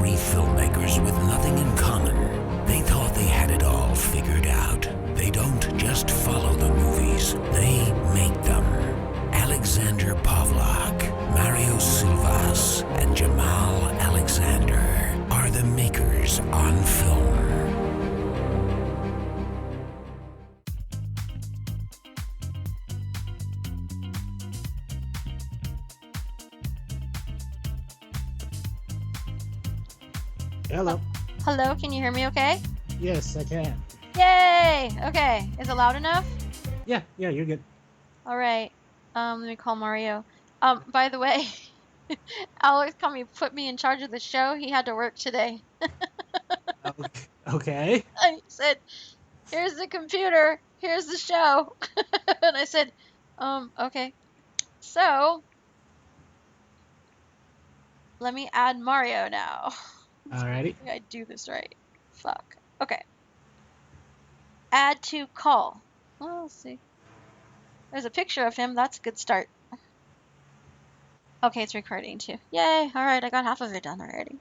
three filmmakers with nothing in common. They thought they had it all figured out. They don't just follow the movies, they make them. Alexander Pavlak, Mario Silvas, and Jamal Alexander are the makers on film. Hello. Hello, can you hear me okay? Yes, I can. Yay! Okay, is it loud enough? Yeah, you're good. All right. Let me call Mario. By the way, Alex put me in charge of the show. He had to work today. Okay. And he said, "Here's the computer. Here's the show." And I said, okay. So, let me add Mario now. Alrighty. I think I do this right. Fuck. Okay. Add to call. Well, let's see. There's a picture of him. That's a good start. Okay, it's recording too. Yay! Alright, I got half of it done already.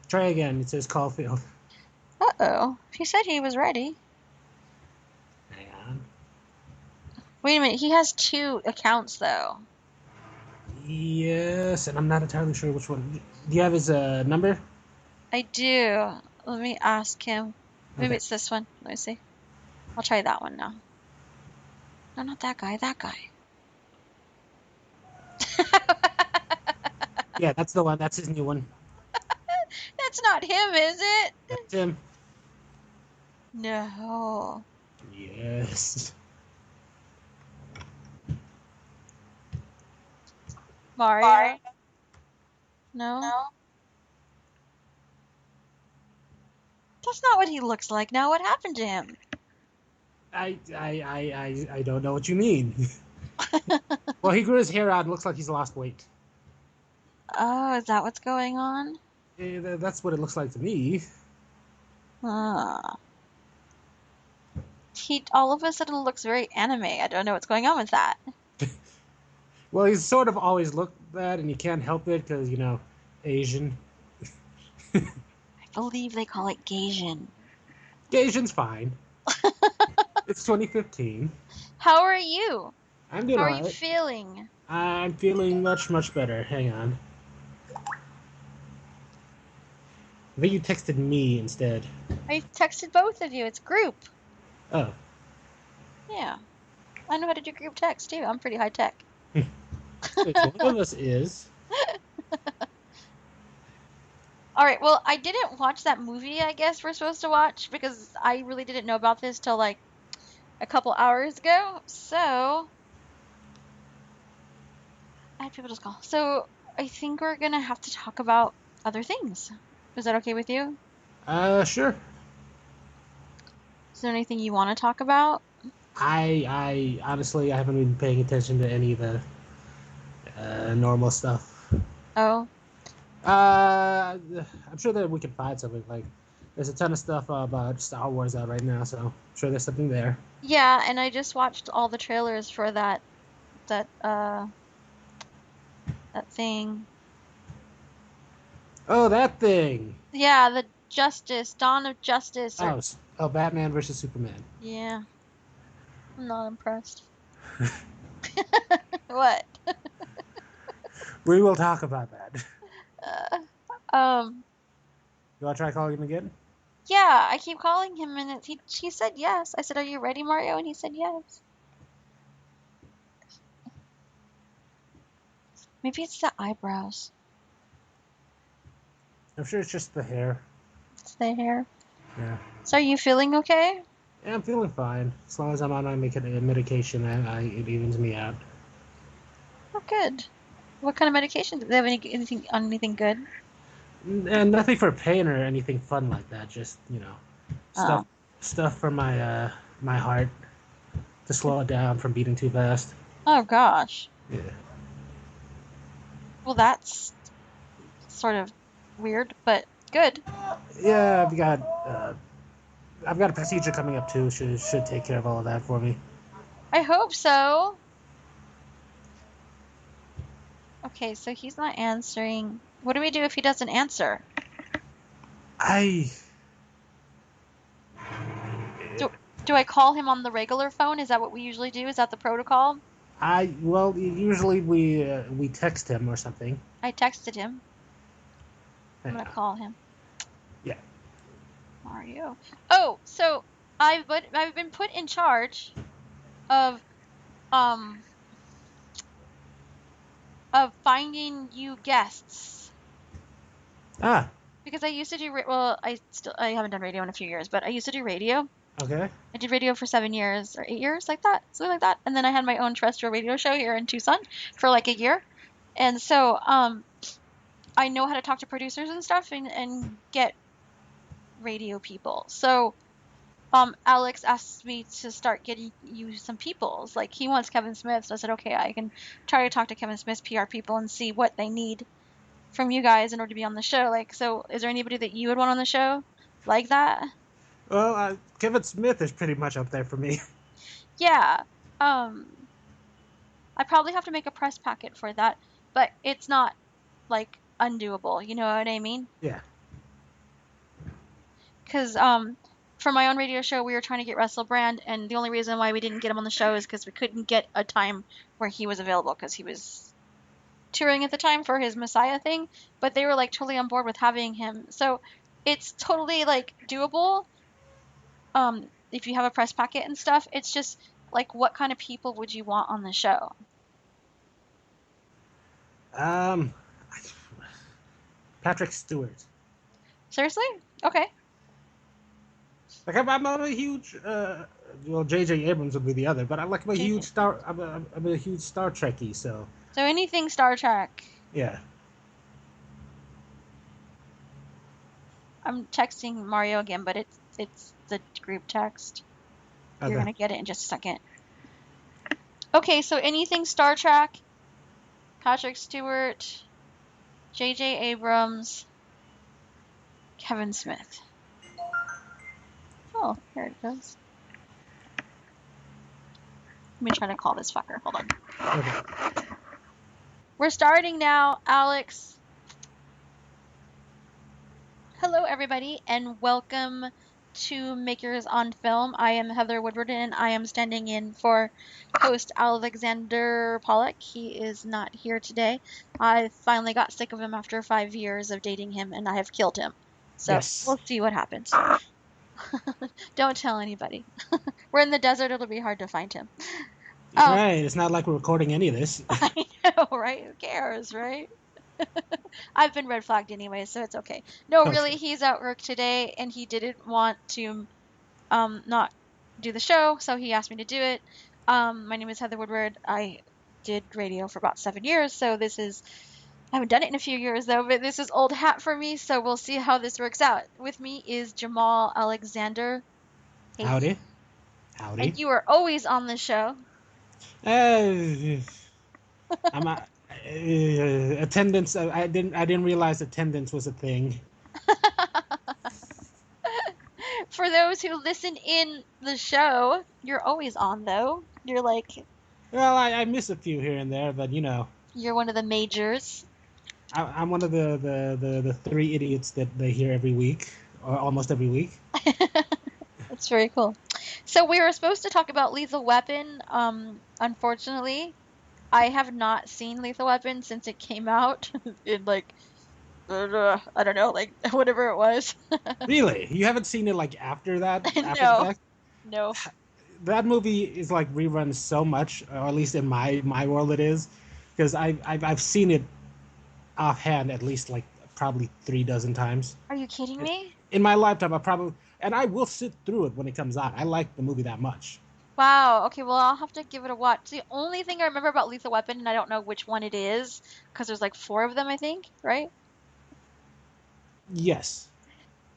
Try again. It says call failed. Uh-oh. He said he was ready. Hang on. Wait a minute, he has 2 accounts though. Yes, and I'm not entirely sure which one. Do you have his number? I do. Let me ask him. Maybe Okay. it's this one. Let me see. I'll try that one now. No, not that guy. That guy. Yeah, that's the one. That's his new one. That's not him, is it? That's him. No. Yes. Mario? No? That's not what he looks like now. What happened to him? I don't know what you mean. Well, he grew his hair out and looks like he's lost weight. Oh, is that what's going on? That's what it looks like to me. He all of a sudden looks very anime. I don't know what's going on with that. Well, he's sort of always looked that, and you can't help it because, you know, Asian. I believe they call it Gasian. Asian's fine. It's 2015. How are you? I'm doing How are alright. you feeling? I'm feeling much, much better. Hang on. I think you texted me instead. I texted both of you. It's group. Oh. Yeah. I know how to do group text too. I'm pretty high tech. Wait, one of us is. Alright, well, I didn't watch that movie, I guess we're supposed to watch, because I really didn't know about this till like a couple hours ago. So, I had people just call. So, I think we're gonna have to talk about other things. Is that okay with you? Sure. Is there anything you want to talk about? I honestly, I haven't been paying attention to any of the normal stuff. Oh, I'm sure that we can find something. Like, there's a ton of stuff about Star Wars out right now, so I'm sure there's something there. yeah, and I just watched all the trailers for that thing. Oh, that thing! Yeah, the Dawn of Justice. Oh, Batman versus Superman. Yeah, I'm not impressed. What? We will talk about that. Um, You want to try calling him again? yeah, I keep calling him and he said yes. I said, "Are you ready, Mario?" And he said yes. Maybe it's the eyebrows. I'm sure it's just the hair. It's the hair. Yeah. So are you feeling okay? Yeah, I'm feeling fine. As long as I'm on my medication, it evens me out. Oh, good. What kind of medication? Do they have anything good? And nothing for pain or anything fun like that. Just, you know, Oh. stuff for my my heart to slow it down from beating too fast. Oh gosh. Yeah. Well, that's sort of weird, but good. Yeah, I've got a procedure coming up too. Should take care of all of that for me. I hope so. Okay, so he's not answering. What do we do if he doesn't answer? I Do I call him on the regular phone? Is that what we usually do? Is that the protocol? well, usually we text him or something. I texted him. I'm gonna Yeah. call him. Yeah. Mario. Oh, so I've been put in charge of um finding you guests Ah. because I used to do well, I haven't done radio in a few years, but I used to do radio. Okay. I did radio for 7 years or 8 years, like that, something like that. And then I had my own terrestrial radio show here in Tucson for like a year. And so I know how to talk to producers and stuff and get radio people. So Alex asked me to start getting you some peoples. Like he wants Kevin Smith. So I said, okay, I can try to talk to Kevin Smith's PR people and see what they need from you guys in order to be on the show. Like, so is there anybody that you would want on the show like that? Well, Kevin Smith is pretty much up there for me. Yeah. Um, I probably have to make a press packet for that, but it's not like undoable. You know what I mean? Yeah. Because for my own radio show, we were trying to get Russell Brand, and the only reason why we didn't get him on the show is because we couldn't get a time where he was available because he was touring at the time for his Messiah thing. But they were like totally on board with having him, so it's totally like doable. If you have a press packet and stuff, it's just like what kind of people would you want on the show? Um, Patrick Stewart. Seriously? Okay. Like I'm a huge well, J.J. Abrams would be the other, but I'm a huge JJ. Star. I'm a huge Star Trekkie, so So anything Star Trek. yeah. I'm texting Mario again, but it's the group text. You're Okay. gonna get it in just a second. Okay, so anything Star Trek, Patrick Stewart, J.J. Abrams, Kevin Smith. Oh, here it goes. Let me try to call this fucker. Hold on. Okay. We're starting now, Alex. Hello, everybody, and welcome to Makers on Film. I am Heather Woodward, and I am standing in for host Alexander Pollock. He is not here today. I finally got sick of him after 5 years of dating him, and I have killed him. So Yes. we'll see what happens. Don't tell anybody. We're in the desert. It'll be hard to find him. Right. It's not like we're recording any of this. I know, right? Who cares, right? I've been red flagged anyway, so it's okay. No, really, Okay. he's at work today, and he didn't want to not do the show, so he asked me to do it. My name is Heather Woodward. I did radio for about 7 years, so this is I haven't done it in a few years though, but this is old hat for me, so we'll see how this works out. With me is Jamal Alexander. Hey, Howdy. and Howdy. you are always on the show. Uh, I'm attendance. I didn't realize attendance was a thing. For those who listen in the show, you're always on though. You're like Well, I miss a few here and there, but you're one of the majors. I'm one of the three idiots that they hear every week, or almost every week. That's very cool. So we were supposed to talk about Lethal Weapon. Unfortunately, I have not seen Lethal Weapon since it came out in like I don't know, like whatever it was. Really, you haven't seen it like after that, after the No, fact? no. That movie is like rerun so much, or at least in my world it is, because I've seen it offhand at least like probably 3 dozen times. Are you kidding me? In my lifetime, I will sit through it when it comes out. I like the movie that much. Wow. Okay, well, I'll have to give it a watch. The only thing I remember about Lethal Weapon, and I don't know which one it is, because there's like four of them, I think, right? Yes.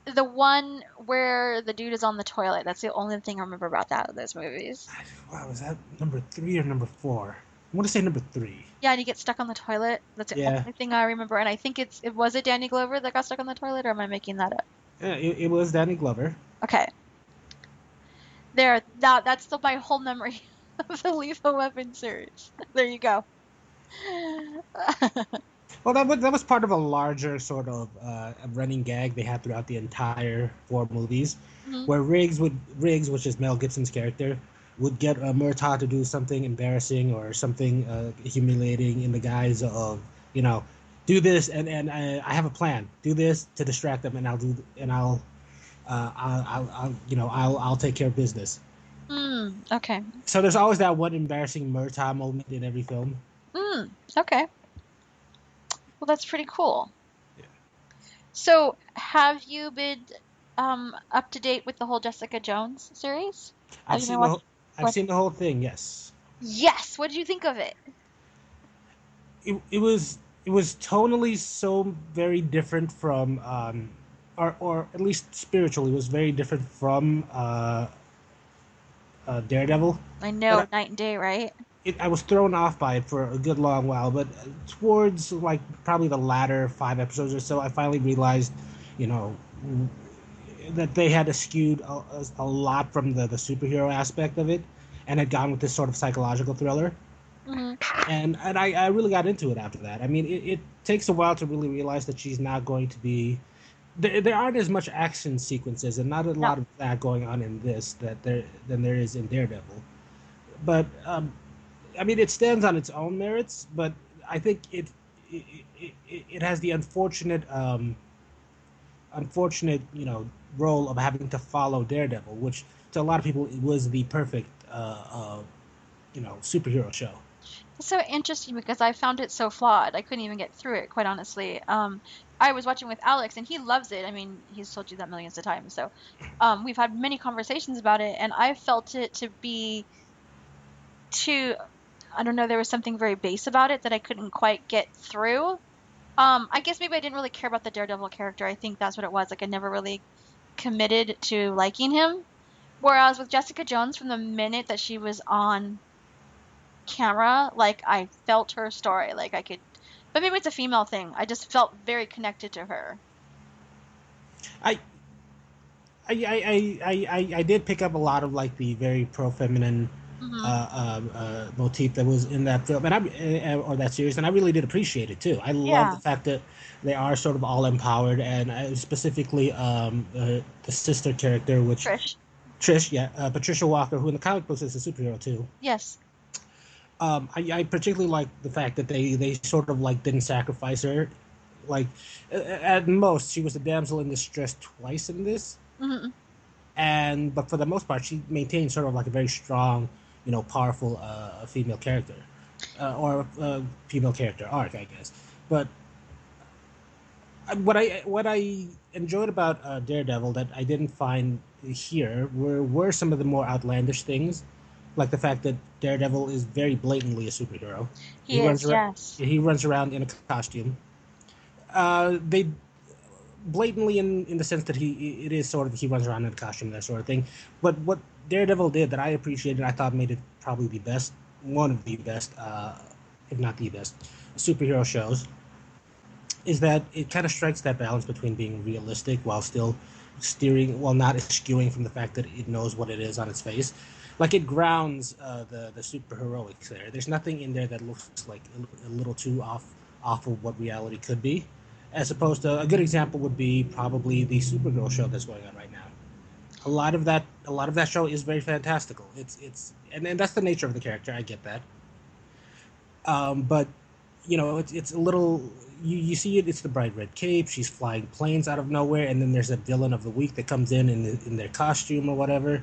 The one where the dude is on the toilet. That's the only thing I remember about those movies. Wow, was that number 3 or number 4? I want to say number 3. Yeah, and he gets stuck on the toilet. That's the Yeah. only thing I remember. And I think it was it Danny Glover that got stuck on the toilet, or am I making that up? Yeah, it was Danny Glover. Okay. That's still my whole memory of the Lethal Weapon series. There you go. Well, that was part of a larger sort of running gag they had throughout the entire four movies, Hmm. where Riggs, which is Mel Gibson's character, would get Murtaugh to do something embarrassing or something humiliating in the guise of, you know, do this and I have a plan. Do this to distract them, and I'll take care of business. Mm, okay. So there's always that one embarrassing Murtaugh moment in every film. Mm, okay. Well, that's pretty cool. So, have you been up to date with the whole Jessica Jones series? Have I've you been seen the watching? whole, I've What? seen the whole thing. Yes. Yes. What did you think of it? It was tonally so very different from or at least spiritually was very different from Daredevil I that know, night and day, right? I was thrown off by it for a good long while, but towards like probably the latter five episodes or so, I finally realized, you know, that they had eschewed a lot from the superhero aspect of it, and had gone with this sort of psychological thriller. Hmm. And I really got into it after that. I mean, it takes a while to really realize that she's not going to be. There aren't as much action sequences and not a No. lot of that going on in this that there than there is in Daredevil. But I mean, it stands on its own merits. But I think it has the unfortunate role of having to follow Daredevil, which to a lot of people it was the perfect superhero show. It's so interesting because I found it so flawed. I couldn't even get through it, quite honestly. I was watching with Alex and he loves it. I mean, he's told you that millions of times. So, we've had many conversations about it and I felt it to be too, I don't know, there was something very base about it that I couldn't quite get through. I guess maybe I didn't really care about the Daredevil character. I think that's what it was. Like I never really committed to liking him. Whereas with Jessica Jones, from the minute that she was on camera, like I felt her story. Like I could, but maybe it's a female thing. I just felt very connected to her. I I did pick up a lot of like the very pro feminine Hmm. motif that was in that film, and or that series, and I really did appreciate it too. I love the Yeah, fact that they are sort of all empowered, and specifically the sister character, which Trish. Trish, yeah, Patricia Walker, who in the comic books is a superhero too. Yes. I particularly like the fact that they sort of like didn't sacrifice her. Like at most, she was a damsel in distress twice in this, Hmm. and but for the most part, she maintained sort of like a very strong, powerful female character, or female character arc, I guess. But what I enjoyed about Daredevil that I didn't find here were some of the more outlandish things, like the fact that Daredevil is very blatantly a superhero. He is. Yes. He runs around in a costume. They blatantly in the sense that it is sort of he runs around in a costume, that sort of thing. But what Daredevil did that I appreciated, I thought made it probably the best, one of the best, if not the best, superhero shows, is that it kind of strikes that balance between being realistic while still steering, while not eschewing from the fact that it knows what it is on its face. Like it grounds the super heroics there. There's nothing in there that looks like a little too off of what reality could be, as opposed to a good example would be probably the Supergirl show that's going on right now. A lot of that show is very fantastical. And that's the nature of the character. I get that. But it's a little. You see it. It's the bright red cape. She's flying planes out of nowhere, and then there's a villain of the week that comes in their costume or whatever.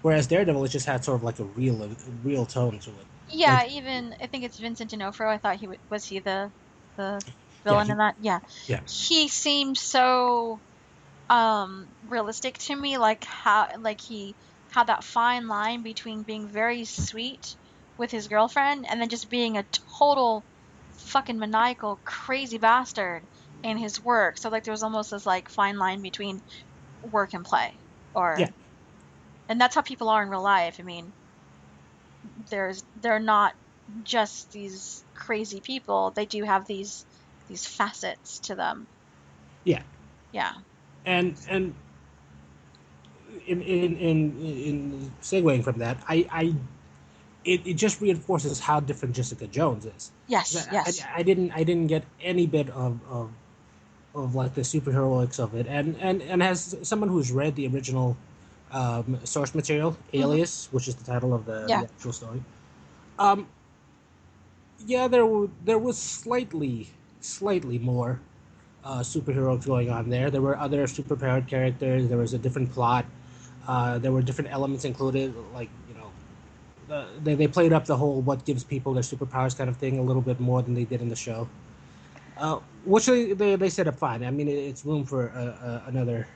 Whereas Daredevil, it just had sort of like a real tone to it. Like Yeah. Even I think it's Vincent D'Onofrio. I thought was he the yeah, villain in that? Yeah. yeah, He seemed so realistic to me, like how like he had that fine line between being very sweet with his girlfriend and then just being a total fucking maniacal crazy bastard in his work. So like there was almost this like fine line between work and play, yeah. or and that's how people are in real life. I mean, they're not just these crazy people. They do have these facets to them. Yeah. Yeah. And in segueing from that, I it just reinforces how different Jessica Jones is. 'Cause Yes, yes. I didn't get any bit of like the superheroics of it, and as someone who's read the original source material, Hmm. Alias, which is the title of Yeah. the actual story. Um, yeah, there was slightly more superheroes going on there. There were other superpowered characters. There was a different plot. There were different elements included, like they played up the whole what gives people their superpowers kind of thing a little bit more than they did in the show, which they set up fine. I mean, it's room for another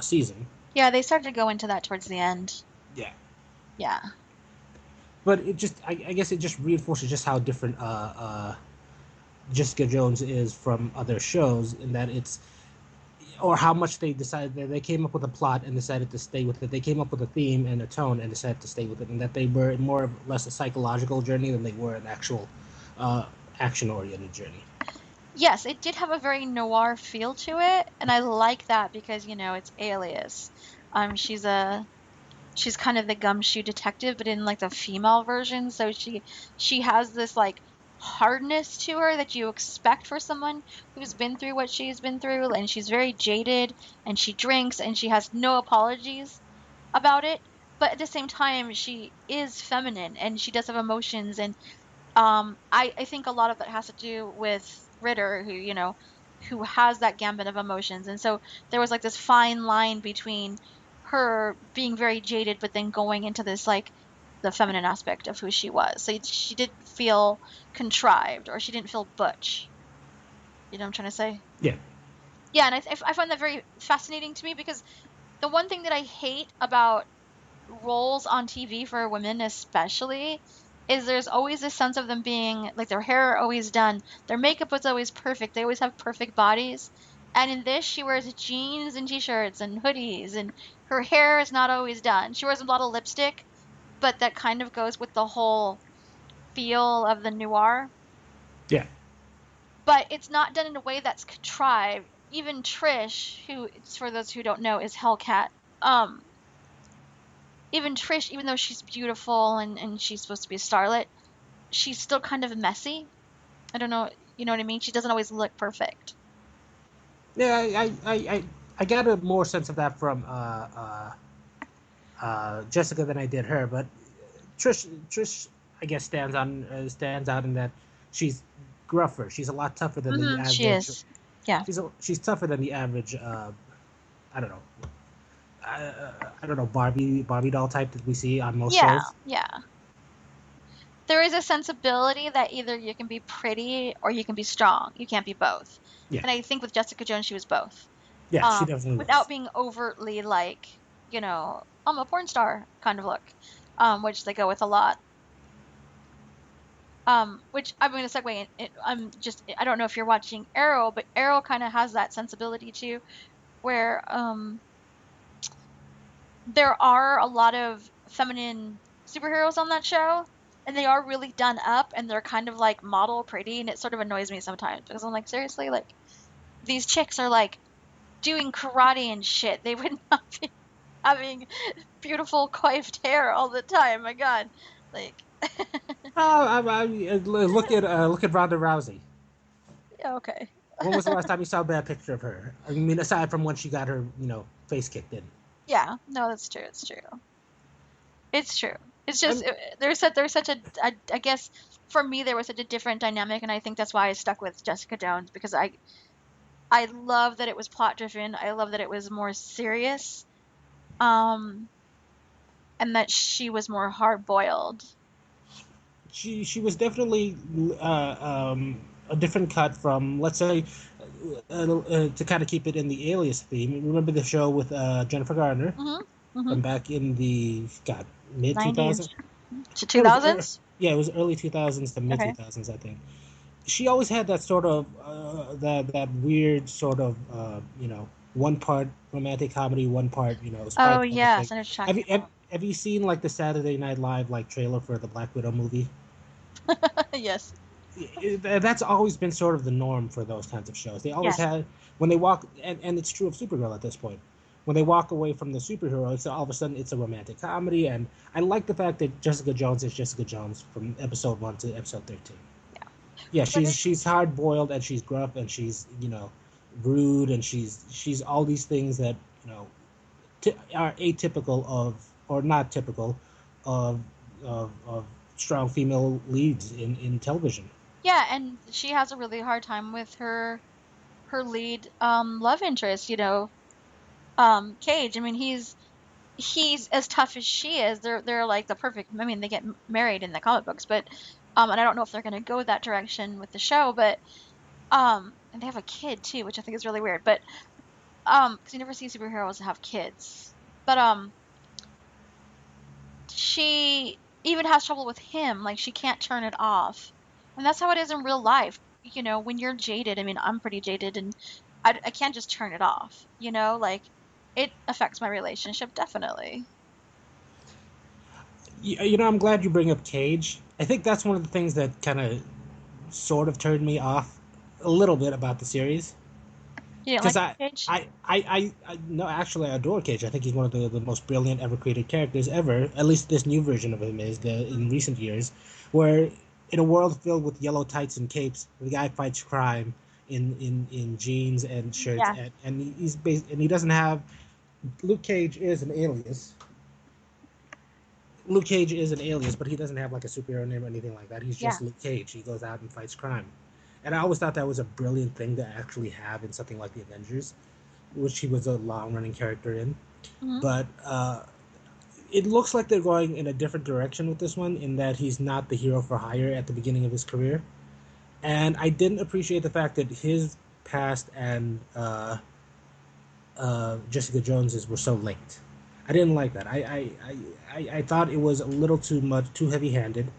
season. Yeah, they started to go into that towards the end. Yeah, Yeah. but I guess it just reinforces just how different Jessica Jones is from other shows in that it's or how much they decided that they came up with a plot and decided to stay with it. They came up with a theme and a tone and decided to stay with it, and that they were more or less a psychological journey than they were an actual uh, action-oriented journey. Yes, it did have a very noir feel to it, and I like that because, it's Alias. She's she's kind of the gumshoe detective, but in like the female version. So she has this like hardness to her that you expect for someone who's been through what she's been through, and she's very jaded, and she drinks, and she has no apologies about it. But at the same time, she is feminine, and she does have emotions, and I think a lot of that has to do with Ritter, who has that gambit of emotions. And so there was like this fine line between her being very jaded, but then going into this like the feminine aspect of who she was. So she didn't feel contrived or she didn't feel butch. You know what I'm trying to say? Yeah, Yeah, and I find that very fascinating to me because the one thing that I hate about roles on TV for women especially is there's always this sense of them being like their hair always done, their makeup was always perfect, they always have perfect bodies. And in this, she wears jeans and t-shirts and hoodies, and her hair is not always done. She wears a lot of lipstick, but that kind of goes with the whole feel of the noir. yeah. But it's not done in a way that's contrived. Even Trish, who, for those who don't know, is Hellcat. Um, Even Trish, even though she's beautiful and she's supposed to be a starlet, she's still kind of messy. I don't know, you know what I mean? She doesn't always look perfect. Yeah, I got a more sense of that from Jessica than I did her, but Trish I guess stands out in that she's gruffer. She's a lot tougher than the She average. is. Yeah. She's tougher than the average. I don't know. I don't know Barbie doll type that we see on most Yeah, shows. yeah. There is a sensibility that either you can be pretty or you can be strong. You can't be both. Yeah, And I think with Jessica Jones, she was both. yeah, she definitely Without was. being overtly like, I'm a porn star kind of look, which they go with a lot. Which I'm going to segue in. I don't know if you're watching Arrow, but Arrow kind of has that sensibility too, where there are a lot of feminine superheroes on that show, and they are really done up, and they're kind of like model pretty, and it sort of annoys me sometimes because I'm like, seriously, like these chicks are like doing karate and shit. They would not be having beautiful coiffed hair all the time. My God, like, Look at Ronda Rousey. yeah, okay. When was the last time you saw a bad picture of her? I mean, aside from when she got her, face kicked in. Yeah, no, that's true. It's true. It's true. It's just I'm, there's such I guess for me there was such a different dynamic, and I think that's why I stuck with Jessica Jones because I love that it was plot driven. I love that it was more serious, um, and that she was more hard boiled. she was definitely a different cut from, let's say, to kind of keep it in the Alias theme. Remember the show with Jennifer Garner Mhm. Mhm. from back in the God mid 90s 2000s? to It was 2000s. yeah, it was early 2000s to mid Okay. 2000s, I think. She always had that sort of that weird sort of one part romantic comedy, one part spy Oh kind of thing. yes, I know what you're talking Have you seen like the Saturday Night Live like trailer for the Black Widow movie? about. Yes. That's always been sort of the norm for those kinds of shows. They always Yes. had when they walk, and it's true of Supergirl at this point. when they walk away from the superhero, it's all of a sudden it's a romantic comedy, and I like the fact that Jessica Jones is Jessica Jones from episode 1 to episode 13. Yeah, But she's hard boiled and she's gruff and she's rude and she's all these things that are atypical of or not typical of of strong female leads in television. yeah, and she has a really hard time with her lead love interest, Cage. I mean, he's as tough as she is. They're like the perfect. I mean, they get married in the comic books, but and I don't know if they're gonna go that direction with the show, but and they have a kid too, which I think is really weird. But because you never see superheroes have kids, but she even has trouble with him. Like she can't turn it off, and that's how it is in real life. When you're jaded. I mean, I'm pretty jaded, and I can't just turn it off. Like it affects my relationship definitely. I'm glad you bring up Cage. I think that's one of the things that kind of sort of turned me off a little bit about the series. You didn't Because like Cage? I no, actually, I adore Cage. I think he's one of the most brilliant ever created characters ever. At least this new version of him is in recent years, where in a world filled with yellow tights and capes, the guy fights crime in jeans and shirts, Yeah, and and he doesn't have. Luke Cage is an alias. Luke Cage is an alias, but he doesn't have like a superhero name or anything like that. He's yeah. just Luke Cage. He goes out and fights crime. And I always thought that was a brilliant thing to actually have in something like the Avengers, which he was a long-running character in. Hmm. But it looks like they're going in a different direction with this one, in that he's not the hero for hire at the beginning of his career. And I didn't appreciate the fact that his past and Jessica Jones's were so linked. I didn't like that. I thought it was a little too heavy-handed.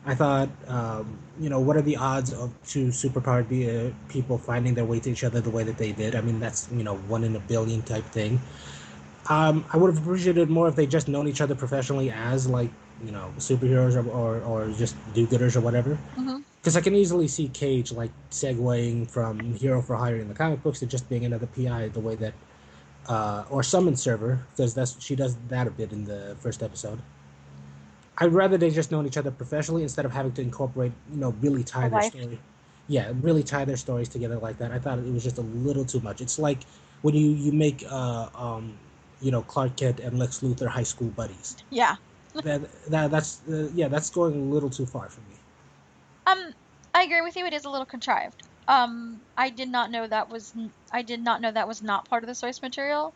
I thought, what are the odds of two superpowered people finding their way to each other the way that they did? I mean, that's, one in a billion type thing. I would have appreciated more if they just known each other professionally as, like, superheroes or just do-gooders or whatever. Hmm. Because I can easily see Cage, like, segueing from hero for hire in the comic books to just being another PI the way that, or summon server, because she does that a bit in the first episode. I'd rather they just known each other professionally instead of having to incorporate, really A tie their wife. story. Yeah, really tie their stories together like that. I thought it was just a little too much. It's like when you make, Clark Kent and Lex Luthor high school buddies. Yeah. That's going a little too far for me. I agree with you. It is a little contrived. I did not know that was not part of the source material.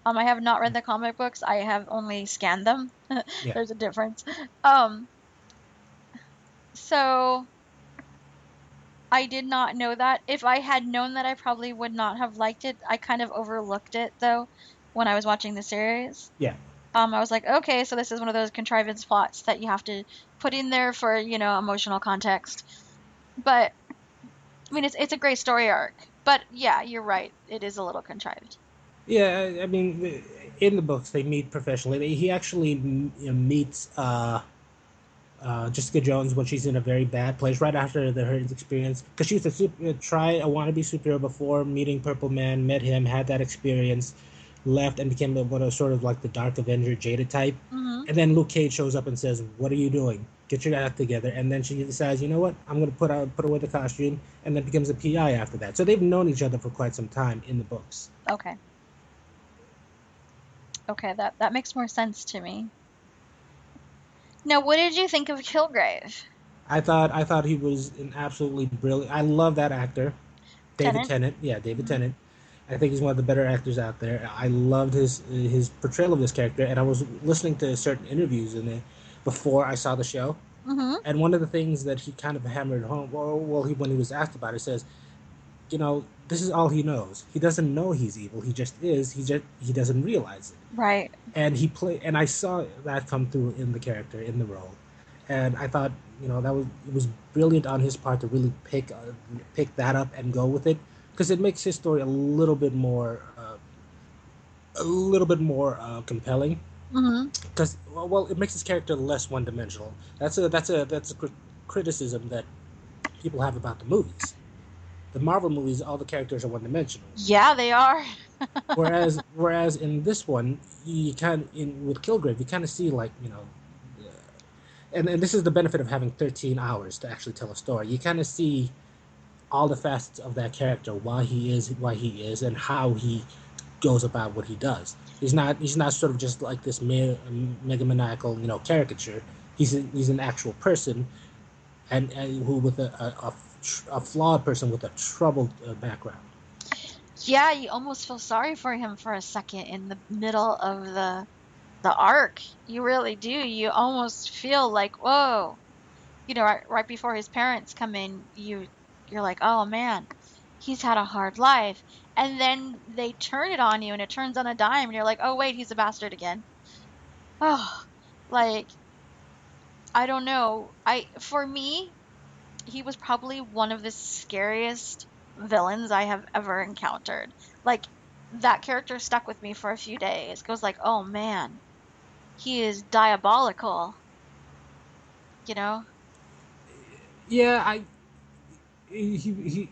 I have not read the comic books. I have only scanned them. Yeah. There's a difference. Um, so I did not know that. If I had known that, I probably would not have liked it. I kind of overlooked it though when I was watching the series. Yeah. I was like, okay, so this is one of those contrivance plots that you have to put in there for, emotional context. But I mean, it's a great story arc. But yeah, you're right. It is a little contrived. Yeah, I mean, in the books they meet professionally. He actually meets Jessica Jones when she's in a very bad place right after her experience, because she used to try a wannabe superhero before meeting Purple Man, met him, had that experience, left and became what was sort of like the Dark Avenger jaded type. Hmm. And then Luke Cage shows up and says, "What are you doing? Get your act together." And then she decides, you know what? I'm going to put away the costume, and then becomes a PI after that. So they've known each other for quite some time in the books. Okay. Okay, that makes more sense to me. Now, what did you think of Kilgrave? I thought he was an absolutely brilliant. I love that actor, David Tennant? Tennant. Yeah, David Hmm. Tennant. I think he's one of the better actors out there. I loved his portrayal of this character, and I was listening to certain interviews in it before I saw the show. Hmm. And one of the things that he kind of hammered home, when he was asked about it, says, this is all he knows. He doesn't know he's evil. He just is. He doesn't realize it. Right. And and I saw that come through in the character, in the role, and I thought, it was brilliant on his part to really pick that up and go with it, because it makes his story a little bit more compelling, Hmm. because it makes his character less one dimensional. That's a criticism that people have about the movies. The Marvel movies, all the characters are one dimensional. Yeah, they are. Whereas in this one, you kind in with Kilgrave, you kind of see like and this is the benefit of having 13 hours to actually tell a story. You kind of see all the facets of that character, why he is, and how he goes about what he does. He's not sort of just like this megamaniacal caricature. He's an actual person, and who with a flawed person with a troubled background. Yeah, you almost feel sorry for him for a second in the middle of the arc. You really do. You almost feel like, whoa. Right before his parents come in, you're like, oh man, he's had a hard life. And then they turn it on you and it turns on a dime and you're like, oh wait, he's a bastard again. Oh, like I don't know. I For me, he was probably one of the scariest villains I have ever encountered. Like that character stuck with me for a few days. It was like, oh man, he is diabolical, you know? Yeah, I he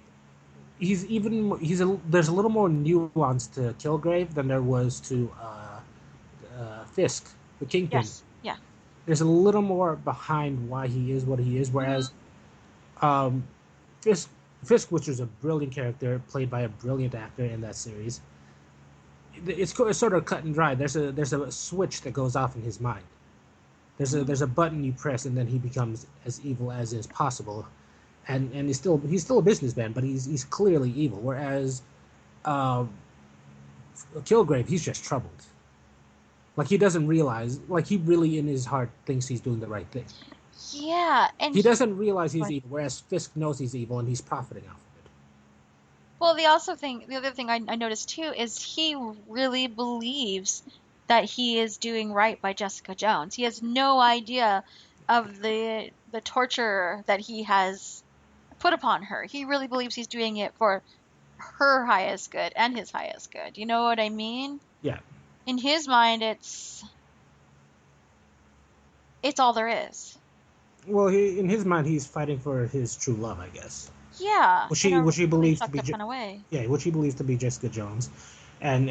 there's a little more nuance to Kilgrave than there was to Fisk, the Kingpin. Yes. Yeah. There's a little more behind why he is what he is, Hmm. whereas um, Fisk, Fisk, which was a brilliant character played by a brilliant actor in that series, it's sort of cut and dry. There's a switch that goes off in his mind. Hmm. There's a button you press, and then he becomes as evil as is possible. And he's still a businessman, but he's clearly evil. Whereas um, Kilgrave, he's just troubled. Like he doesn't realize, like he really in his heart thinks he's doing the right thing. Yeah, and He doesn't realize he's but evil, whereas Fisk knows he's evil and he's profiting off of it. well, the other thing I noticed too is he really believes that he is doing right by Jessica Jones. He has no idea of the torture that he has put upon her. He really believes he's doing it for her highest good and his highest good. You know what I mean? Yeah. In his mind, it's all there is. Well, in his mind, he's fighting for his true love, I guess. Yeah, in a Which he really believes to fucked be, up kind of way. yeah, which he believes to be Jessica Jones, and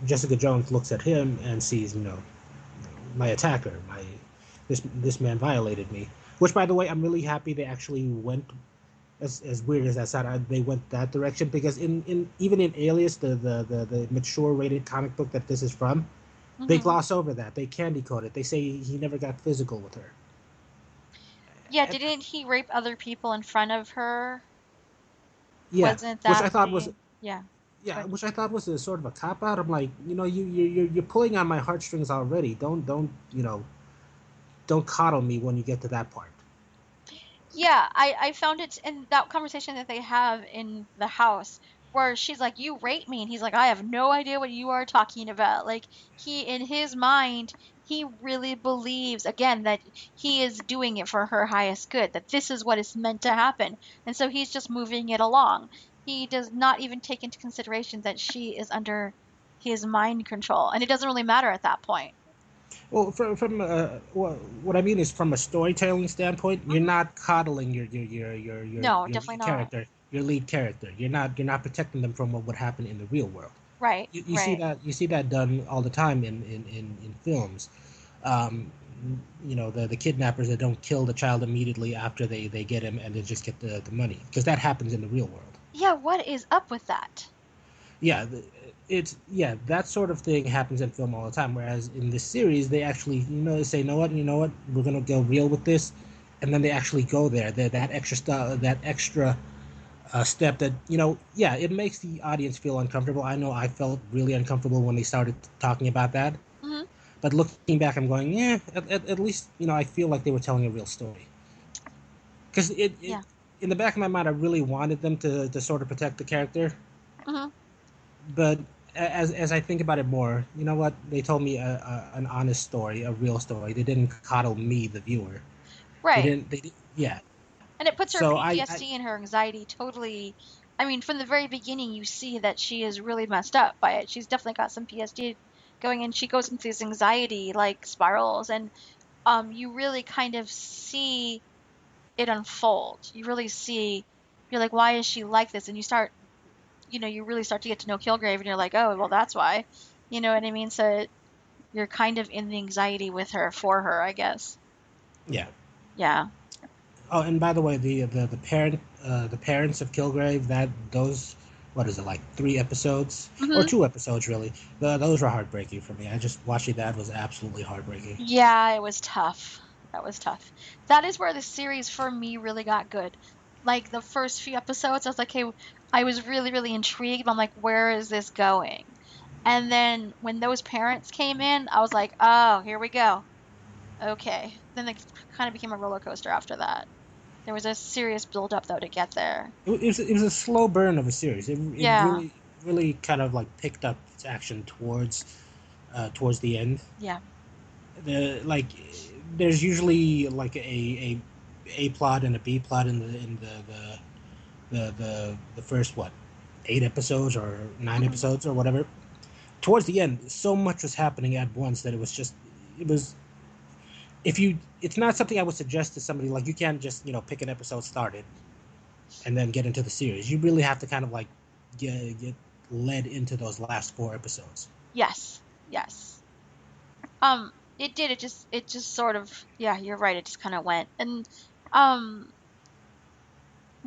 Jessica Jones looks at him and sees my attacker, this man violated me. Which, by the way, I'm really happy they actually went as weird as that sounded. They went that direction because in even in Alias, the mature rated comic book that this is from, they Hmm. gloss over that. They candy coat it. They say he never got physical with her. Yeah, didn't he rape other people in front of her? Yeah, Wasn't which that I thought was the yeah. yeah, Good. which I thought was a sort of a cop out. I'm like, you're pulling on my heartstrings already. Don't coddle me when you get to that part. Yeah, I found it in that conversation that they have in the house where she's like, "You raped me," and he's like, "I have no idea what you are talking about." Like in his mind, he really believes again that he is doing it for her highest good, that this is what is meant to happen, and so he's just moving it along. He does not even take into consideration that she is under his mind control, and it doesn't really matter at that point. Well, what I mean is from a storytelling standpoint, you're Hmm. not coddling No, your definitely lead not. character, your lead character. You're not protecting them from what would happen in the real world. Right, right. You see that done all the time in films. Um, the kidnappers that don't kill the child immediately after they get him and they just get the money because that happens in the real world. Yeah, what is up with that? Yeah, that sort of thing happens in film all the time. Whereas in this series, they actually they say, you know what, we're gonna go real with this, and then they actually go there. That extra stuff, that extra step that yeah, it makes the audience feel uncomfortable. I know I felt really uncomfortable when they started talking about that, Hmm. but looking back, I'm going, yeah, at least I feel like they were telling a real story because Yeah. in the back of my mind, I really wanted them to sort of protect the character, Hmm. but as I think about it more, you know what? They told me an honest story, a real story. They didn't coddle me, the viewer. They Right. didn't. Yeah. And it puts her So I PTSD and her anxiety totally. I mean, from the very beginning, you see that she is really messed up by it. She's definitely got some PSD going, and she goes into these anxiety like spirals, and you really kind of see it unfold. You really see, you're like, why is she like this? And you start you really start to get to know Kilgrave, and you're like, oh, well, that's why. You know what I mean? So you're kind of in the anxiety with her, for her, I guess. Yeah. Yeah. Oh, and by the way, the parents of Kilgrave, what is it, like 3 episodes or Hmm. 2 episodes really? Those were heartbreaking for me. I just watching that was absolutely heartbreaking. Yeah, it was tough. That was tough. That is where the series for me really got good. Like the first few episodes, I was like, hey, I was really, really intrigued. I'm like, where is this going? And then when those parents came in, I was like, oh, here we go. Okay. Then it kind of became a roller coaster after that. There was a serious build up though to get there. It was a slow burn of a series. It Yeah. really kind of like picked up its action towards the end. Yeah. There's usually like a plot and a B plot in the first, what, 8 episodes or 9 episodes or whatever. Towards the end, so much was happening at once that it was if you it's not something I would suggest to somebody. Like, you can't just pick an episode, start it, and then get into the series. You really have to kind of like get led into those last 4 episodes. Yes. Yes. It did. It just sort of, yeah, you're right. It just kind of went. And um,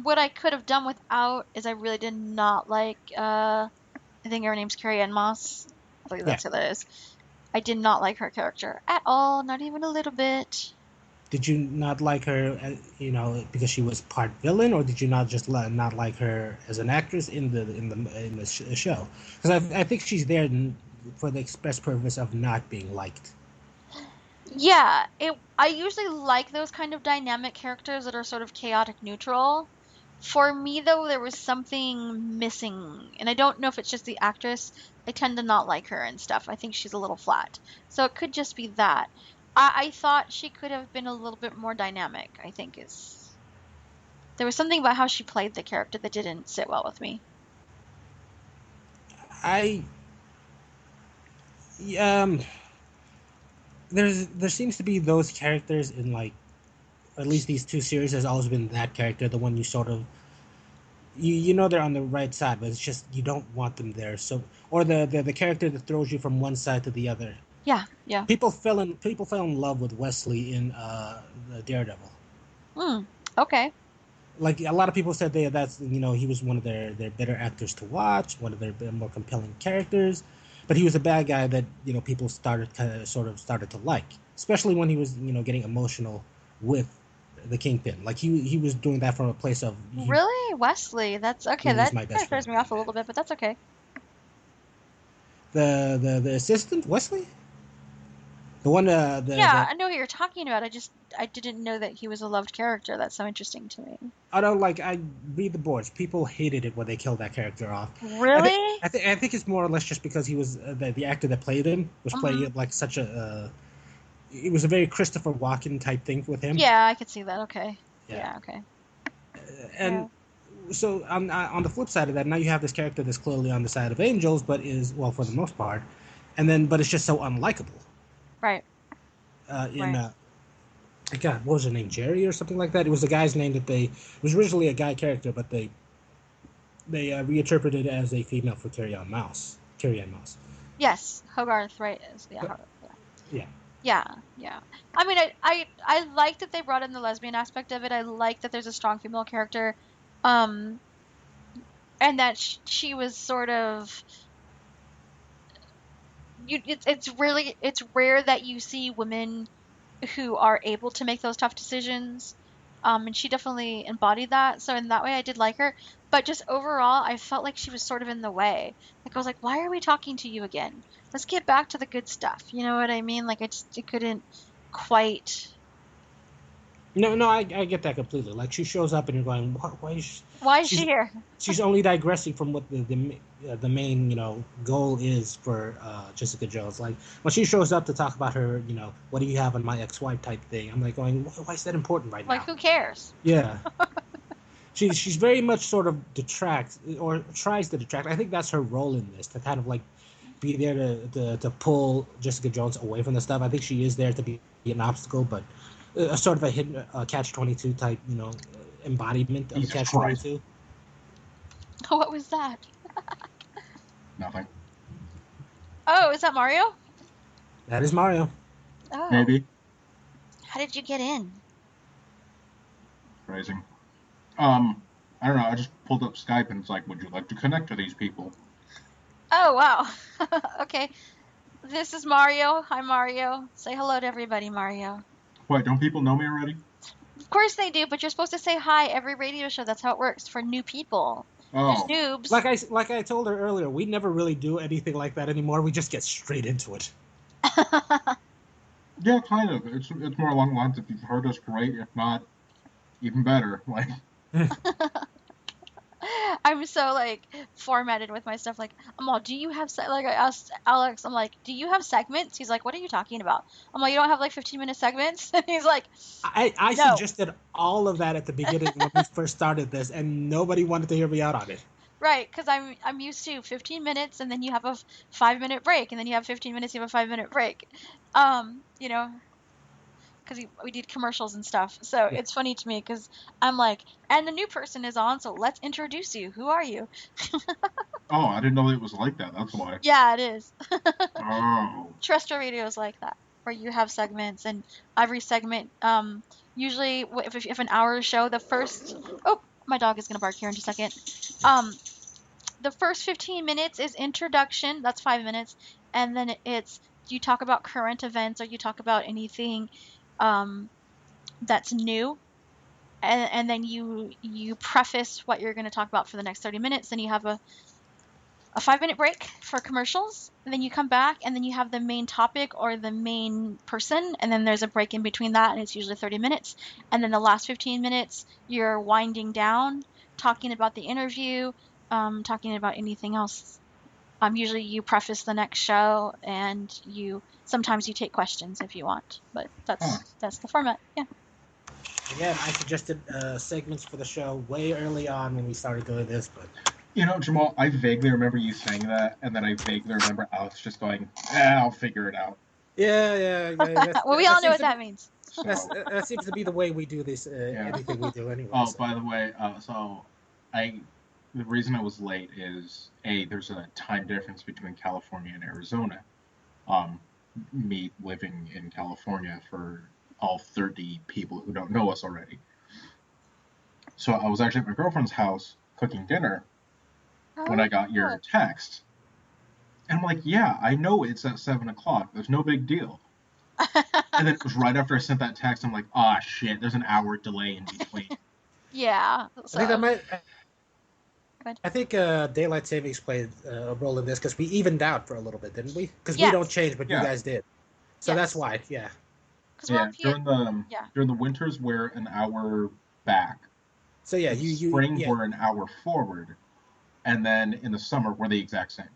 what I could have done without is I really did not like, I think her name's Carrie Ann Moss. I believe Yeah. that's who that is. I did not like her character at all, not even a little bit. Did you not like her, because she was part villain, or did you not just not like her as an actress in the show? Because I think she's there for the express purpose of not being liked. Yeah, I usually like those kind of dynamic characters that are sort of chaotic neutral. For me, though, there was something missing, and I don't know if it's just the actress. I tend to not like her and stuff. I think she's a little flat. So it could just be that. I thought she could have been a little bit more dynamic, I think is. There was something about how she played the character that didn't sit well with me. I um there seems to be those characters in, like, at least these two series. Has always been that character, the one you sort of they're on the right side, but it's just you don't want them there. So, or the character that throws you from one side to the other. Yeah, yeah. People fell in love with Wesley in the Daredevil. Hmm. Okay. Like, a lot of people said he was one of their better actors to watch, one of their more compelling characters, but he was a bad guy that people started to like, especially when he was getting emotional with the Kingpin. Like, he was doing that from a place of Really? Wesley. That's okay. he's That my kind best of throws friend me kind off of a guy. little bit, but that's okay. The assistant Wesley, the one Yeah, the I know who you're talking about. I didn't know that he was a loved character. That's so interesting to me. I don't like. I read the boards. People hated it when they killed that character off. I think. Really? I think it's more or less just because he was the actor that played him was playing Hmm. it like such a. It was a very Christopher Walken type thing with him. Yeah, I could see that. Okay. Yeah, Yeah, okay. Yeah. and so on the flip side of that, now you have this character that's clearly on the side of angels, but is, well, for the most part, but it's just so unlikable. Right. In Right. God, what was her name? Jerry or something like that. It was the guy's name that it was originally a guy character, but they reinterpreted it as a female for Carrie Ann Mouse. Carrie Ann Mouse. Yes, Hogarth, right. Yeah, But Yeah. yeah, Yeah, yeah. I mean, I like that they brought in the lesbian aspect of it. I like that there's a strong female character, um, and that she was sort of it's rare that you see women who are able to make those tough decisions. And she definitely embodied that. So in that way, I did like her. But just overall, I felt like she was sort of in the way. Like I was like, why are we talking to you again? Let's get back to the good stuff. You know what I mean? Like I couldn't quite. no, I get that completely. Like, she shows up and you're going, why is Why is she she's here? she's only digressing from what the main goal is for Jessica Jones. Like, when she shows up to talk about her, what do you have on my ex-wife type thing, I'm like going, why is that important right Like now? who cares? Yeah. She's very much sort of detracts or tries to detract. I think that's her role in this, to kind of like be there to pull Jessica Jones away from the stuff. I think she is there to be an obstacle, but a sort of a hidden catch 22 type, embodiment of a Jesus catch Christ. 22. What was that? Nothing. Oh, is that Mario? That is Mario. Oh. Maybe. How did you get in? Phrasing. I don't know. I just pulled up Skype and it's like, would you like to connect to these people? Oh, wow. Okay. This is Mario. Hi, Mario. Say hello to everybody, Mario. What, don't people know me already? Of course they do, but you're supposed to say hi every radio show. That's how it works for new people. There's Oh. noobs. Like I told her earlier, we never really do anything like that anymore. We just get straight into it. Yeah, kind of. It's more along the lines, if you've heard us, great. If not, even better. Like, I'm so like formatted with my stuff. Like, I'm all, do you have like I asked Alex, I'm like, do you have segments? He's like, what are you talking about? I'm like, you don't have like 15-minute segments? And he's like, I no. suggested all of that at the beginning when we first started this, and nobody wanted to hear me out on it. Right, because I'm used to 15 minutes and then you have a 5-minute break and then you have 15 minutes, you have a 5-minute break. You know, because we did commercials and stuff. So Yeah. it's funny to me because I'm like, and the new person is on, so let's introduce you. Who are you? oh, I didn't know it was like that. That's why. Yeah, it is. Oh. Terrestrial radio is like that, where you have segments, and every segment, usually if an hour show, the first, oh, my dog is gonna bark here in just a second. The first 15 minutes is introduction. That's 5 minutes, and then it's you talk about current events or you talk about anything, that's new, and then you preface what you're going to talk about for the next 30 minutes. Then you have a 5-minute break for commercials, and then you come back, and then you have the main topic or the main person, and then there's a break in between that, and it's usually 30 minutes. And then the last 15 minutes, you're winding down, talking about the interview, talking about anything else. Usually you preface the next show, and sometimes you take questions if you want, but that's the format. Yeah. Again, I suggested segments for the show way early on when we started doing this, but You know, Jamal, I vaguely remember you saying that, and then I vaguely remember Alex just going, I'll figure it out. yeah. Well, we all know what that means. So, That seems to be the way we do this. Anything we do anyway. oh, So. by the way, the reason I was late is, there's a time difference between California and Arizona. Me living in California for all 30 people who don't know us already. So I was actually at my girlfriend's house cooking dinner when I got your text. And I'm like, yeah, I know it's at 7 o'clock. There's no big deal. And then it was right after I sent that text, I'm like, shit, there's an hour delay in between. Yeah. So. I think that might. I think daylight savings played a role in this because we evened out for a little bit, didn't we? Because we don't change, but you guys did. So that's why, yeah. Yeah, during the winters we're an hour back. So yeah, in the spring we're an hour forward, and then in the summer we're the exact same.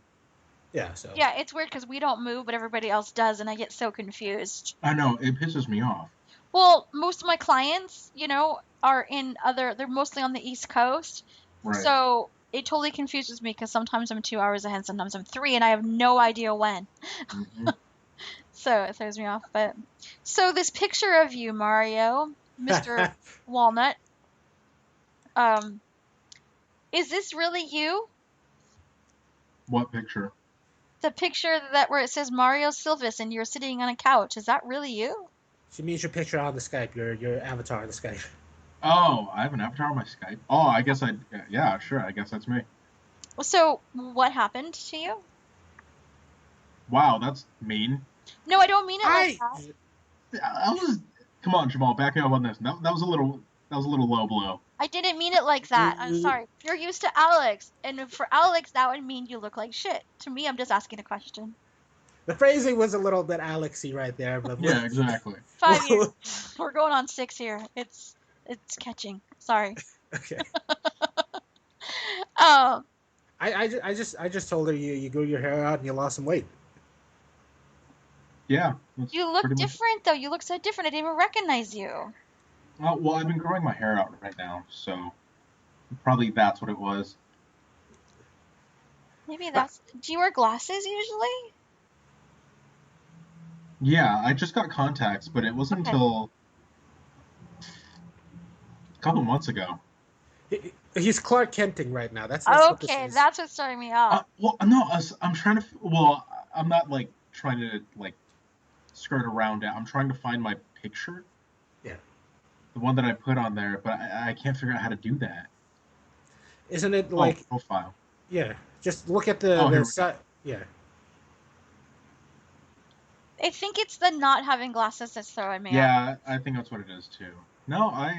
Yeah, so. Yeah, it's weird because we don't move, but everybody else does, and I get so confused. I know, it pisses me off. Well, most of my clients, they're mostly on the East Coast. Right. So it totally confuses me because sometimes I'm 2 hours ahead, sometimes I'm 3, and I have no idea when. Mm-hmm. So it throws me off. But so this picture of you, Mario, Mr. Walnut, is this really you? What picture? The picture where it says Mario Silvis and you're sitting on a couch. Is that really you? She means your picture on the Skype, your avatar on the Skype. Oh, I have an avatar on my Skype. Oh, I guess yeah, sure. I guess that's me. So what happened to you? Wow, that's mean. No, I don't mean it like that. Come on, Jamal, back me up on this. That was a little low blow. I didn't mean it like that. I'm sorry. You're used to Alex, and for Alex, that would mean you look like shit. To me, I'm just asking a question. The phrasing was a little bit Alexy right there, but yeah, exactly. 5 years. We're going on 6 here. It's catching. Sorry. Okay. I just told her you grew your hair out and you lost some weight. Yeah. You look different though. You look so different. I didn't even recognize you. Well, I've been growing my hair out right now, so probably that's what it was. Maybe that's. Do you wear glasses usually? Yeah, I just got contacts, but it wasn't until a couple months ago. He's Clark Kenting right now. That's what this Okay, is. that's what's starting me off. Well, no, I'm trying to. Well, I'm not like trying to like skirt around it. I'm trying to find my picture, Yeah. the one that I put on there, but I can't figure out how to do that. Isn't it Oh, like, profile. yeah, just look at the Oh, here we go. side. Yeah. I think it's the not having glasses that's throwing me off. Yeah, I think that's what it is too. No, Are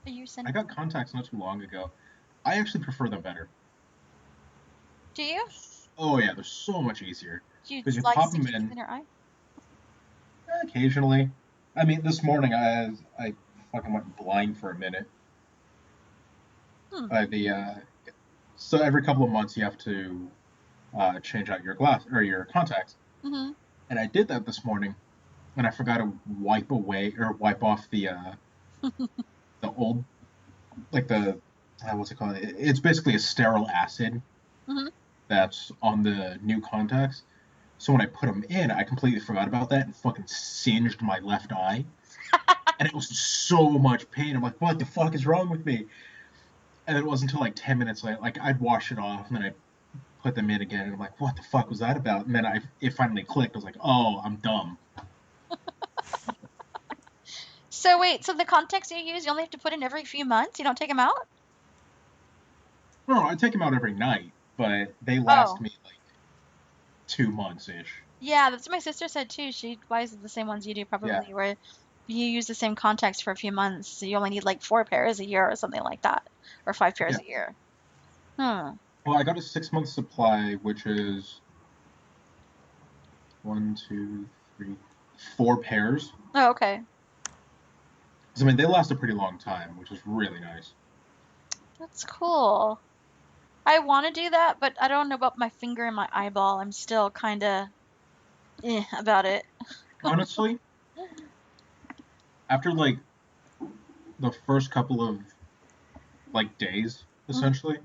you I sending? got contacts not too long ago. I actually prefer them better. Do you? Oh yeah, they're so much easier Do you because you like pop them sticking things in in your eye? occasionally. I mean, this morning I fucking went blind for a minute. Hmm. The so every couple of months you have to change out your glass or your contacts, Mm-hmm. and I did that this morning, and I forgot to wipe off the old like the what's it called? It's basically a sterile acid Mm-hmm. that's on the new contacts. So when I put them in, I completely forgot about that and fucking singed my left eye. And it was so much pain. I'm like, what the fuck is wrong with me? And it wasn't until like 10 minutes later, like I'd wash it off and then I put them in again. And I'm like, what the fuck was that about? And then it finally clicked. I was like, oh, I'm dumb. So wait, so the contacts you use, you only have to put in every few months? You don't take them out? No, I take them out every night, but they last Oh, me like 2 months ish. yeah, that's what my sister said too. She buys the same ones you do Yeah, probably, where you use the same contacts for a few months, so you only need like 4 pairs a year or something like that, or 5 pairs yeah. a year. Hmm. Well, I got a 6 month supply, which is one, two, three, 4 pairs. Oh, okay. So, I mean, they last a pretty long time, which is really nice. That's cool. I want to do that, but I don't know about my finger and my eyeball. I'm still kind of about it. Honestly, after like the first couple of like days, Hmm. essentially,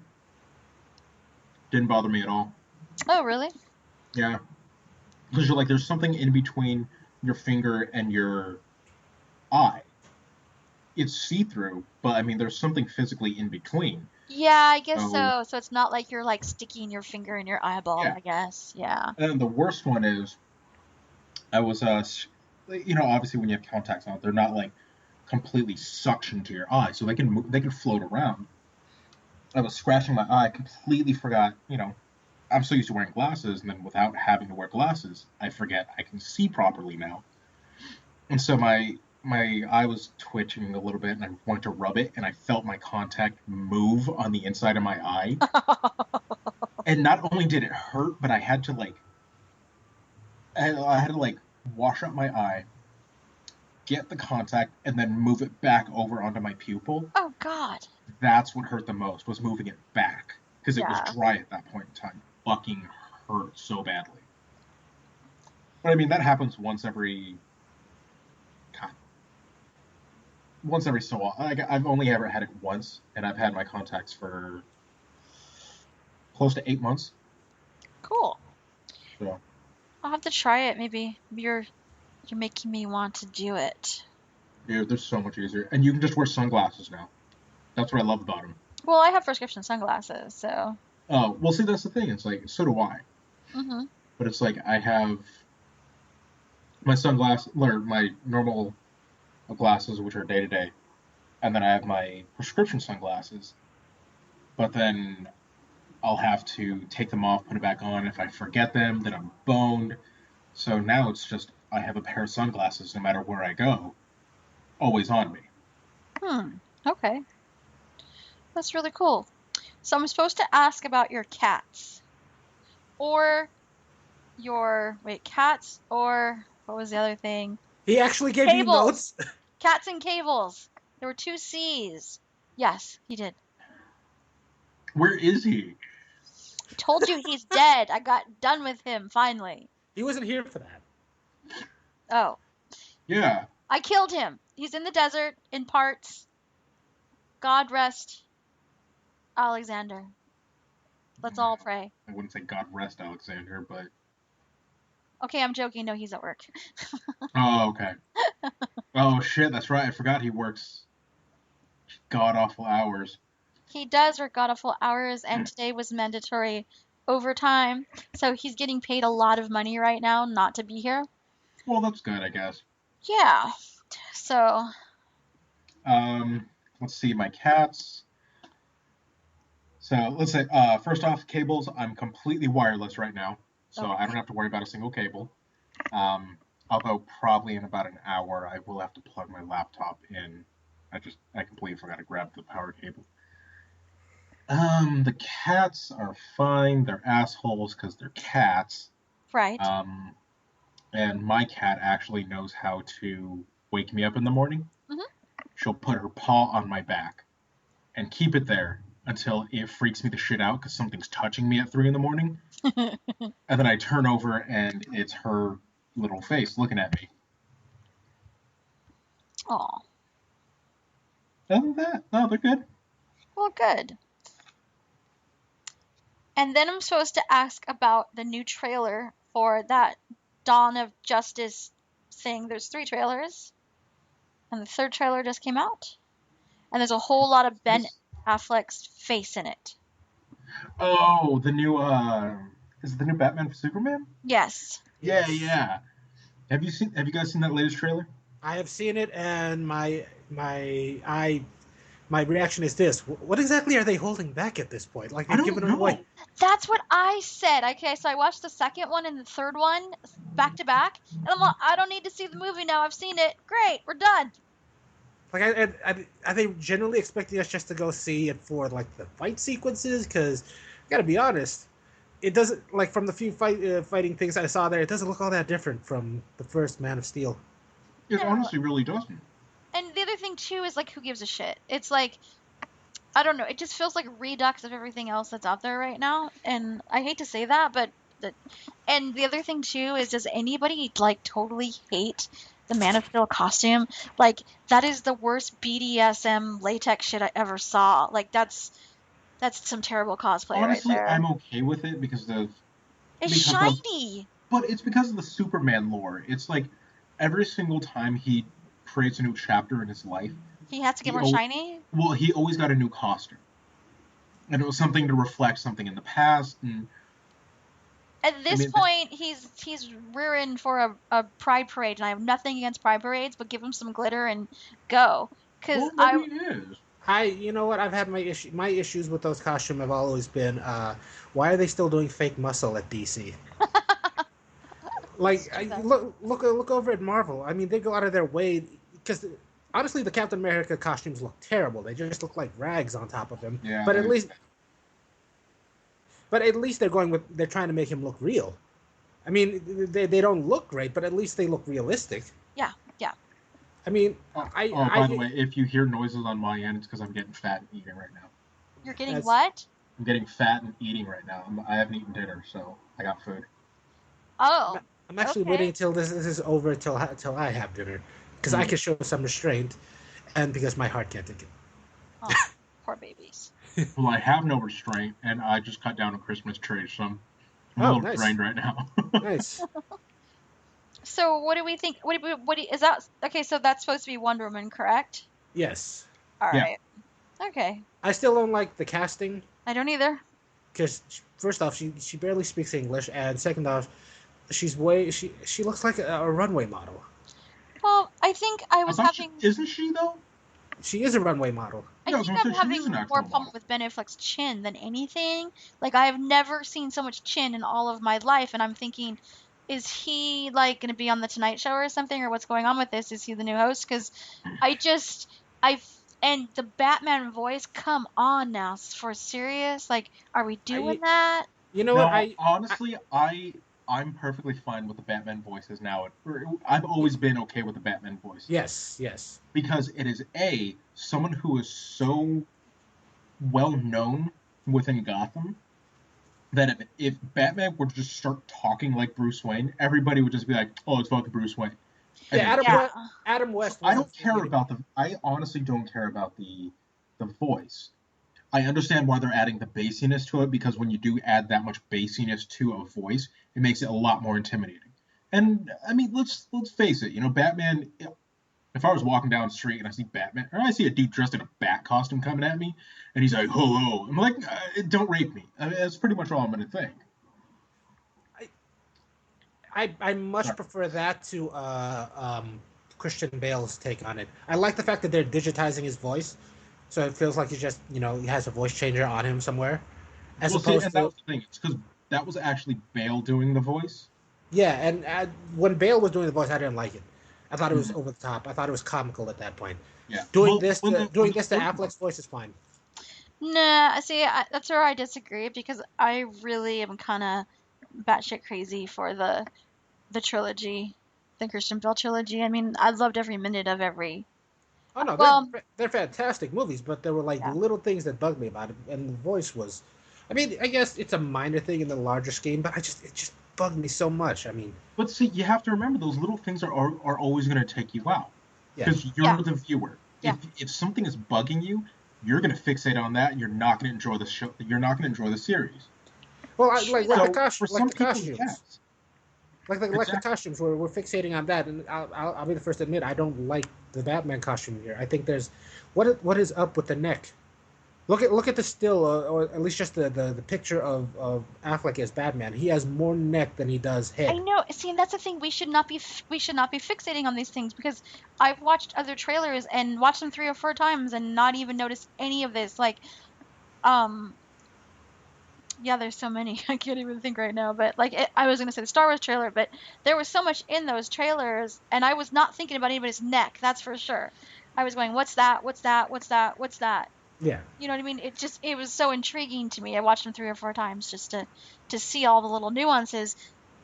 didn't bother me at all. Oh, really? Yeah, because you're like, there's something in between your finger and your eye. It's see through, but I mean, there's something physically in between. Yeah, I guess So, so. So it's not like you're like sticking your finger in your eyeball, yeah. I guess. Yeah. And the worst one is, I was, obviously when you have contacts on, they're not like completely suction to your eye, so they can float around. I was scratching my eye, completely forgot, I'm so used to wearing glasses, and then without having to wear glasses, I forget I can see properly now. And so my eye was twitching a little bit, and I went to rub it, and I felt my contact move on the inside of my eye. And not only did it hurt, but I had to like wash up my eye, get the contact, and then move it back over onto my pupil. Oh God. That's what hurt the most, was moving it back because it was Yeah. dry at that point in time. Fucking hurt so badly. But I mean, that happens God, once every so often. Like, I've only ever had it once, and I've had my contacts for close to 8 months. Cool. So I'll have to try it. Maybe you're making me want to do it. yeah, they're so much easier, and you can just wear sunglasses now. That's what I love about them. Well, I have prescription sunglasses, so. Oh, well, see, that's the thing. It's like, so do I. Mhm. But it's like I have my sunglasses, or my normal glasses, which are day to day, and then I have my prescription sunglasses. But then I'll have to take them off, put it back on. If I forget them, then I'm boned. So now it's just I have a pair of sunglasses no matter where I go, always on me. Hmm. Okay. That's really cool. So I'm supposed to ask about your cats or cats or what was the other thing? He actually gave you Cables. notes. Cats and cables. There were two C's. Yes, he did. Where is he? I told you he's dead. I got done with him finally. He wasn't here for that. Oh, Yeah, I killed him. He's in the desert in parts. God rest Alexander. Let's all pray. I wouldn't say God rest Alexander, but Okay, I'm joking. No, he's at work. oh, okay. Oh shit, that's right. I forgot he works god awful hours. He does work God awful hours, and today was mandatory overtime. So he's getting paid a lot of money right now not to be here. Well, that's good, I guess. Yeah. So. Let's see, my cats. So let's say, first off, cables, I'm completely wireless right now. So I don't have to worry about a single cable. Although probably in about an hour, I will have to plug my laptop in. I completely forgot to grab the power cable. The cats are fine. They're assholes because they're cats. Right. And my cat actually knows how to wake me up in the morning. Mhm. She'll put her paw on my back and keep it there until it freaks me the shit out because something's touching me at 3 in the morning. And then I turn over and it's her little face looking at me. Aw. Other than that, no, they're good. Well, good. And then I'm supposed to ask about the new trailer for that Dawn of Justice thing. There's 3 trailers, and the 3rd trailer just came out. And there's a whole lot of Ben Affleck's face in it. Oh, the new is it the new Batman for Superman? Yes. Yeah. Have you guys seen that latest trailer? I have seen it, and my reaction is this: what exactly are they holding back at this point? Like, they've given it away. That's what I said. Okay, so I watched the 2nd one and the 3rd one back to back, and I'm like, I don't need to see the movie now. I've seen it. Great, we're done. Like, are they generally expecting us just to go see it for like the fight sequences? Because, gotta be honest, it doesn't, like, from the few fighting things I saw there, it doesn't look all that different from the first Man of Steel. It honestly really doesn't. And the other thing too is, like, who gives a shit? It's like, I don't know. It just feels like redux of everything else that's out there right now. And I hate to say that, but and the other thing too is, does anybody like totally hate the Man of Steel costume? Like, that is the worst BDSM latex shit I ever saw. Like, that's some terrible cosplay. Honestly, right there. I'm okay with it because it's shiny. But it's because of the Superman lore. It's like every single time he creates a new chapter in his life, he has to get more shiny. Well, he always got a new costume, and it was something to reflect something in the past. And at this point, he's rearing for a pride parade, and I have nothing against pride parades, but give him some glitter and go. Because you know what? I've had my issues with those costumes have always been, why are they still doing fake muscle at DC? Like, look over at Marvel. I mean, they go out of their way, because honestly, the Captain America costumes look terrible. They just look like rags on top of him. Yeah, but at least they're trying to make him look real. I mean, they don't look great, but at least they look realistic. Yeah. I mean, by the way, if you hear noises on my end, it's because I'm getting fat and eating right now. You're getting what? I'm getting fat and eating right now. I haven't eaten dinner, so I got food. Oh. I'm actually waiting until this is over till I have dinner, because I can show some restraint, and because my heart can't take it. Oh, poor babies. Well, I have no restraint, and I just cut down a Christmas tree, so I'm a little drained right now. Nice. So what do we think? What is that? Okay, so that's supposed to be Wonder Woman, correct? Yes. All right. Okay. I still don't like the casting. I don't either. Because first off, she barely speaks English, and second off, she looks like a runway model. Well, I think isn't she though? She is a runway model. I think I'm having more problem with Ben Affleck's chin than anything. Like, I have never seen so much chin in all of my life, and I'm thinking, is he, like, going to be on The Tonight Show or something, or what's going on with this? Is he the new host? Because and the Batman voice, come on now, for serious? Like, are we doing that? You know what? Honestly, I'm perfectly fine with the Batman voices now. I've always been okay with the Batman voice. Yes. Because it is someone who is so well known within Gotham that if Batman were to just start talking like Bruce Wayne, everybody would just be like, "Oh, it's fucking Bruce Wayne." Adam West. I honestly don't care about the voice. I understand why they're adding the bassiness to it, because when you do add that much bassiness to a voice, it makes it a lot more intimidating. And I mean, let's face it. Batman, if I was walking down the street and I see Batman, or I see a dude dressed in a bat costume coming at me, and he's like, "Ho ho," I'm like, "Don't rape me." I mean, that's pretty much all I'm gonna think. I much Sorry. prefer that to Christian Bale's take on it. I like the fact that they're digitizing his voice, so it feels like he has a voice changer on him somewhere, as Well, see, opposed and that to was the thing. It's because that was actually Bale doing the voice. yeah. And when Bale was doing the voice, I didn't like it. I thought it was Mhm. over the top. I thought it was comical at that point. Yeah. Doing Well, this when to the when doing the this to story Affleck's voice is fine. Nah, see, that's where I disagree because I really am kind of batshit crazy for the trilogy, the Christian Bale trilogy. I mean, I loved every minute of every. Oh no, Well, they're fantastic movies, but there were like yeah. little things that bugged me about it, and the voice was. I mean, I guess it's a minor thing in the larger scheme, but it just bugged me so much. I mean, But see, you have to remember those little things are always going to take you out yeah. because Yeah, you're the viewer. yeah. If something is bugging you, you're going to fixate on that. You're not going to enjoy the show. You're not going to enjoy the series. Well, True like the that. So for like some the people, costumes, yes, like the exactly. costumes. We're fixating on that, and I'll be the first to admit I don't like the Batman costume here. I think there's what is up with the neck. Look at the still, or at least just the picture of Affleck as Batman. He has more neck than he does I head. know. See, and that's the thing. We should not be fixating on these things because I've watched other trailers and watched them 3 or 4 times and not even noticed any of this. Like, um, yeah, there's so many. I can't even think right now. But like, I was gonna say the Star Wars trailer, but there was so much in those trailers, and I was not thinking about anybody's neck. That's for sure. I was going, "What's that? What's that? What's that? What's that?" Yeah. You know what I mean? It was so intriguing to me. I watched them 3 or 4 times just to see all the little nuances.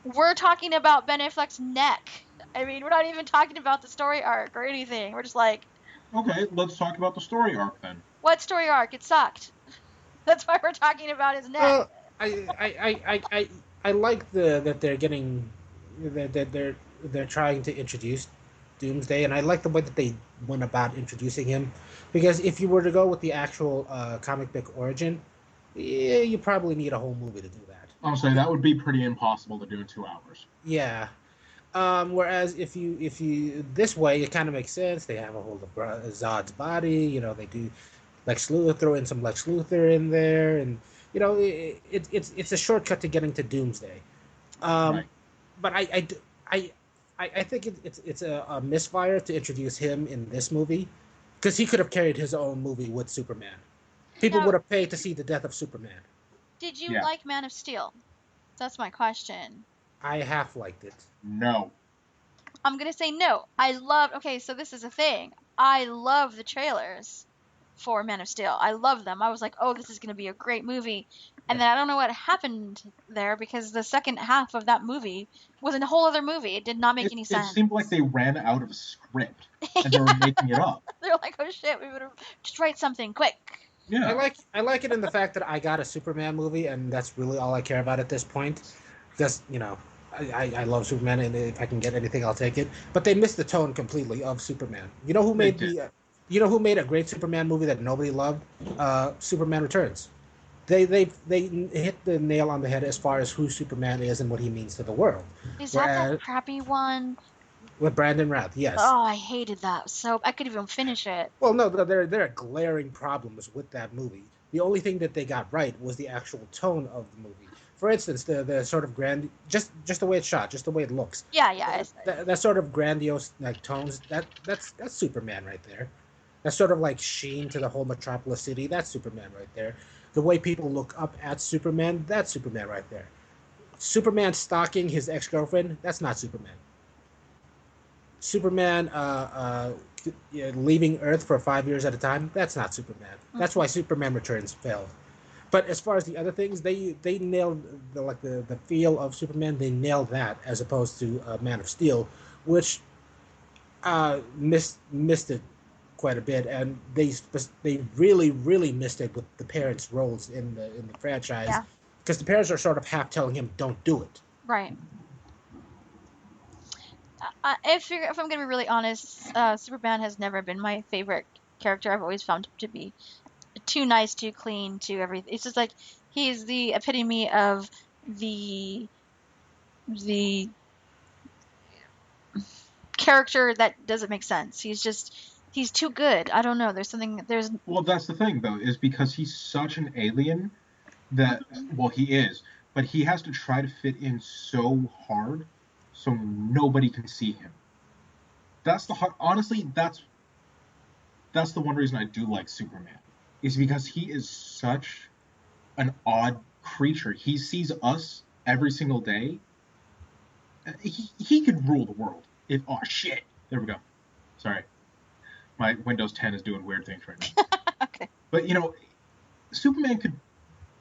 We're talking about Ben Affleck's neck. I mean, we're not even talking about the story arc or anything. We're just like, Okay, let's talk about the story arc then. what story arc? It sucked. That's why we're talking about his neck. Well, I like that they're getting that they're trying to introduce Doomsday, and I like the way that they went about introducing him, because if you were to go with the actual comic book origin, yeah, you probably need a whole movie to do that. Honestly, that would be pretty impossible to do in 2 hours. Yeah. Whereas if you this way, it kind of makes sense. They have a hold of Zod's body. They do Lex Luthor, throw in some Lex Luthor in there, and it's a shortcut to getting to Doomsday. Um, Right. but I think it's a misfire to introduce him in this movie, because he could have carried his own movie with Superman. People Now, would have paid to see the death of Superman. did you Yeah. like Man of Steel? That's my question. I half liked it. No. I'm gonna say no. Okay, so this is a thing. I love the trailers for Man of Steel. I love them. I was like, oh, this is gonna be a great movie. And Yeah. then I don't know what happened there because the second half of that movie was a whole other movie. It did not make any It seemed like sense. they ran out of a script and they were Yeah, making it up. they're like, oh shit, we would have just write something quick. Yeah. I like it in the fact that I got a Superman movie, and that's really all I care about at this point. Because I love Superman, and if I can get anything, I'll take it. But they missed the tone completely of Superman. They did. You know who made a great Superman movie that nobody loved? Superman Returns. They hit the nail on the head as far as who Superman is and what he means to the world. Is that Whereas crappy one? with Brandon Routh, yes. Oh, I hated that. So I couldn't even finish it. Well, no, there are glaring problems with that movie. The only thing that they got right was the actual tone of the movie. For instance, the sort of just the way it's shot, just the way it looks, Yeah, yeah. that sort of grandiose like tones. That's Superman right there. That sort of like sheen to the whole Metropolis City. That's Superman right there. The way people look up at Superman. That's Superman right there. Superman stalking his ex girlfriend. That's not Superman. Superman leaving Earth for 5 years at a time. That's not Superman. That's why Superman Returns failed. But as far as the other things, they nailed the feel of Superman. They nailed that as opposed to Man of Steel, which missed it quite a bit, and they really missed it with the parents' roles in the franchise, Yeah, because the parents are sort of half telling him, "Don't do it." right. If I'm gonna be really honest, Superman has never been my favorite character. I've always found him to be too nice, too clean, too everything. It's just like he's the epitome of the the character that doesn't make sense. He's too good. I don't know. Well, that's the thing, though, is because he's such an alien that, well, he is, but he has to try to fit in so hard so nobody can see him. Honestly, that's the one reason I do like Superman, is because he is such an odd creature. He sees us every single day. He could rule the world. Oh shit! There we go. Sorry, my Windows 10 is doing weird things right now. Okay. But Superman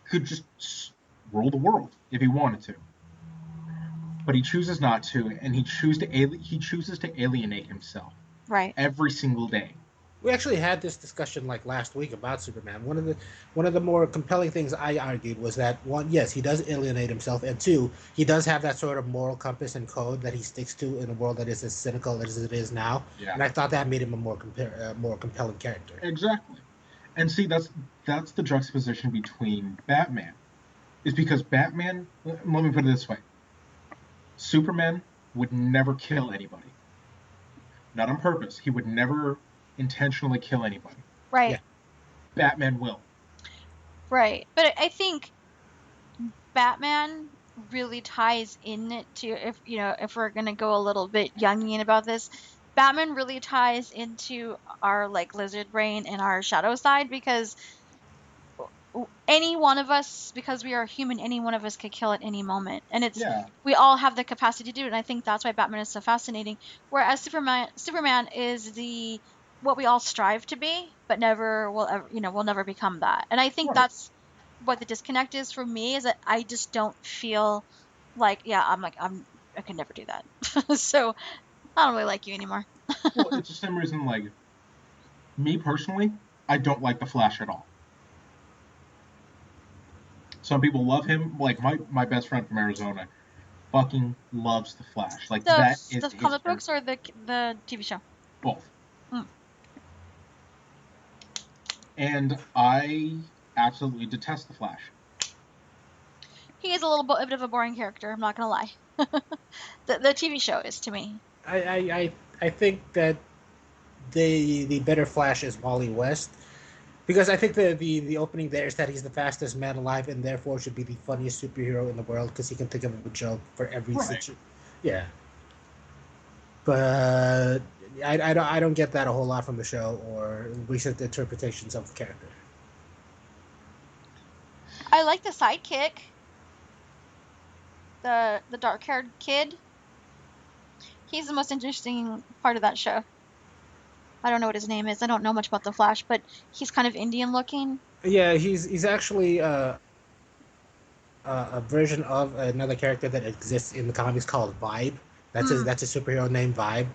could just rule the world if he wanted to, but he chooses not to, and he chooses to alienate himself. Right. Every single day. We actually had this discussion like last week about Superman. One of the more compelling things I argued was that, one, yes, he does alienate himself, and two, he does have that sort of moral compass and code that he sticks to in a world that is as cynical as it is now. Yeah. And I thought that made him a more compelling character. Exactly. And see, that's the juxtaposition between Batman, is because Batman. Let me put it this way: Superman would never kill anybody, not on purpose. He would never intentionally kill anybody. Right. Yeah. Batman will. Right. But I think Batman really ties in to, if we're going to go a little bit Jungian about this, Batman really ties into our like lizard brain and our shadow side, because any one of us, because we are human, any one of us could kill at any moment. And we all have the capacity to do it. And I think that's why Batman is so fascinating. Whereas Superman is what we all strive to be, but we'll never become that. And I think that's what the disconnect is for me, is that I just don't feel like, I could never do that. So I don't really like you anymore. Well, it's the same reason, like, me personally, I don't like the Flash at all. Some people love him. Like, my best friend from Arizona fucking loves the Flash. Like, that is the comic books or the TV show? Both. Mm. And I absolutely detest the Flash. He is a little bit of a boring character, I'm not gonna lie. The TV show is to me. I think that the better Flash is Wally West, because I think the opening there is that he's the fastest man alive and therefore should be the funniest superhero in the world because he can think of a joke for every situation. Yeah. But I don't get that a whole lot from the show or recent interpretations of the character. I like the sidekick, the dark-haired kid. He's the most interesting part of that show. I don't know what his name is. I don't know much about the Flash, but he's kind of Indian looking. Yeah, he's actually a version of another character that exists in the comics called Vibe. That's his superhero named Vibe,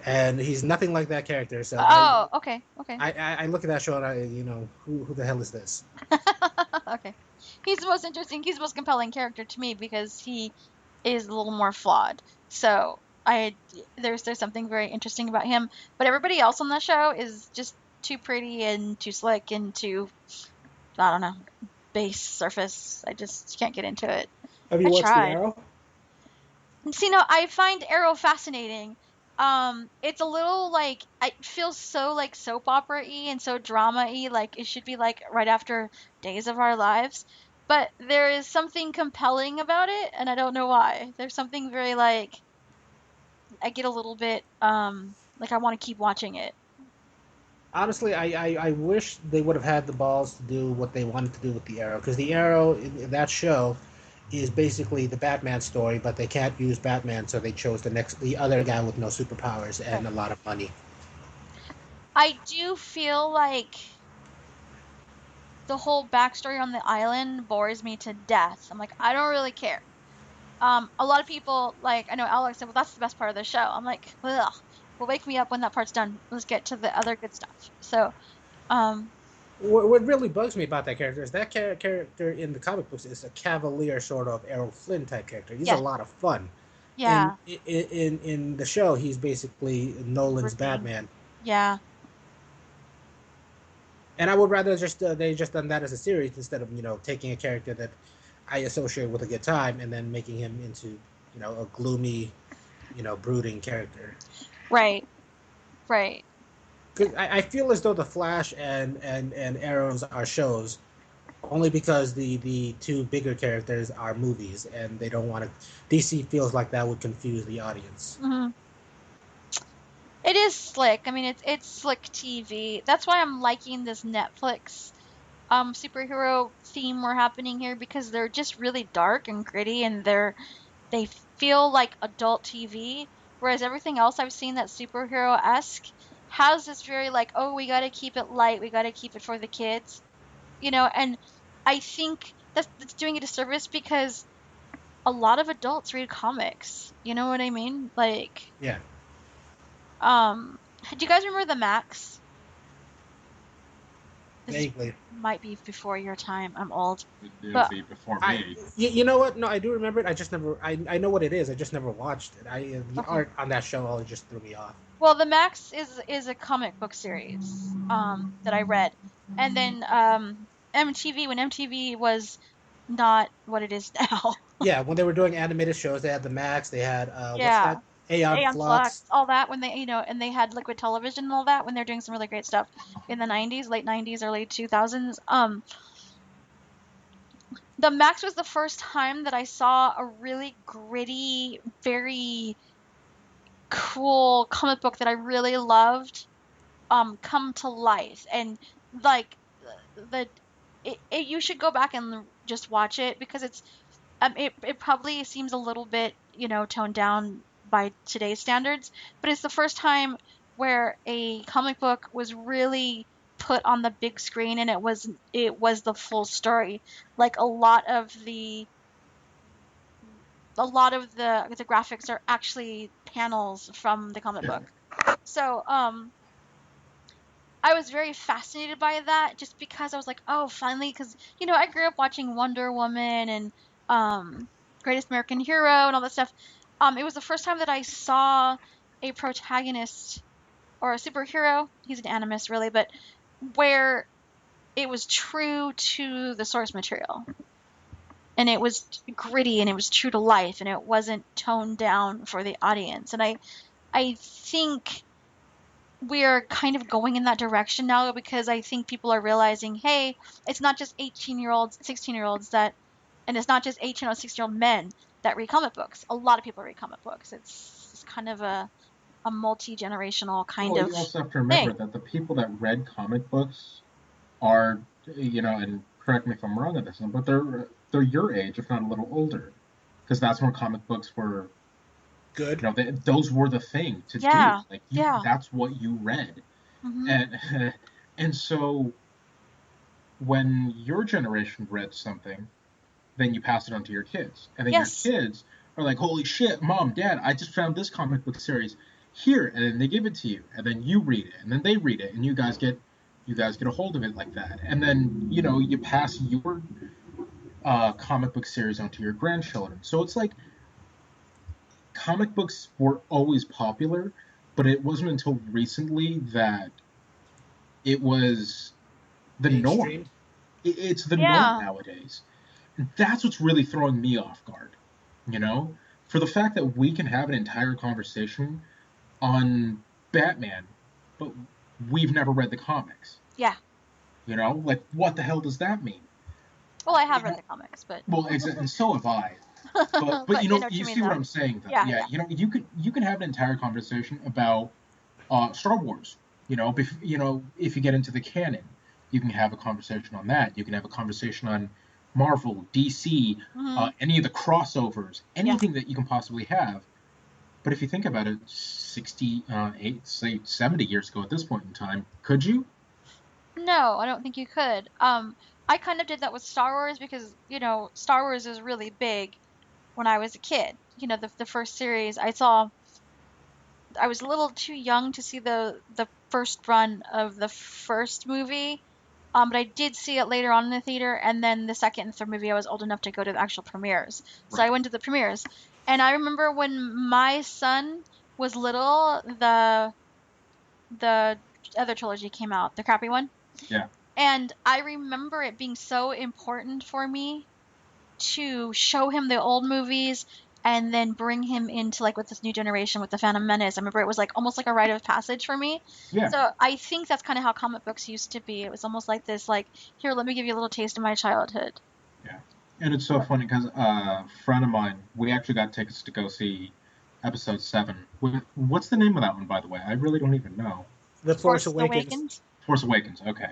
and he's nothing like that character. So okay. I look at that show and who the hell is this? Okay, he's the most interesting. He's the most compelling character to me because he is a little more flawed. So there's something very interesting about him, but everybody else on the show is just too pretty and too slick and too, I don't know, base surface. I just can't get into it. Have you watched The Arrow? See, no, I find Arrow fascinating. It's a little like, it feels so like soap opera-y and so drama-y, like it should be like right after Days of Our Lives. But there is something compelling about it, and I don't know why. There's something very like, I get a little bit like I want to keep watching it. Honestly, I wish they would have had the balls to do what they wanted to do with The Arrow, because The Arrow in that show is basically the Batman story, but they can't use Batman, so they chose the other guy with no superpowers and a lot of money. I do feel like the whole backstory on the island bores me to death. I'm like, I don't really care. A lot of people, like, I know Alex said, well, that's the best part of the show. I'm like, ugh. Well, wake me up when that part's done. Let's get to the other good stuff. So, what really bugs me about that character is that character in the comic books is a cavalier sort of Errol Flynn type character. He's a lot of fun. Yeah. In the show, he's basically Nolan's Batman. Yeah. And I would rather they just done that as a series instead of taking a character that I associate with a good time and then making him into a gloomy, brooding character. Right. Right. 'Cause I feel as though the Flash and Arrows are shows only because the two bigger characters are movies, and they don't want to. DC feels like that would confuse the audience. Hmm. It is slick. I mean, it's slick TV. That's why I'm liking this Netflix superhero theme we're happening here, because they're just really dark and gritty, and they feel like adult TV, whereas everything else I've seen that's superhero-esque has this very like, oh, we got to keep it light, we got to keep it for the kids, and I think that's doing a disservice, because a lot of adults read comics. You know what I mean? Like, Yeah, do you guys remember the Max? This is vaguely. might be before your time. I'm old. It'll But be before I me. you know what? No, I do remember it. I just never. I know what it is. I just never watched it. The okay. art on that show all just threw me off. Well, the Max is a comic book series that I read. And then MTV, when MTV was not what it is now. Yeah, when they were doing animated shows, they had the Max. They had what's Yeah. that? Aeon Aeon Flux, Flux. all that, when and they had Liquid Television and all that, when they're doing some really great stuff in the 90s, late 90s, early 2000s. The Max was the first time that I saw a really gritty, very cool comic book that I really loved come to life. And like the you should go back and just watch it, because it probably seems a little bit, toned down by today's standards, but it's the first time where a comic book was really put on the big screen, and it was the full story. Like a lot of the graphics are actually panels from the comic book. So I was very fascinated by that, just because I was like, oh, finally, because I grew up watching Wonder Woman and um, Greatest American Hero and all that stuff. It was the first time that I saw a protagonist or a superhero. He's an animist, really, but where it was true to the source material, and it was gritty, and it was true to life, and it wasn't toned down for the audience. And I think we're kind of going in that direction now, because I think people are realizing, hey, it's not just 18-year-olds, 16-year-olds and it's not just 18 or 16-year-old men that read comic books. A lot of people read comic books. It's kind of a multi-generational kind Well, of you also have to remember thing. that the people that read comic books are, and correct me if I'm wrong on this one, but they're your age, if not a little older, because that's when comic books were, Good. those were the thing to do. Yeah, Like yeah. that's what you read, Hmm. and and so when your generation read something, then you pass it on to your kids, and then your Yes. kids are like, "Holy shit, mom, dad, I just found this comic book series here," and then they give it to you, and then you read it, and then they read it, and you guys get a hold of it like that, and then you pass your comic book series onto your grandchildren. So it's like comic books were always popular, but it wasn't until recently that it was the norm. Mainstream. It's the norm Yeah. nowadays. And that's what's really throwing me off guard, you know? For the fact that we can have an entire conversation on Batman, but we've never read the comics. Yeah. Like what the hell does that mean? Well, I have You read know, the comics, but well, and so have I. But but I know what you you mean, see what though. I'm saying though. Yeah, Yeah, yeah. you can have an entire conversation about Star Wars. If you get into the canon, you can have a conversation on that. You can have a conversation on Marvel, DC, Hmm. any of the crossovers, Yeah. anything that you can possibly have. But if you think about it, 70 years ago at this point in time, could you? No, I don't think you could. I kind of did that with Star Wars, because, Star Wars is really big when I was a kid. The first series I saw, I was a little too young to see the first run of the first movie. But I did see it later on in the theater, and then the second and third movie, I was old enough to go to the actual premieres. So Right. I went to the premieres. And I remember when my son was little, the other trilogy came out, the crappy one. Yeah. And I remember it being so important for me to show him the old movies and then bring him into like with this new generation with the Phantom Menace. I remember it was like almost like a rite of passage for me. Yeah. So I think that's kind of how comic books used to be. It was almost like this, like, here, let me give you a little taste of my childhood. Yeah. And it's so funny because a friend of mine, we actually got tickets to go see episode 7. What's the name of that one, by the way? I really don't even know. The Force Awakens. Force Awakens, okay.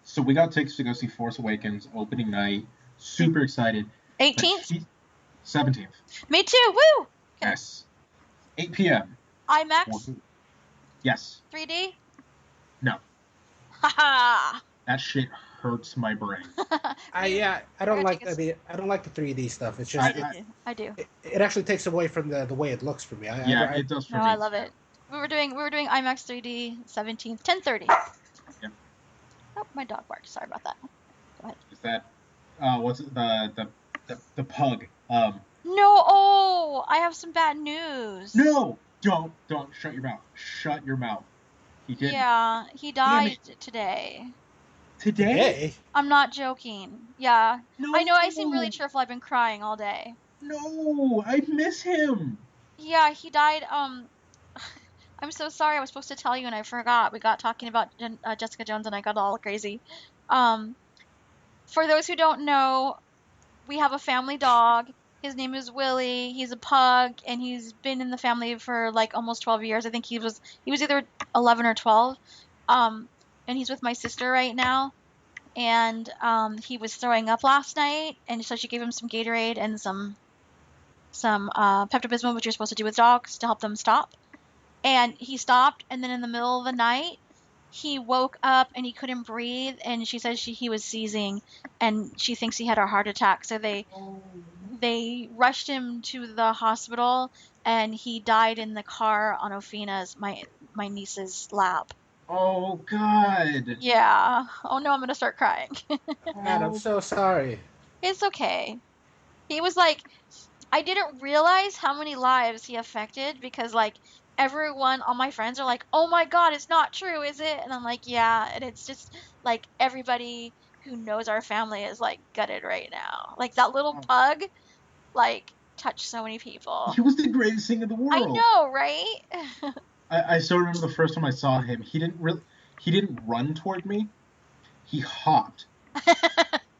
So we got tickets to go see Force Awakens opening night. Super excited. 18th? 17th. Me too. Woo! Yes. 8 p.m. IMAX? Yes. 3D? No. Haha. That shit hurts my brain. I don't like the 3D stuff. It's just I do. It actually takes away from the way it looks for me. It does for no, me. I love it. We were doing IMAX 3D 17th, 10:30. Yep. Oh, my dog barked. Sorry about that. Go ahead. Is that what's it, the pug? No, oh, I have some bad news. No, don't shut your mouth. Shut your mouth. He didn't. Yeah, he died today. Today? I'm not joking. Yeah. No. I know I seem really cheerful. I've been crying all day. No, I miss him. Yeah, he died. I'm so sorry. I was supposed to tell you and I forgot. We got talking about Jessica Jones and I got all crazy. For those who don't know, we have a family dog. His name is Willie. He's a pug, and he's been in the family for like almost 12 years. I think he was either 11 or 12. And he's with my sister right now. And he was throwing up last night, and so she gave him some Gatorade and some Pepto-Bismol, which you're supposed to do with dogs to help them stop. And he stopped, and then in the middle of the night, he woke up and he couldn't breathe, and she said he was seizing, and she thinks he had a heart attack. So they rushed him to the hospital, and he died in the car on Ofina's, my niece's lap. Oh God. Yeah. Oh no, I'm gonna start crying. God, I'm so sorry. It's okay. He was like, I didn't realize how many lives he affected because like everyone, all my friends are like, oh my God, it's not true, is it? And I'm like, yeah. And it's just like everybody who knows our family is like gutted right now. Like that little pug, like touched so many people. He was the greatest thing in the world. I know, right? I still remember the first time I saw him. He didn't run toward me. He hopped.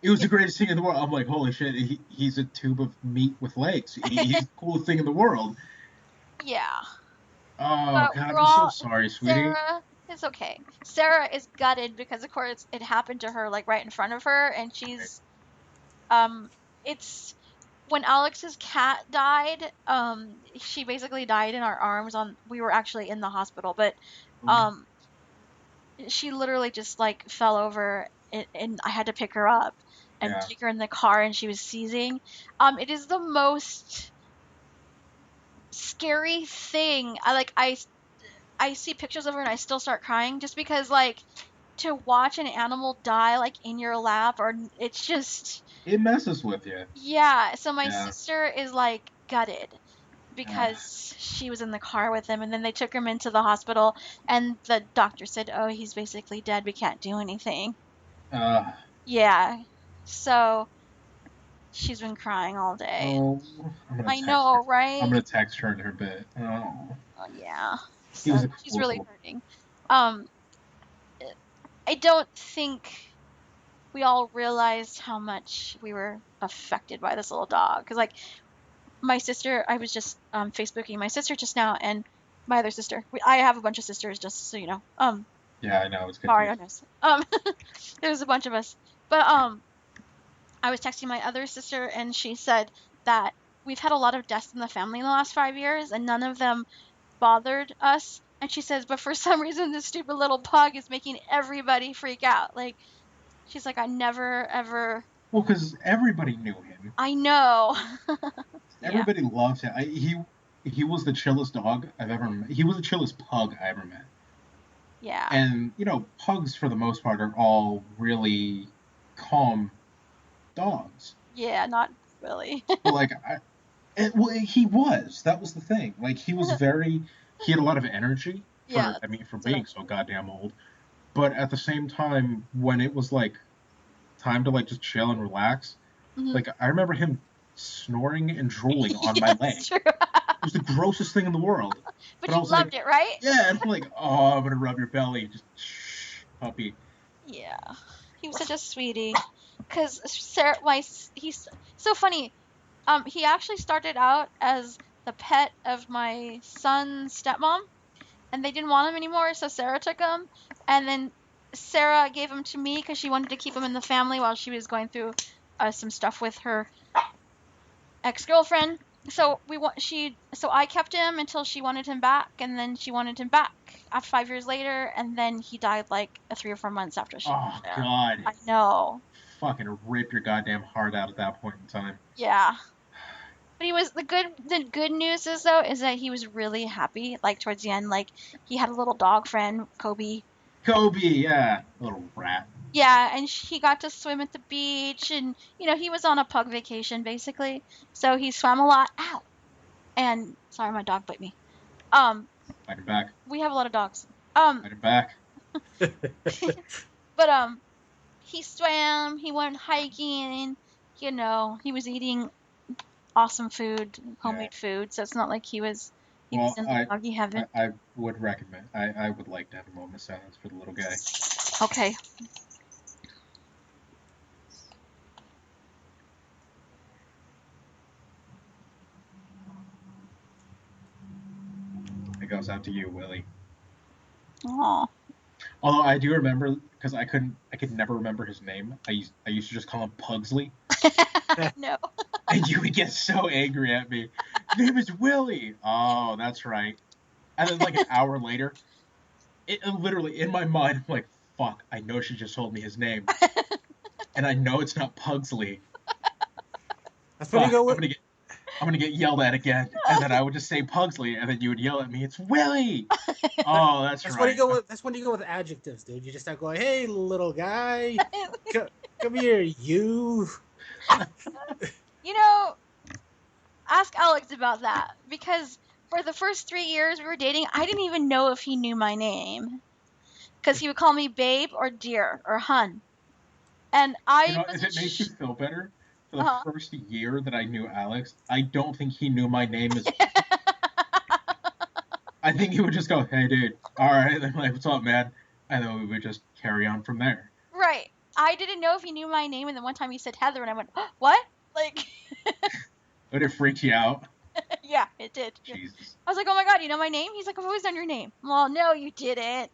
It was the greatest thing in the world. I'm like, holy shit, he's a tube of meat with legs. He's the coolest thing in the world. Yeah. Oh, But God, I'm so sorry, sweetie. Sarah, it's okay. Sarah is gutted because, of course, it happened to her, like, right in front of her, and she's, it's, when Alex's cat died, she basically died in our arms we were actually in the hospital, but, she literally just, like, fell over, and I had to pick her up and take her in the car, and she was seizing. It is the most scary thing. I see pictures of her and I still start crying just because like to watch an animal die like in your lap or it's just it messes with you. Yeah, so my sister is like gutted because she was in the car with him and then they took him into the hospital and the doctor said, "Oh, he's basically dead. We can't do anything." Yeah. So she's been crying all day. Oh, I know, right? I'm gonna text her in her bit. Oh yeah. So she's really hurting. I don't think we all realized how much we were affected by this little dog. Because, like, my sister, I was just Facebooking my sister just now, and my other sister. I have a bunch of sisters, just so you know. Yeah, I know. It's good. Mario knows. There's a bunch of us. But, I was texting my other sister, and she said that we've had a lot of deaths in the family in the last 5 years, and none of them bothered us. And she says, but for some reason, this stupid little pug is making everybody freak out. Like, she's like, I never, ever... Well, because everybody knew him. I know. Everybody loves him. He was the chillest dog I've ever met. He was the chillest pug I ever met. Yeah. And, you know, pugs, for the most part, are all really calm dogs. Yeah, not really. Well, like, he was. That was the thing. Like, he was he had a lot of energy. For being so goddamn old. But at the same time, when it was, like, time to, like, just chill and relax, like, I remember him snoring and drooling on my leg. True. It was the grossest thing in the world. But I you was loved like, it, right? yeah, and I'm like, oh, I'm gonna rub your belly, just shh, puppy. Yeah. He was such a sweetie. Cause he's so funny. He actually started out as the pet of my son's stepmom, and they didn't want him anymore, so Sarah took him, and then Sarah gave him to me because she wanted to keep him in the family while she was going through some stuff with her ex-girlfriend. So I kept him until she wanted him back, and then she wanted him back after 5 years later, and then he died like 3 or 4 months after she. Oh Yeah. God. I know. Fucking rip your goddamn heart out at that point in time. Yeah. But he was the good news is though is that he was really happy like towards the end, like he had a little dog friend, Kobe. Kobe, yeah, little rat. Yeah, and he got to swim at the beach, and he was on a pug vacation basically. So he swam a lot. Ow. And sorry, my dog bit me. Um Fight him back. we have a lot of dogs. Fight him back. But he swam, he went hiking, he was eating awesome food, homemade food. So it's not like he was Well, in doggy heaven. I would recommend. I would like to have a moment of silence for the little guy. Okay. It goes out to you, Willie. Aw. Although I do remember, because I could never remember his name. I used to just call him Pugsley, No. and you would get so angry at me. His name is Willie. Oh, that's right. And then like an hour later, it literally in my mind, I'm like, fuck. I know she just told me his name, and I know it's not Pugsley. That's when you go with. I'm gonna get yelled at again, and then I would just say Pugsley, and then you would yell at me. It's Willie. Oh, that's right. That's when you go with adjectives, dude. You just start going, "Hey, little guy, come here, you." Ask Alex about that because for the first 3 years we were dating, I didn't even know if he knew my name because he would call me babe or dear or hun, and I If it makes you feel better, for the Uh-huh. first year that I knew Alex, I don't think he knew my name as. I think he would just go, "Hey, dude, all right," and like, "What's up, man?" And then we would just carry on from there. Right. I didn't know if he knew my name, and then one time he said Heather, and I went, "What?" Like, Would it freak you out? yeah, it did. Jesus. I was like, "Oh my god, you know my name?" He's like, "I've always known your name." Well, no, you didn't.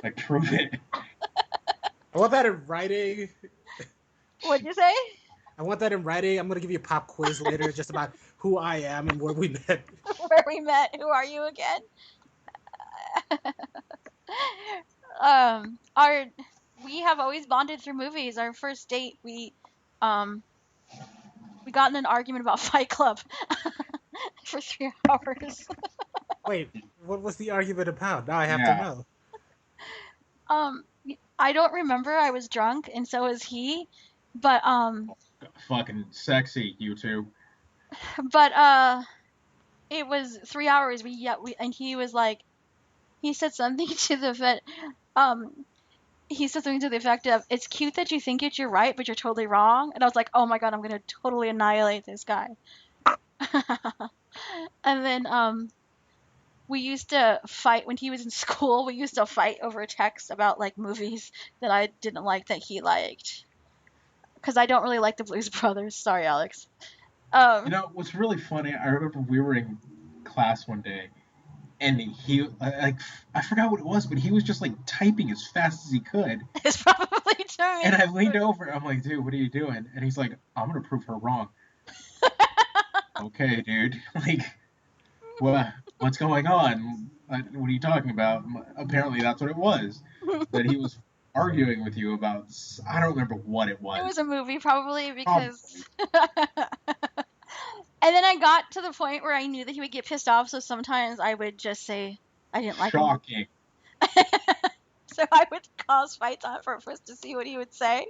Like, prove it. I want that in writing. What'd you say? I want that in writing. I'm gonna give you a pop quiz later, just about who I am and where we met. Where we met. Who are you again? Our we have always bonded through movies. Our first date, we got in an argument about Fight Club for 3 hours. Wait, what was the argument about? Now I have Yeah. to know. Um, I don't remember. I was drunk, and so was he. But Fucking sexy, you two. it was 3 hours. And he was like, he said something to the effect, he said something to the effect of, "It's cute that you think you're right, but you're totally wrong." And I was like, "Oh my god, I'm gonna totally annihilate this guy." And then we used to fight when he was in school. We used to fight over text about like movies that I didn't like that he liked. Because I don't really like the Blues Brothers. Sorry, Alex. What's really funny, I remember we were in class one day, and he, like, I forgot what it was, but he was just, like, typing as fast as he could. It's probably true. And I leaned over, I'm like, "Dude, what are you doing?" And he's like, "I'm gonna prove her wrong." Okay, dude. Like, what's going on? What are you talking about? Apparently that's what it was. That he was arguing with you about, I don't remember what it was. It was a movie, probably, because... And then I got to the point where I knew that he would get pissed off, so sometimes I would just say I didn't like him. Shocking. So I would cause fights on purpose to see what he would say.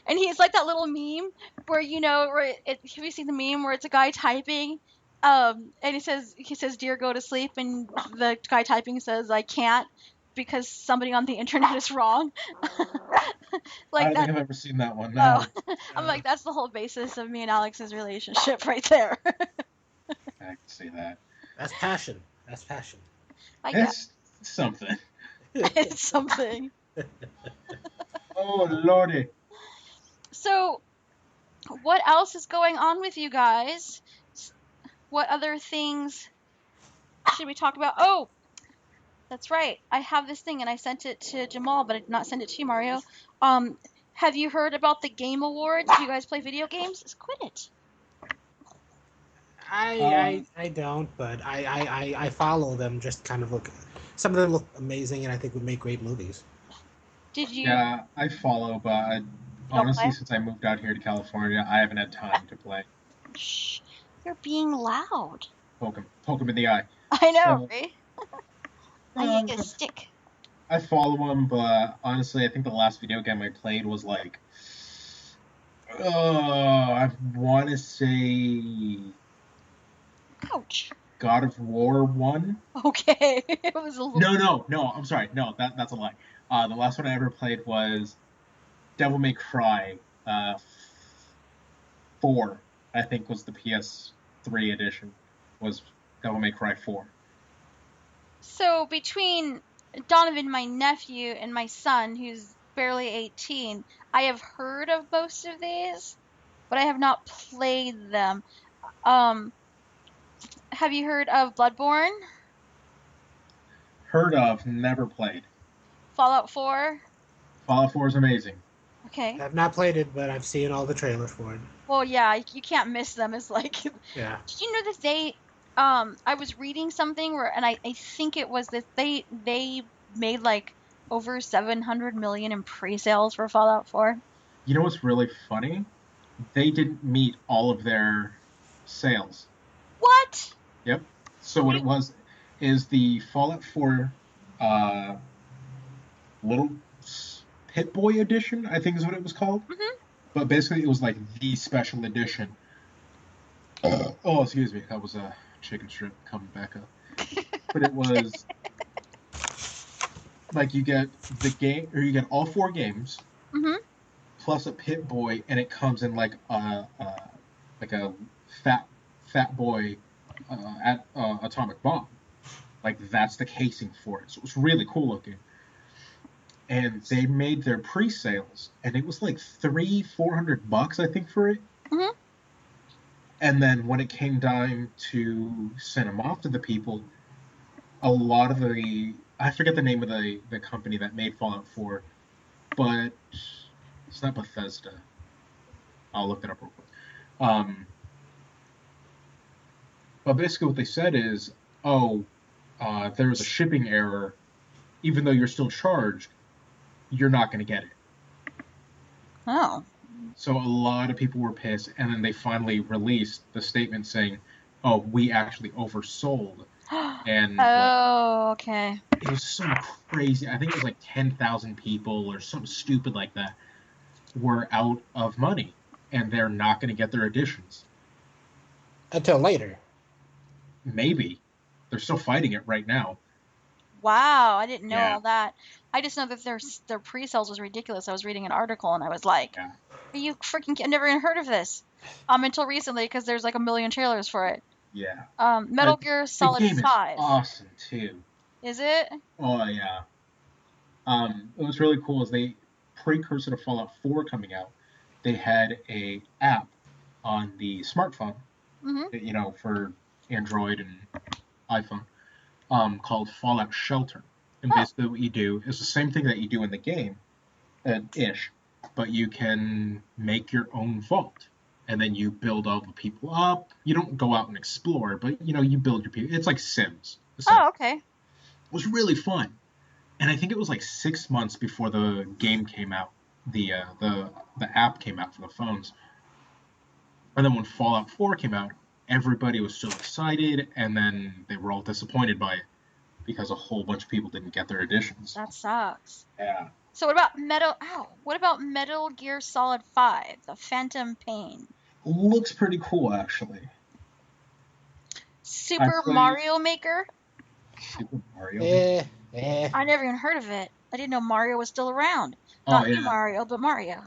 And he's like that little meme where, have you seen the meme where it's a guy typing, and he says, "Dear, go to sleep," and the guy typing says, "I can't," because somebody on the internet is wrong. I Like don't think that. I've ever seen that one. No. Oh, I'm like, that's the whole basis of me and Alex's relationship right there. I can see that. That's passion. That's passion. I guess It's something. it's something. Oh, lordy. So, what else is going on with you guys? What other things should we talk about? Oh, that's right. I have this thing and I sent it to Jamal, but I did not send it to you, Mario. Have you heard about the Game Awards? Do you guys play video games? Just quit it. I don't, but I follow them. Just kind of look. Some of them look amazing, and I think would make great movies. Did you Yeah, I follow, but don't honestly, play? since I moved out here to California, I haven't had time to play. Shh, you're being loud. Poke him in the eye. I know, So, right? I need um, a stick. I follow him, but honestly, I think the last video game I played was like, I want to say Ouch. God of War 1. Okay, it was a little. No, I'm sorry. No, that's a lie. The last one I ever played was Devil May Cry 4, I think was the PS3 edition, was Devil May Cry 4. So between Donovan, my nephew, and my son, who's barely 18, I have heard of most of these, but I have not played them. Um, have you heard of Bloodborne? Heard of, never played. Fallout 4? Fallout 4 is amazing. Okay. I've not played it, but I've seen all the trailers for it. Well, yeah, you can't miss them. It's like, Yeah. did you know that I was reading something where, and I think it was that they made like over 700 million in pre-sales for Fallout 4. You know what's really funny? They didn't meet all of their sales. What? Yep. So what it was is the Fallout 4 uh, little Pit Boy edition, I think is what it was called. Hmm. But basically, it was like the special edition. Oh, excuse me, that was a chicken strip coming back up. But it was like you get the game, or you get all 4 games Hmm. plus a Pit Boy, and it comes in like a fat boy at atomic bomb. Like that's the casing for it. So it was really cool looking. And they made their pre-sales, and it was like $300-400, I think, for it. Hmm. And then when it came time to send them off to the people, a lot of I forget the name of the company that made Fallout 4, but it's not Bethesda. I'll look it up real quick. But basically what they said is, there was a shipping error. Even though you're still charged, you're not going to get it. Oh. So a lot of people were pissed, and then they finally released the statement saying, "Oh, we actually oversold," and Oh, okay. it was so crazy. I think it was like 10,000 people or something stupid like that were out of money, and they're not going to get their editions. Until later. Maybe they're still fighting it right now. Wow, I didn't know Yeah. all that. I just know that their pre-sales was ridiculous. I was reading an article and I was like, Yeah. "Are you freaking? I've never even heard of this." Until recently, because there's like a million trailers for it. Yeah. Metal Gear The Solid game is 5. awesome too. Is it? Oh yeah. It was really cool as they precursor to Fallout 4 coming out. They had a app on the smartphone, Mm-hmm. for Android and iPhone, called Fallout Shelter. And Oh. basically, what you do is the same thing that you do in the game, ish, but you can make your own vault, and then you build all the people up. You don't go out and explore, but you build your people. It's like Sims. Oh, okay. It was really fun, and I think it was like 6 months before the game came out. The app came out for the phones, and then when Fallout 4 came out, everybody was so excited, and then they were all disappointed by it because a whole bunch of people didn't get their editions. That sucks. Yeah. So what about Metal Gear Solid 5, The Phantom Pain? Looks pretty cool, actually. Super Mario Maker? Super Mario. I never even heard of it. I didn't know Mario was still around. Oh, Not yeah. Mario, but Mario.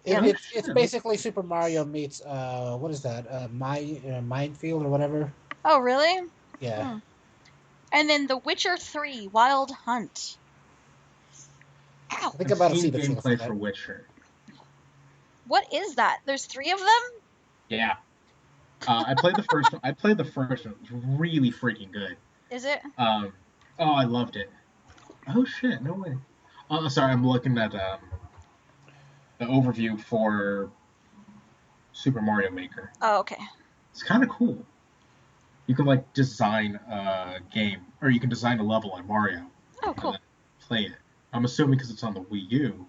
It's basically Super Mario meets what is that? Minefield or whatever. Oh, really? Yeah. Hmm. And then The Witcher 3 Wild Hunt. Ow. I think I've I'm about to see seen the trailer for gameplay that. for Witcher. What is that? There's 3 of them? Yeah. I played the first one. I played the first one. It was really freaking good. Is it? Oh, I loved it. Oh shit! No way. Oh, sorry. I'm looking at the overview for Super Mario Maker. Oh, okay. It's kind of cool. You can like design a game, or you can design a level on Mario, Oh, and cool. then play it. I'm assuming because it's on the Wii U,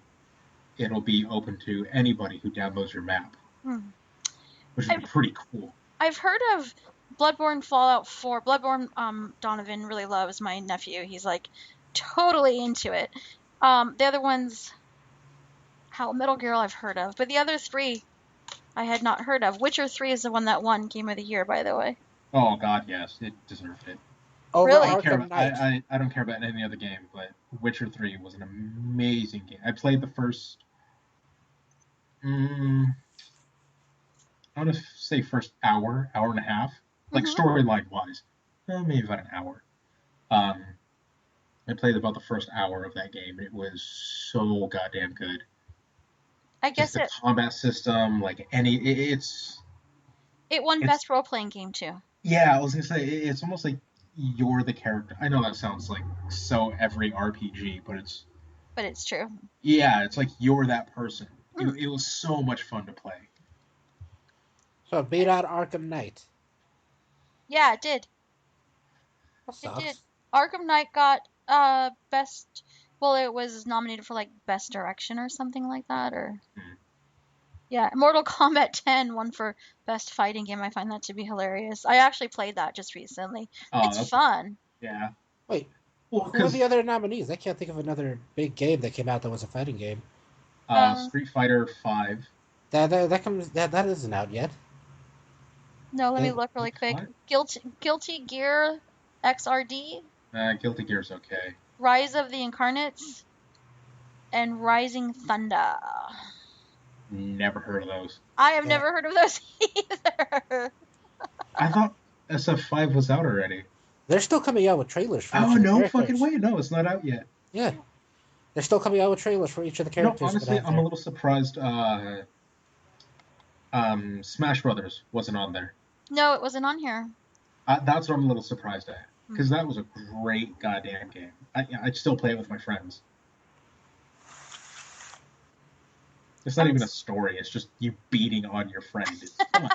it'll be open to anybody who downloads your map, which is pretty cool. I've heard of Bloodborne Fallout 4. Bloodborne, Donovan really loves, my nephew. He's like totally into it. The other ones, Metal Gear I've heard of, but the other 3 I had not heard of. Witcher 3 is the one that won Game of the Year, by the way. Oh God, yes, it deserved it. Over Really? Arkham Knight. I don't care about any other game, but Witcher 3 was an amazing game. I played the first, I want to say first hour and a half, like storyline wise, maybe about an hour. I played about the first hour of that game. It was so goddamn good. I guess Just the combat system, like it won Best Role Playing Game too. Yeah, I was gonna say it's almost like you're the character. I know that sounds like so every RPG, but it's true. Yeah, it's like you're that person. It was so much fun to play. So it beat out Arkham Knight. Yeah, it did. That sucks. It did. Arkham Knight got best. Well, it was nominated for like best direction or something like that, or. Yeah, Mortal Kombat 10 won for best fighting game. I find that to be hilarious. I actually played that just recently. It's fun. Yeah. Wait, who are the other nominees? I can't think of another big game that came out that was a fighting game. Street Fighter 5. That isn't out yet. No, let me look really quick. Guilty Gear XRD. Guilty Gear's okay. Rise of the Incarnates. And Rising Thunder. Never heard of those. I have never heard of those either. I thought SF5 was out already. They're still coming out with trailers for Oh, no fucking way. No, it's not out yet. Yeah. They're still coming out with trailers for each of the characters. No, honestly, I'm a little surprised Smash Brothers wasn't on there. No, it wasn't on here. That's what I'm a little surprised at. Because that was a great goddamn game. I'd still play it with my friends. It's not even a story. It's just you beating on your friend. Come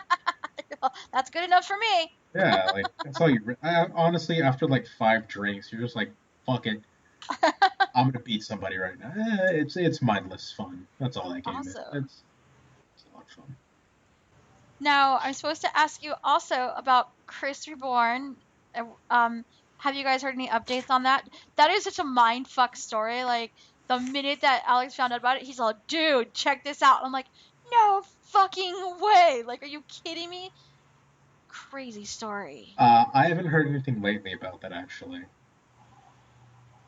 on. That's good enough for me. Yeah, like that's all you. Honestly, after like 5 drinks, you're just like, fuck it. I'm gonna beat somebody right now. It's mindless fun. That's all that game is. It's a lot of fun. Now, I'm supposed to ask you also about Chris Reborn. Have you guys heard any updates on that? That is such a mindfuck story. Like, the minute that Alex found out about it, he's all, dude, check this out. I'm like, no fucking way. Like, are you kidding me? Crazy story. I haven't heard anything lately about that, actually.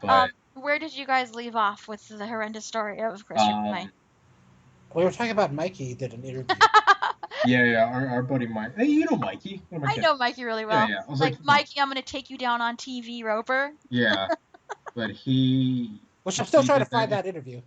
But where did you guys leave off with the horrendous story of Chris Reborn? We were talking about Mikey did an interview. Yeah, our buddy Mike. Hey, you know Mikey. I know Mikey really well. Yeah. I was like, Mikey, I'm going to take you down on TV, Roper. Yeah, but he... Well, I'm still trying to find that interview.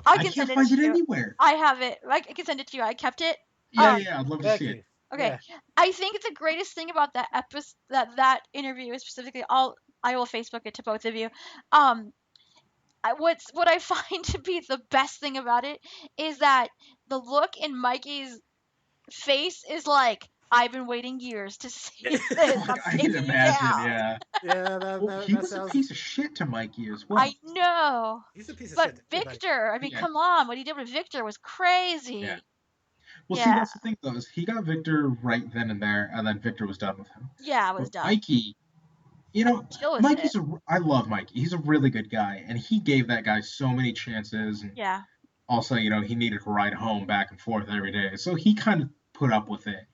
I can't find it anywhere. I have it. I can send it to you. I kept it. Yeah, I'd love to see it. Okay, yeah. I think it's the greatest thing about that episode, that interview is specifically. I will Facebook it to both of you. What I find to be the best thing about it is that the look in Mikey's face is like, I've been waiting years to see this. I can imagine, Yeah, he was a piece of shit to Mikey as well. I know. He's a piece of but shit. Victor, I mean, come on, what he did with Victor was crazy. Yeah. Well, see, that's the thing, though, is he got Victor right then and there, and then Victor was done with him. Yeah, it was done. Mikey, I love Mikey. He's a really good guy, and he gave that guy so many chances. And also, he needed to ride home back and forth every day, so he kind of put up with it.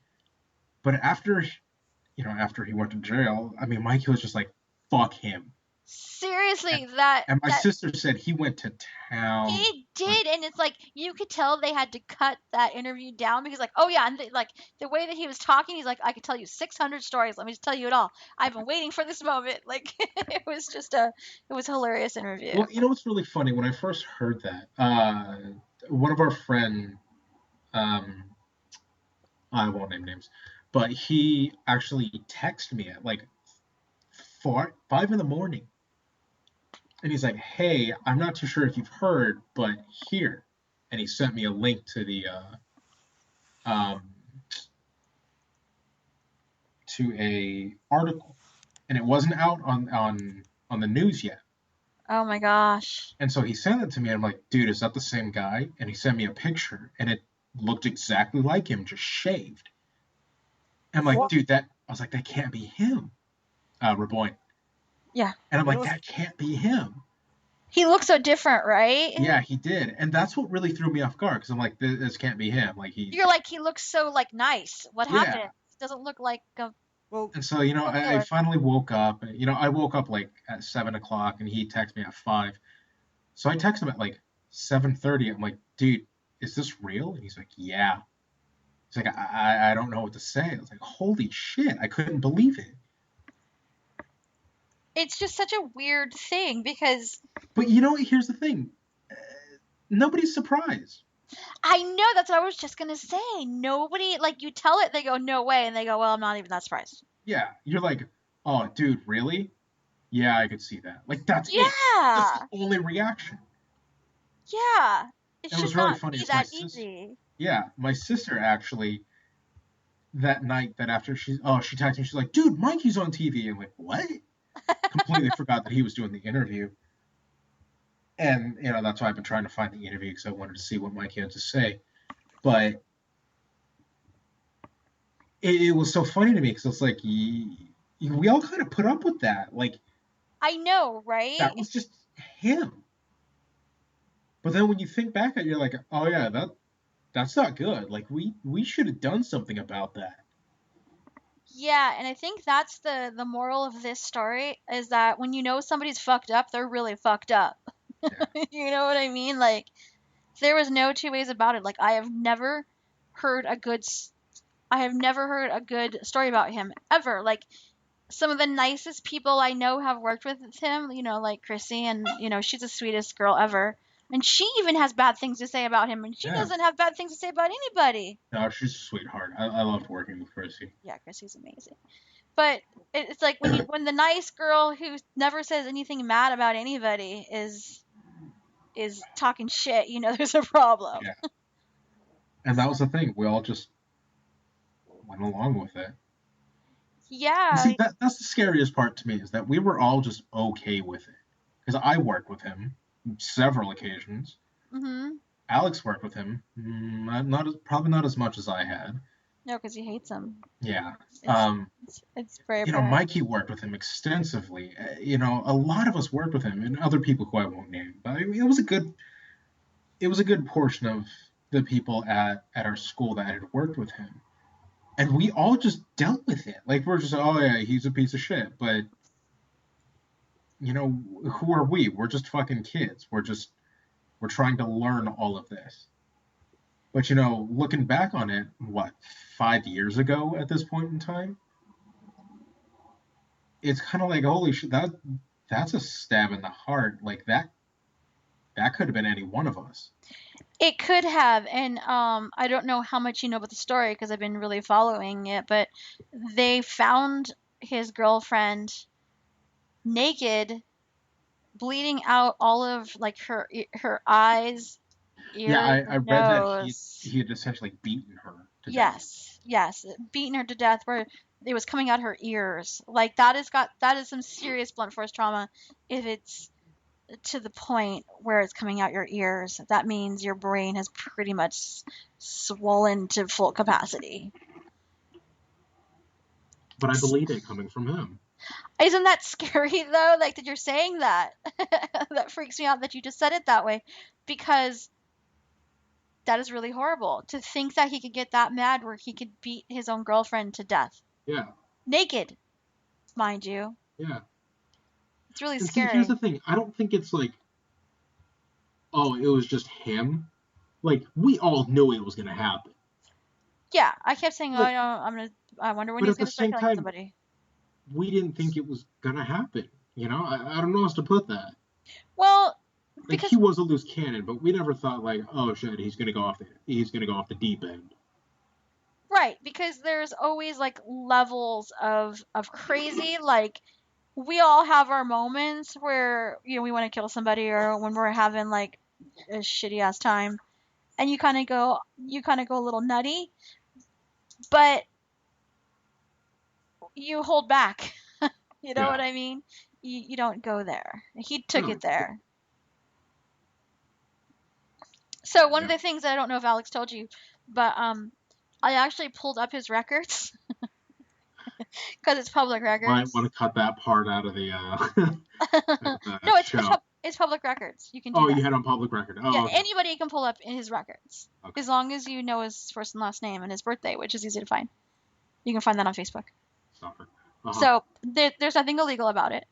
But after he went to jail, I mean, Mikey was just like, fuck him. Seriously, And my that sister said he went to town. he did, and it's like you could tell they had to cut that interview down because, like, oh yeah, and like the way that he was talking, he's like, I could tell you 600 stories. Let me just tell you it all. I've been waiting for this moment. Like, it was it was a hilarious interview. Well, you know what's really funny? When I first heard that, one of our friend, I won't name names, but he actually texted me at like 5 in the morning, and he's like, "Hey, I'm not too sure if you've heard, but here," and he sent me a link to the um, to a article, and it wasn't out on the news yet. Oh my gosh. And so he sent it to me. And I'm like, dude, is that the same guy? And he sent me a picture, and it looked exactly like him, just shaved. And I'm like, What? dude, I was like, that can't be him. Raboyne. Yeah. And I'm You like, know, that can't be him. He looks so different, right? Yeah, he did. And that's what really threw me off guard, because I'm like, this can't be him. Like, You're like, he looks so like nice. What yeah. happened? He doesn't look like a well, And so, you know, I killer. finally woke up. You know, I woke up like at 7 o'clock, and he texted me at 5. So I texted him at like 7:30. I'm like, dude, is this real? And he's like, yeah. He's like, I don't know what to say. I was like, holy shit, I couldn't believe it. It's just such a weird thing because But you know, here's the thing. Nobody's surprised. I know that's what I was just gonna say. Nobody, like, you tell it, they go, no way, and they go, well, I'm not even that surprised. Yeah, you're like, oh, dude, really? Yeah, I could see that. Like, that's it. Yeah, That's the only reaction. yeah. It It should was really not funny. be It's my that sister. easy. Yeah, my sister actually, that night, that after she texted me, she's like, dude, Mikey's on TV. I'm like, what? Completely forgot that he was doing the interview. And, you know, that's why I've been trying to find the interview, because I wanted to see what Mikey had to say. But it was so funny to me, because it's like, we all kind of put up with that. Like, I know, right? that was just him. But then when you think back at it, you're like, oh yeah, that's not good. Like, we should have done something about that. Yeah, and I think that's the moral of this story is that when you know somebody's fucked up, they're really fucked up. Yeah. You know what I mean? Like, there was no two ways about it. Like, I have never heard a good story about him ever. Like, some of the nicest people I know have worked with him, you know, like Chrissy, and, you know, she's the sweetest girl ever. And she even has bad things to say about him, and she Yeah. doesn't have bad things to say about anybody. No, she's a sweetheart. I loved working with Chrissy. Yeah, Chrissy's amazing. But it's like when the nice girl who never says anything mad about anybody is talking shit, you know, there's a problem. Yeah. And that was the thing. We all just went along with it. Yeah. And see, that's the scariest part to me, is that we were all just okay with it. Because I worked with him several occasions. Mhm. Alex worked with him, probably not as much as I had. No, because he hates him. Yeah. It's very You know, apparent. Mikey worked with him extensively. You know, a lot of us worked with him, and other people who I won't name. But it was a good portion of the people at our school that had worked with him. And we all just dealt with it. Like, we're just, oh yeah, he's a piece of shit. But, you know, who are we? We're just fucking kids. We're trying to learn all of this. But, you know, looking back on it, 5 years ago at this point in time, it's kind of like, holy shit, that's a stab in the heart. Like, that could have been any one of us. It could have, and I don't know how much you know about the story because I've been really following it, but they found his girlfriend naked, bleeding out all of like her eyes, ears, Yeah, I and read that nose. he had essentially beaten her to death. Yes, beaten her to death where it was coming out her ears. Like, that is some serious blunt force trauma. If it's to the point where it's coming out your ears, that means your brain has pretty much swollen to full capacity. But I believe it coming from him. Isn't that scary though? Like, that you're saying that. That freaks me out that you just said it that way, because that is really horrible to think that he could get that mad where he could beat his own girlfriend to death. Yeah. Naked, mind you. Yeah. It's really And scary. see, here's the thing. I don't think it's like, oh, it was just him. Like, we all knew it was going to happen. Yeah, I kept saying, Like, I wonder when but he's at the gonna start same killing time, somebody. we didn't think it was going to happen. You know, I don't know how else to put that. Well, Like, because he was a loose cannon, but we never thought like, oh shit, he's gonna go off the deep end. right, because there's always like levels of crazy. Like we all have our moments where we want to kill somebody, or when we're having like a shitty ass time, and you kind of go a little nutty, but you hold back. You know Yeah. what I mean? You don't go there. He took No. it there. So one of Yeah. the things that I don't know if Alex told you, but I actually pulled up his records because it's public Might want records. to cut that part out of the No, show. it's public records. You can do Oh, that. you had on public record. Yeah, Oh, okay. anybody can pull up in his records Okay. as long as you know his first and last name and his birthday, which is easy to find. You can find that on Facebook. Suffer. Uh-huh. So there's nothing illegal about it.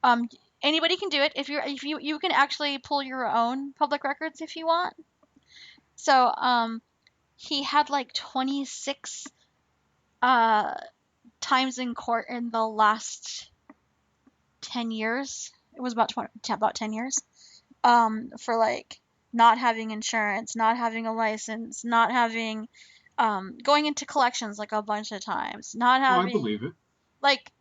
Um, Anybody can do it if you can actually pull your own public records if you want. So he had like 26 uh times in court in the last 10 years. It was about 10 years. For like not having insurance, not having a license, not having going into collections like a bunch of times, not Oh, I having believe it. like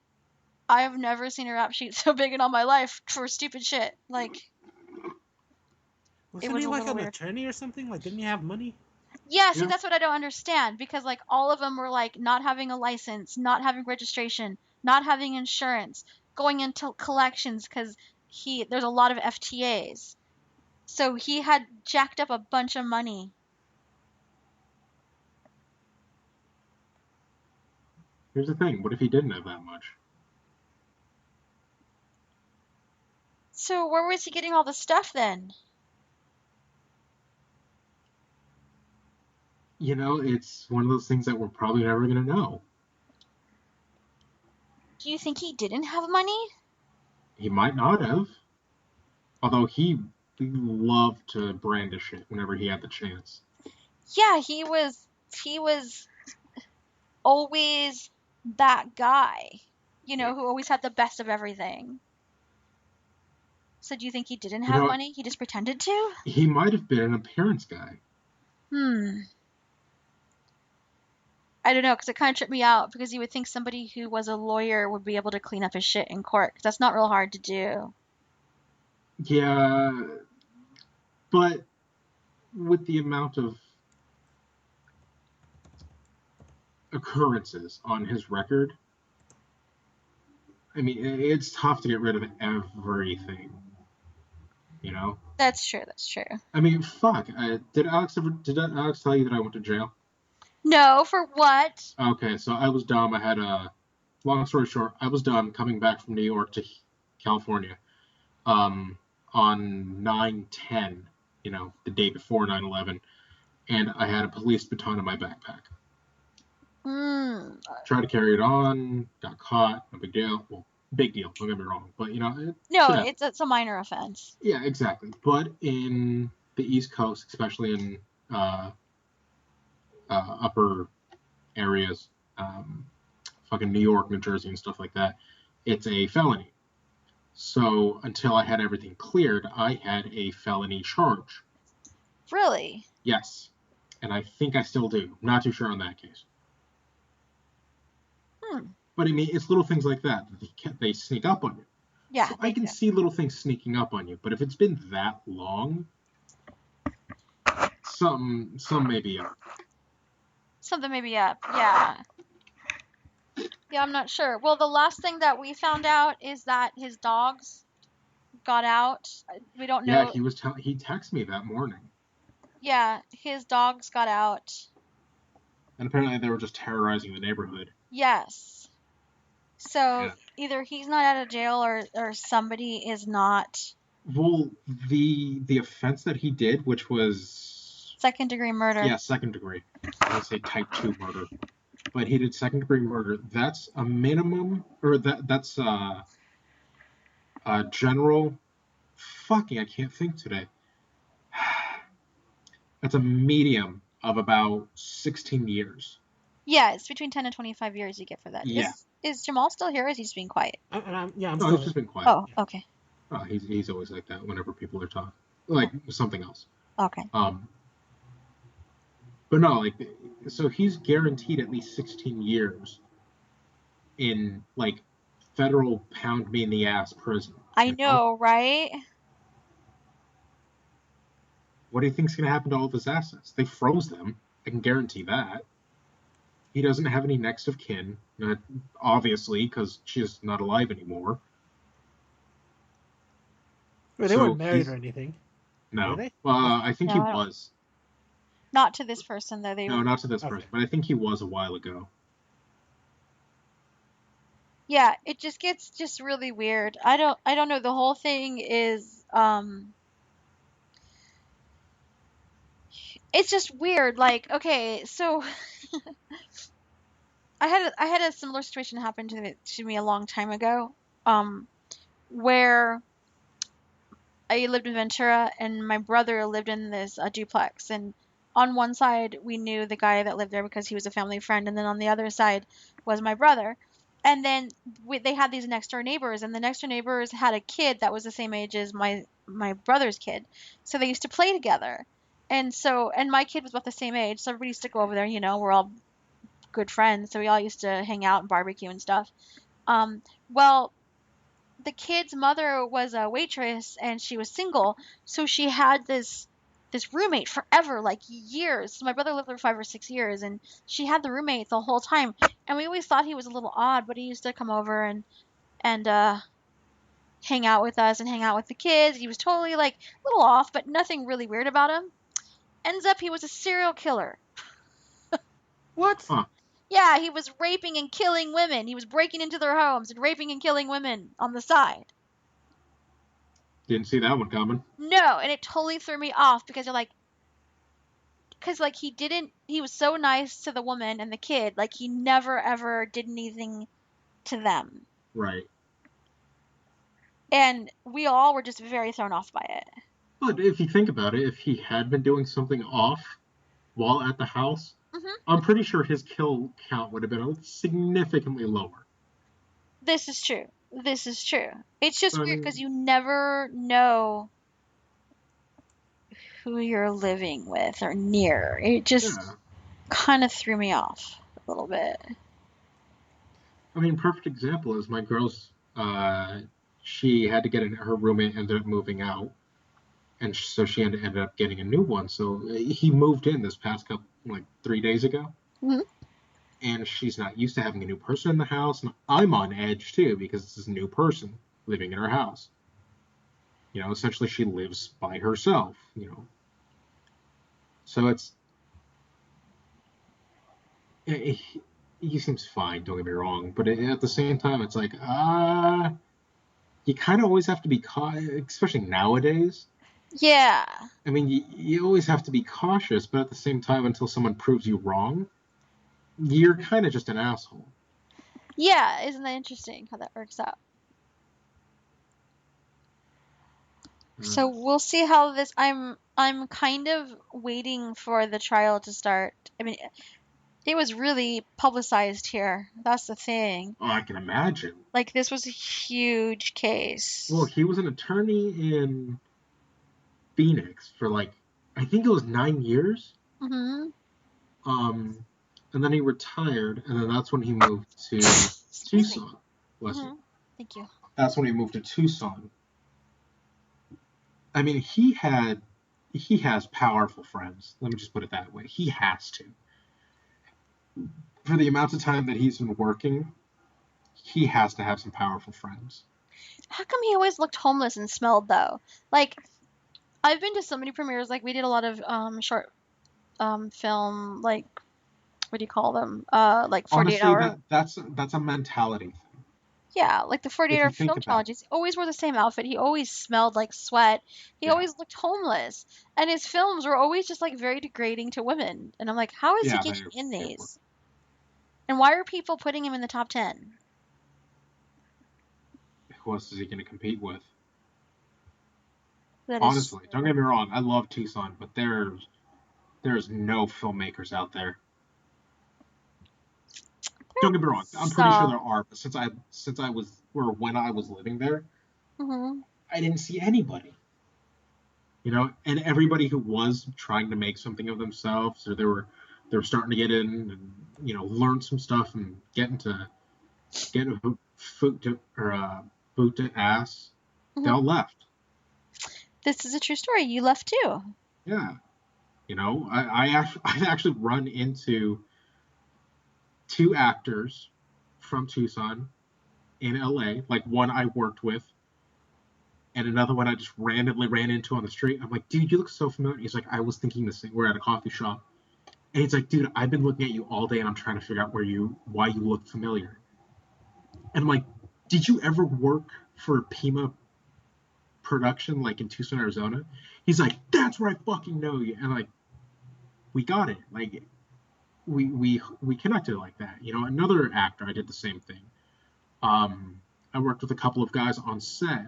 I have never seen a rap sheet so big in all my life for stupid shit. Like it Wasn't was he a like little an weird. attorney or something? Like, didn't he have money? Yeah, see, Yeah. that's what I don't understand because like all of them were like not having a license, not having registration, not having insurance, going into collections because there's a lot of FTAs. So he had jacked up a bunch of money. Here's the thing. What if he didn't have that much? So where was he getting all the stuff then? You know, it's one of those things that we're probably never gonna know. Do you think he didn't have money? He might not have. Although he loved to brandish it whenever he had the chance. Yeah, he was always that guy, Yeah. who always had the best of everything. So do you think he didn't You have know, money? He just pretended to? he might have been an appearance guy. Hmm. I don't know, because it kind of tripped me out because you would think somebody who was a lawyer would be able to clean up his shit in court. 'Cause that's not real hard to do. Yeah, but with the amount of occurrences on his record, I mean, it's tough to get rid of everything. You know? That's true. That's true. I mean, fuck. Did Alex tell you that I went to jail? No, for what? Okay, so I was dumb. I had a long story short. I was dumb coming back from New York to California. Um, on 9/10, the day before 9/11, and I had a police baton in my backpack. Hmm. Tried to carry it on, got caught, no big deal. Well, big deal, don't get me wrong. But, No, shit happens. it's a minor offense. Yeah, exactly. But in the East Coast, especially in upper areas, fucking New York, New Jersey, and stuff like that, it's a felony. So until I had everything cleared, I had a felony charge. Really? Yes. And I think I still do. Not too sure on that case. Hmm. But I mean, it's little things like that they sneak up on you. Yeah, So they I can do. see little things sneaking up on you. But if it's been that long, some may be up. Something may be up. Yeah. Yeah, I'm not sure. Well, the last thing that we found out is that his dogs got out. We don't Yeah, know. he texted me that morning. Yeah, his dogs got out. And apparently they were just terrorizing the neighborhood. Yes. So Yeah. either he's not out of jail or somebody is not. Well, the offense that he did, which was Second-degree murder. Yeah, second degree. I would say type 2 murder. But he did second degree murder. That's a minimum, or that's General, fucking, I can't think today. That's a medium of about 16 years. Yeah, it's between 10 and 25 years you get for that. Yeah. Is Jamal still here, or is he just being quiet? I'm No, still he's here. just been quiet. Oh, okay. Oh, he's always like that whenever people are talking, like something else. Okay. But no, like, so he's guaranteed at least 16 years in like federal pound me in the ass prison. I know, right? What do you think's going to happen to all of his assets? They froze them. I can guarantee that. He doesn't have any next of kin, obviously, because she's not alive anymore. Well, they weren't married or anything. No. Were they? I think he was. Not to this person, though. No, not to this person, but I think he was a while ago. Yeah, it just gets just really weird. I don't know. The whole thing is it's just weird. Like, okay, so I had a similar situation happen to me a long time ago, where I lived in Ventura and my brother lived in this duplex, and on one side we knew the guy that lived there because he was a family friend, and then on the other side was my brother. And then they had these next door neighbors, and the next door neighbors had a kid that was the same age as my brother's kid, so they used to play together. And my kid was about the same age, so everybody used to go over there. We're all good friends, so we all used to hang out and barbecue and stuff. Well, the kid's mother was a waitress and she was single, so she had this roommate forever, like years. So my brother lived there 5 or 6 years, and she had the roommate the whole time. And we always thought he was a little odd, but he used to come over and hang out with us and hang out with the kids. He was totally like a little off, but nothing really weird about him. Ends up he was a serial killer. What? Huh. Yeah, he was raping and killing women. He was breaking into their homes and raping and killing women on the side. Didn't see that one coming. No, and it totally threw me off because he was so nice to the woman and the kid, like he never ever did anything to them. Right. And we all were just very thrown off by it. But if you think about it, if he had been doing something off while at the house, I'm pretty sure his kill count would have been significantly lower. This is true. It's just weird because you never know who you're living with or near. It just kind of threw me off a little bit. I mean, perfect example is my girl's, she had to get her roommate ended up moving out, and so she ended up getting a new one. So he moved in this past couple, like 3 days ago. And she's not used to having a new person in the house, and I'm on edge too because it's this new person living in her house. Essentially she lives by herself, So he seems fine, don't get me wrong, but at the same time it's like, you kind of always have to be especially nowadays. Yeah. I mean, you always have to be cautious, but at the same time, until someone proves you wrong, you're kind of just an asshole. Yeah, isn't that interesting how that works out? So we'll see how this. I'm kind of waiting for the trial to start. I mean, it was really publicized here. That's the thing. Oh, I can imagine. Like, this was a huge case. Well, he was an attorney in Phoenix for I think it was 9 years. And then he retired, and then that's when he moved to Tucson. Bless you. Thank you. That's when he moved to Tucson. I mean, he has powerful friends. Let me just put it that way. He has to. For the amount of time that he's been working, he has to have some powerful friends. How come he always looked homeless and smelled, though? Like, I've been to so many premieres. Like, we did a lot of short film, like, what do you call them? Like 48 Honestly, hour. that's a mentality thing. Yeah, like the 48-hour film challenges. He always wore the same outfit. He always smelled like sweat. He always looked homeless. And his films were always just like very degrading to women. And I'm like, how is he getting in these? And why are people putting him in the top 10? who else is he going to compete with? That is Honestly, don't get me wrong. I love Tucson, but there's no filmmakers out there. Don't get me wrong. I'm pretty sure there are, but since I was or when I was living there, Mm-hmm. I didn't see anybody. And everybody who was trying to make something of themselves, or they were starting to get in and learn some stuff and get a boot to ass. They Mm-hmm. all left. This is a true story. You left too. Yeah, I actually run into two actors from Tucson in LA, like one I worked with, and another one I just randomly ran into on the street. I'm like, dude, you look so familiar. He's like, I was thinking the same. We're at a coffee shop. And he's like, dude, I've been looking at you all day and I'm trying to figure out why you look familiar. And I'm like, did you ever work for Pima Production, like in Tucson, Arizona? He's like, that's where I fucking know you. And like, we got it. Like, we connected like that. Another actor, I did the same thing. I worked with a couple of guys on set.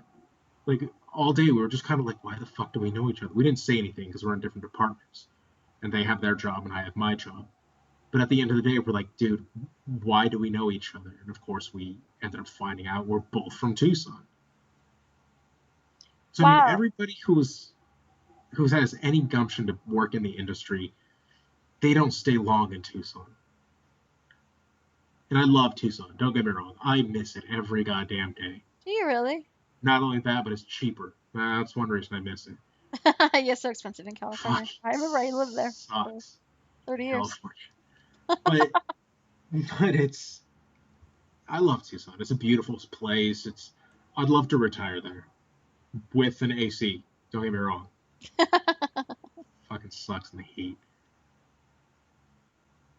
Like, all day we were just kind of like, why the fuck do we know each other? We didn't say anything because we're in different departments. And they have their job and I have my job. But at the end of the day, we're like, dude, why do we know each other? And of course, we ended up finding out we're both from Tucson. So, I mean, Wow. everybody who has any gumption to work in the industry, they don't stay long in Tucson. And I love Tucson. Don't get me wrong. I miss it every goddamn day. Do you really? Not only that, but it's cheaper. That's one reason I miss it. Yes, so expensive in California. I remember I lived there for Sucks. 30 years. California. But I love Tucson. It's a beautiful place. I'd love to retire there with an AC. Don't get me wrong. Fucking sucks in the heat.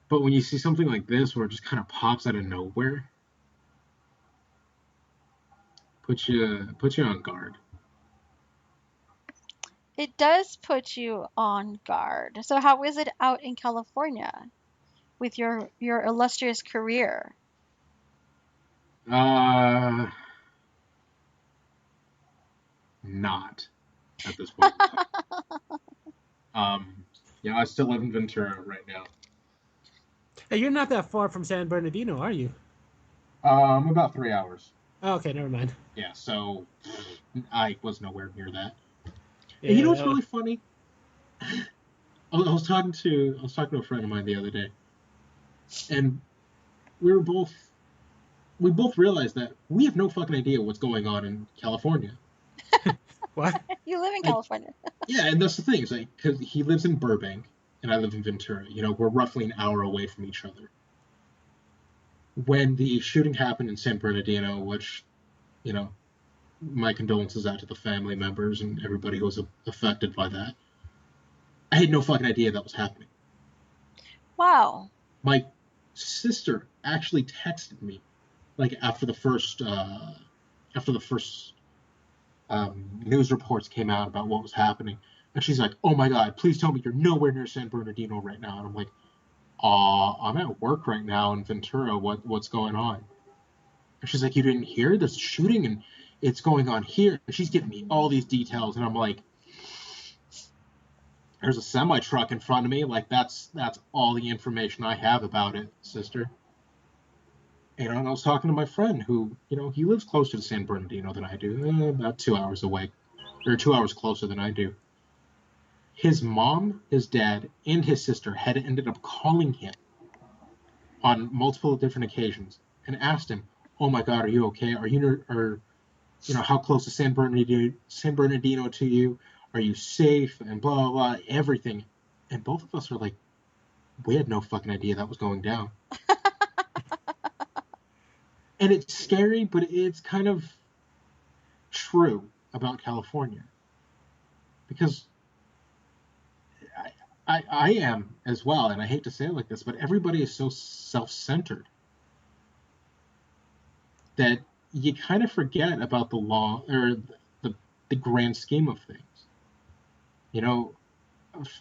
But when you see something like this where it just kind of pops out of nowhere, put you on guard. It does put you on guard. So how is it out in California with your illustrious career? Not at this point in time. I still live in Ventura right now. Hey, you're not that far from San Bernardino, are you? I'm about 3 hours. Oh, okay, never mind. Yeah, so I was nowhere near that. Yeah, And you know what's really funny? I was talking to a friend of mine the other day, and we both realized that we have no fucking idea what's going on in California. What? You live in California. Yeah, and that's the thing. It's like, because he lives in Burbank and I live in Ventura. We're roughly an hour away from each other. When the shooting happened in San Bernardino, which, my condolences out to the family members and everybody who was affected by that. I had no fucking idea that was happening. Wow. My sister actually texted me, like after the first news reports came out about what was happening, and she's like, "Oh my god, please tell me you're nowhere near San Bernardino right now." And I'm like, I'm at work right now in Ventura. What's going on?" And she's like, "You didn't hear? There's a shooting and it's going on here." And she's giving me all these details, and I'm like, there's a semi truck in front of me. Like, that's all the information I have about it, sister. And I was talking to my friend who, he lives closer to San Bernardino than I do, about 2 hours away, or 2 hours closer than I do. His mom, his dad, and his sister had ended up calling him on multiple different occasions and asked him, "Oh my God, are you okay? How close is San Bernardino to you? Are you safe?" And blah, blah, blah, everything. And both of us are like, we had no fucking idea that was going down. And it's scary, but it's kind of true about California. Because I am as well, and I hate to say it like this, but everybody is so self-centered that you kind of forget about the law or the grand scheme of things.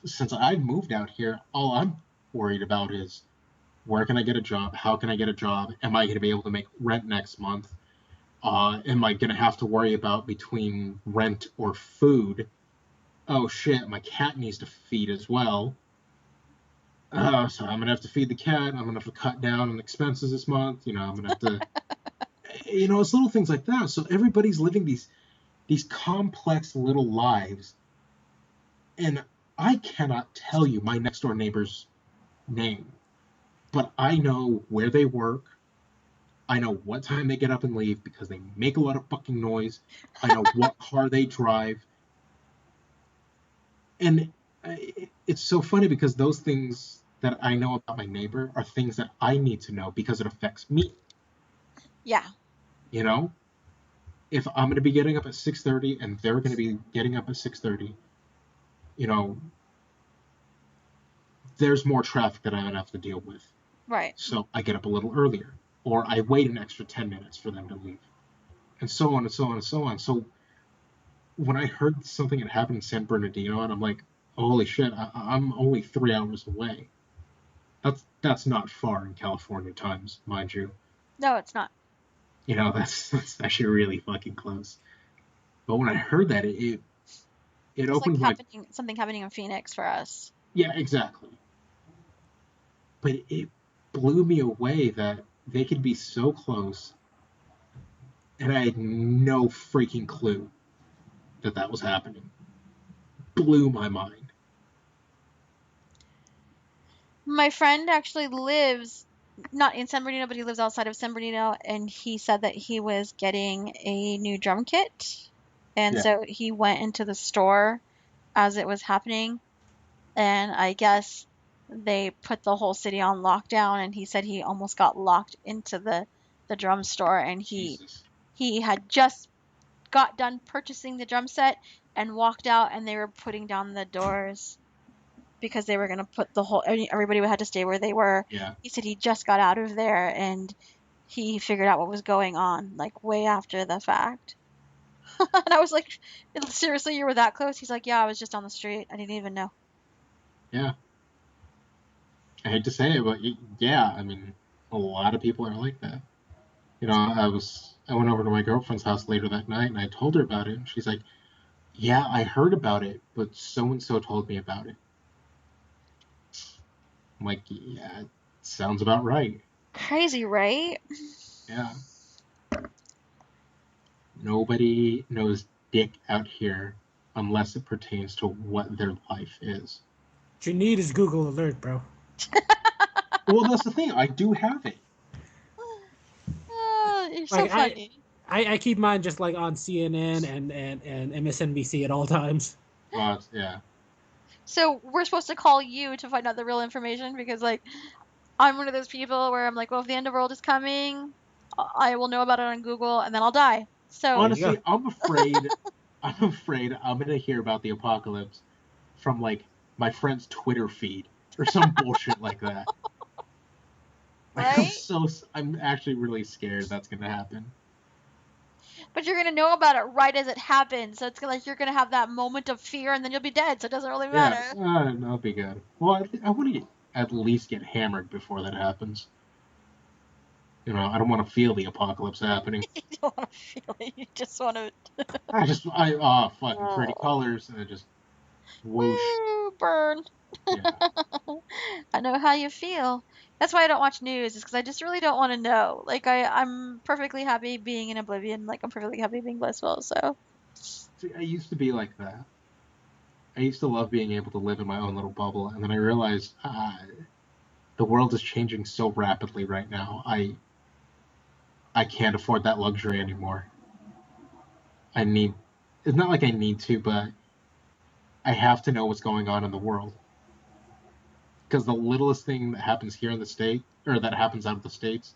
Since I've moved out here, all I'm worried about is, where can I get a job? How can I get a job? Am I going to be able to make rent next month? Am I going to have to worry about between rent or food? Oh shit, my cat needs to feed as well. So I'm going to have to feed the cat. I'm going to have to cut down on expenses this month. I'm going to have to, it's little things like that. So everybody's living these complex little lives. And I cannot tell you my next door neighbor's name, but I know where they work. I know what time they get up and leave because they make a lot of fucking noise. I know what car they drive. And it's so funny because those things that I know about my neighbor are things that I need to know because it affects me. Yeah. If I'm going to be getting up at 6:30 and they're going to be getting up at 6:30, there's more traffic that I'm going to have to deal with. Right. So I get up a little earlier, or I wait an extra 10 minutes for them to leave, and so on and so on and so on. So when I heard something had happened in San Bernardino, and I'm like, holy shit, I'm only 3 hours away. That's not far in California times, mind you. No, it's not. That's actually really fucking close. But when I heard that, it opened like my... something happening in Phoenix for us. Yeah, exactly. But it blew me away that they could be so close, and I had no freaking clue that was happening. Blew my mind. My friend actually lives not in San Bernardino, but he lives outside of San Bernardino, and he said that he was getting a new drum kit, and so he went into the store as it was happening, and I guess they put the whole city on lockdown, and he said he almost got locked into the drum store, and he had just got done purchasing the drum set and walked out, and they were putting down the doors because they were going to put everybody had to stay where they were. Yeah. He said he just got out of there and he figured out what was going on, like way after the fact. And I was like, seriously, you were that close? He's like, yeah, I was just on the street. I didn't even know. Yeah. I hate to say it, but yeah, I mean, a lot of people are like that. I went over to my girlfriend's house later that night and I told her about it, and she's like, yeah, I heard about it, but so-and-so told me about it. I'm like, yeah, it sounds about right. Crazy, right? Yeah. Nobody knows dick out here unless it pertains to what their life is. What you need is Google Alert, bro. Well, that's the thing. I do have it. You're so funny. I keep mine just like on CNN and MSNBC at all times. Yeah. So we're supposed to call you to find out the real information because, like, I'm one of those people where I'm like, well, if the end of the world is coming, I will know about it on Google and then I'll die. So honestly, I'm afraid I'm gonna hear about the apocalypse from like my friend's Twitter feed or some bullshit like that. Right? I'm actually really scared that's gonna happen. But you're gonna know about it right as it happens, so it's like you're gonna have that moment of fear, and then you'll be dead. So it doesn't really matter. Yeah, that'll be good. Well, I want to at least get hammered before that happens. I don't want to feel the apocalypse happening. You don't want to feel it. You just want to. Fucking pretty colors, and it just whoosh. Woo, burn. Yeah. I know how you feel. That's why I don't watch news, is because I just really don't want to know. Like, I'm perfectly happy being in oblivion. Like, I'm perfectly happy being blissful, so. See, I used to be like that. I used to love being able to live in my own little bubble, and then I realized the world is changing so rapidly right now. I can't afford that luxury anymore. It's not like I need to, but I have to know what's going on in the world. Because the littlest thing that happens here in the state, or that happens out of the States,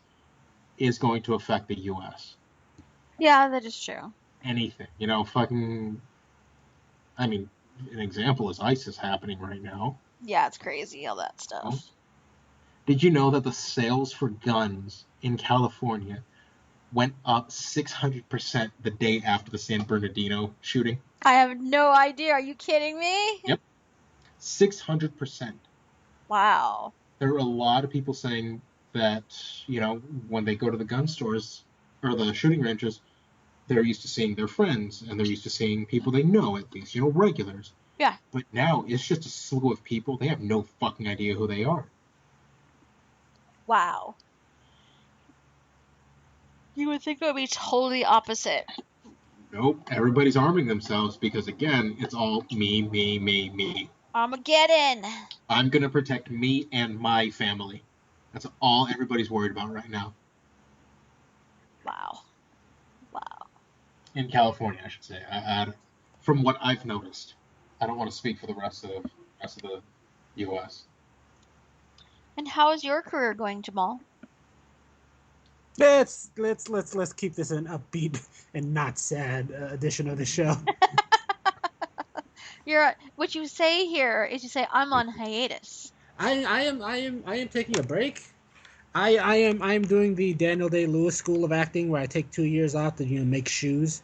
is going to affect the U.S. Yeah, that is true. Anything. Fucking... I mean, an example is ISIS happening right now. Yeah, it's crazy, all that stuff. Did you know that the sales for guns in California went up 600% the day after the San Bernardino shooting? I have no idea. Are you kidding me? Yep. 600%. Wow. There are a lot of people saying that, when they go to the gun stores or the shooting ranges, they're used to seeing their friends, and they're used to seeing people they know, at least, regulars. Yeah. But now it's just a slew of people. They have no fucking idea who they are. Wow. You would think it would be totally opposite. Nope. Everybody's arming themselves because, again, it's all me, me, me, me. Armageddon. I'm going to protect me and my family. That's all everybody's worried about right now. Wow. In California, I should say. From what I've noticed. I don't want to speak for the rest of the U.S. And how is your career going, Jamal? Let's keep this an upbeat and not sad edition of the show. What you say here is you say I'm on hiatus. I am taking a break. I am doing the Daniel Day-Lewis School of Acting, where I take 2 years off to make shoes.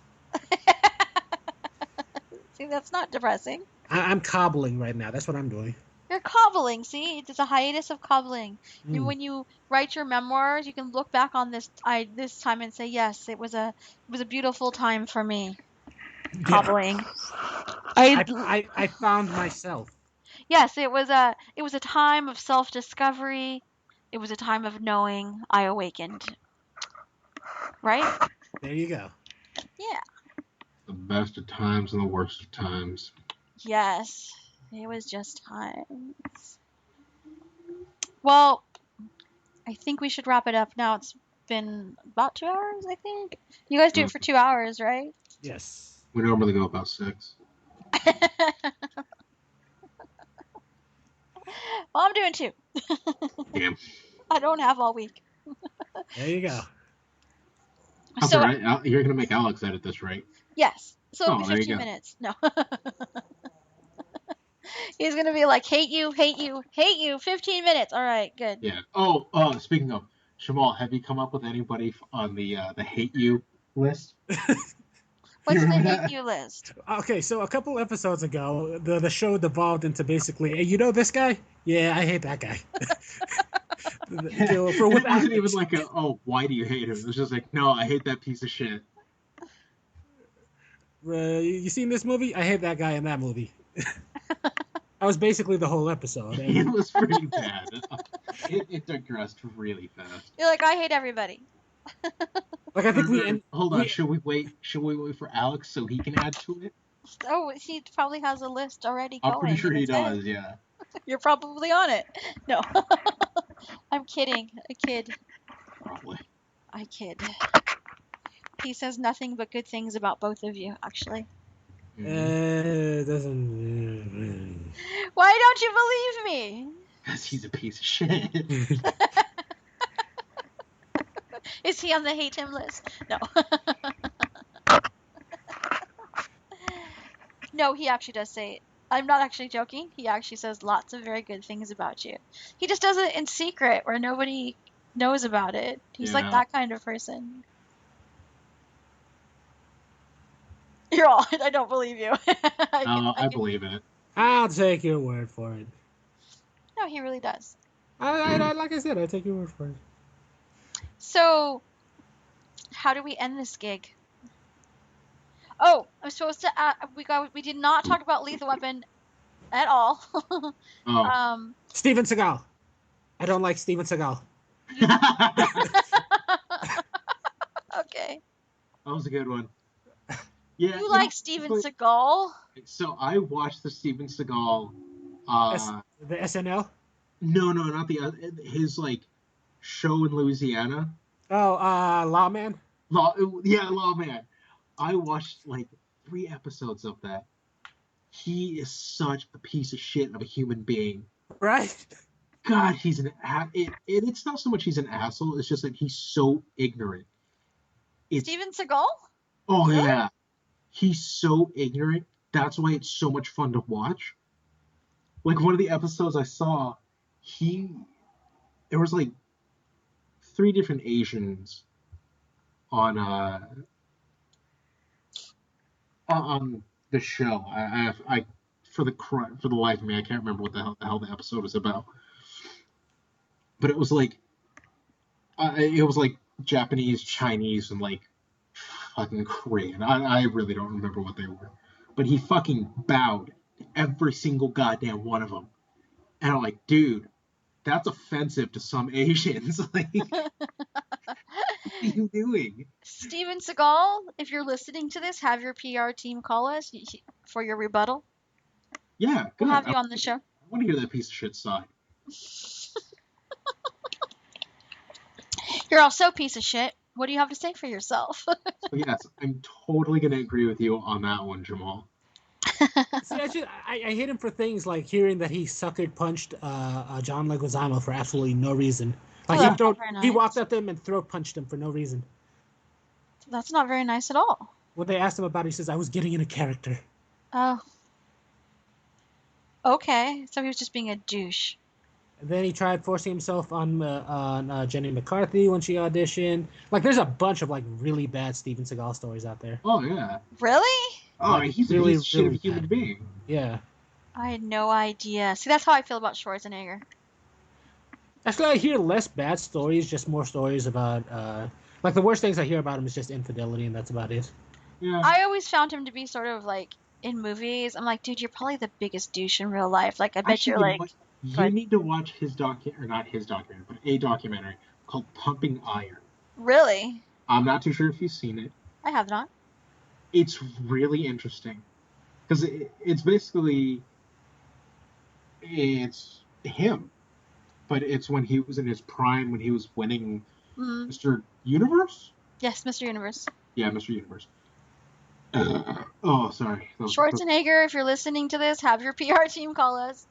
See, that's not depressing. I'm cobbling right now. That's what I'm doing. You're cobbling. See, it's a hiatus of cobbling. When you write your memoirs, you can look back on this time and say, yes, it was a beautiful time for me. Cobbling. I found myself. Yes, it was a time of self-discovery. It was a time of knowing I awakened. Right? There you go. Yeah. The best of times and the worst of times. Yes. It was just times. Well, I think we should wrap it up now. It's been about 2 hours, I think. You guys do it for 2 hours, right? Yes. We normally go about 6. Well, I'm doing 2. Damn. I don't have all week. There you go. That's So, all right. You're going to make Alex edit this, right? yes. So it'll be there you 15 go. minutes. No. He's going to be like, hate you, 15 minutes. All right, good. Yeah. Oh, speaking of, Shamal, have you come up with anybody on the hate you list? What's the remember hate that? you list? Okay, so a couple episodes ago, the show devolved into basically, hey, you know this guy? Yeah, I hate that guy. It wasn't even like why do you hate him? It was just like, no, I hate that piece of shit. You seen this movie? I hate that guy in that movie. That was basically the whole episode. It was pretty bad. It digressed really fast. You're like, I hate everybody. Like, I think Hold on, should we wait for Alex so he can add to it? Oh, he probably has a list already I'm going. pretty sure in he his head. does, yeah. You're probably on it. No. I'm kidding. I kid. Probably. I kid. He says nothing but good things about both of you, actually. It doesn't. Why don't you believe me? Because he's a piece of shit. Is he on the hate him list? No. No, he actually does say it. I'm not actually joking. He actually says lots of very good things about you. He just does it in secret where nobody knows about it. He's like that kind of person. You're all, I don't believe you. I believe it. I'll take your word for it. No, he really does. Like I said, I take your word for it. So, how do we end this gig? Oh, I'm supposed to. We did not talk about Lethal Weapon at all. Steven Seagal. I don't like Steven Seagal. Okay. That was a good one. Yeah. You like Steven Seagal? So I watched the Steven Seagal. The SNL? No, not his show in Louisiana. Oh, Lawman? Lawman. I watched 3 episodes of that. He is such a piece of shit of a human being. Right? God, he's it's not so much he's an asshole, it's just that he's so ignorant. Steven Seagal? Oh, really? Yeah. He's so ignorant. That's why it's so much fun to watch. One of the episodes I saw, there was 3 different Asians on the show. I for the life of me, I can't remember what the hell the episode was about. But it was Japanese, Chinese, and fucking Korean. I really don't remember what they were. But he fucking bowed to every single goddamn one of them. And I'm like, dude, that's offensive to some Asians. Like, what are you doing? Steven Seagal, if you're listening to this, have your PR team call us for your rebuttal. Yeah, good. We'll have you on the show. I want to hear that piece of shit side. You're also a piece of shit. What do you have to say for yourself? So yes, I'm totally going to agree with you on that one, Jamal. See, I hate him for things like hearing that he sucker punched John Leguizamo for absolutely no reason. Like that's not very he nice. walked up to him and throat punched him for no reason. That's not very nice at all. When they asked him about it, he says, "I was getting in a character." Oh. Okay, so he was just being a douche. And then he tried forcing himself on Jenny McCarthy when she auditioned. Like, there's a bunch of like really bad Steven Seagal stories out there. Oh, yeah. Really? Oh, Like, he's a really, piece of shit of a really human bad. being. Yeah. I had no idea. See, that's how I feel about Schwarzenegger. Actually, I hear less bad stories, just more stories about like the worst things I hear about him is just infidelity, and that's about it. Yeah. I always found him to be sort of like in movies. I'm like, dude, you're probably the biggest douche in real life. Like, I bet Actually, you're you know like. what? You Good. need to watch his or not his documentary, but a documentary called Pumping Iron. Really? I'm not too sure if you've seen it. I have not. It's really interesting because it's basically it's him, but it's when he was in his prime, when he was winning Mm. Mr. Universe. Yes, Mr. Universe. Yeah, Mr. Universe. Oh, sorry. Schwarzenegger, if you're listening to this, have your PR team call us.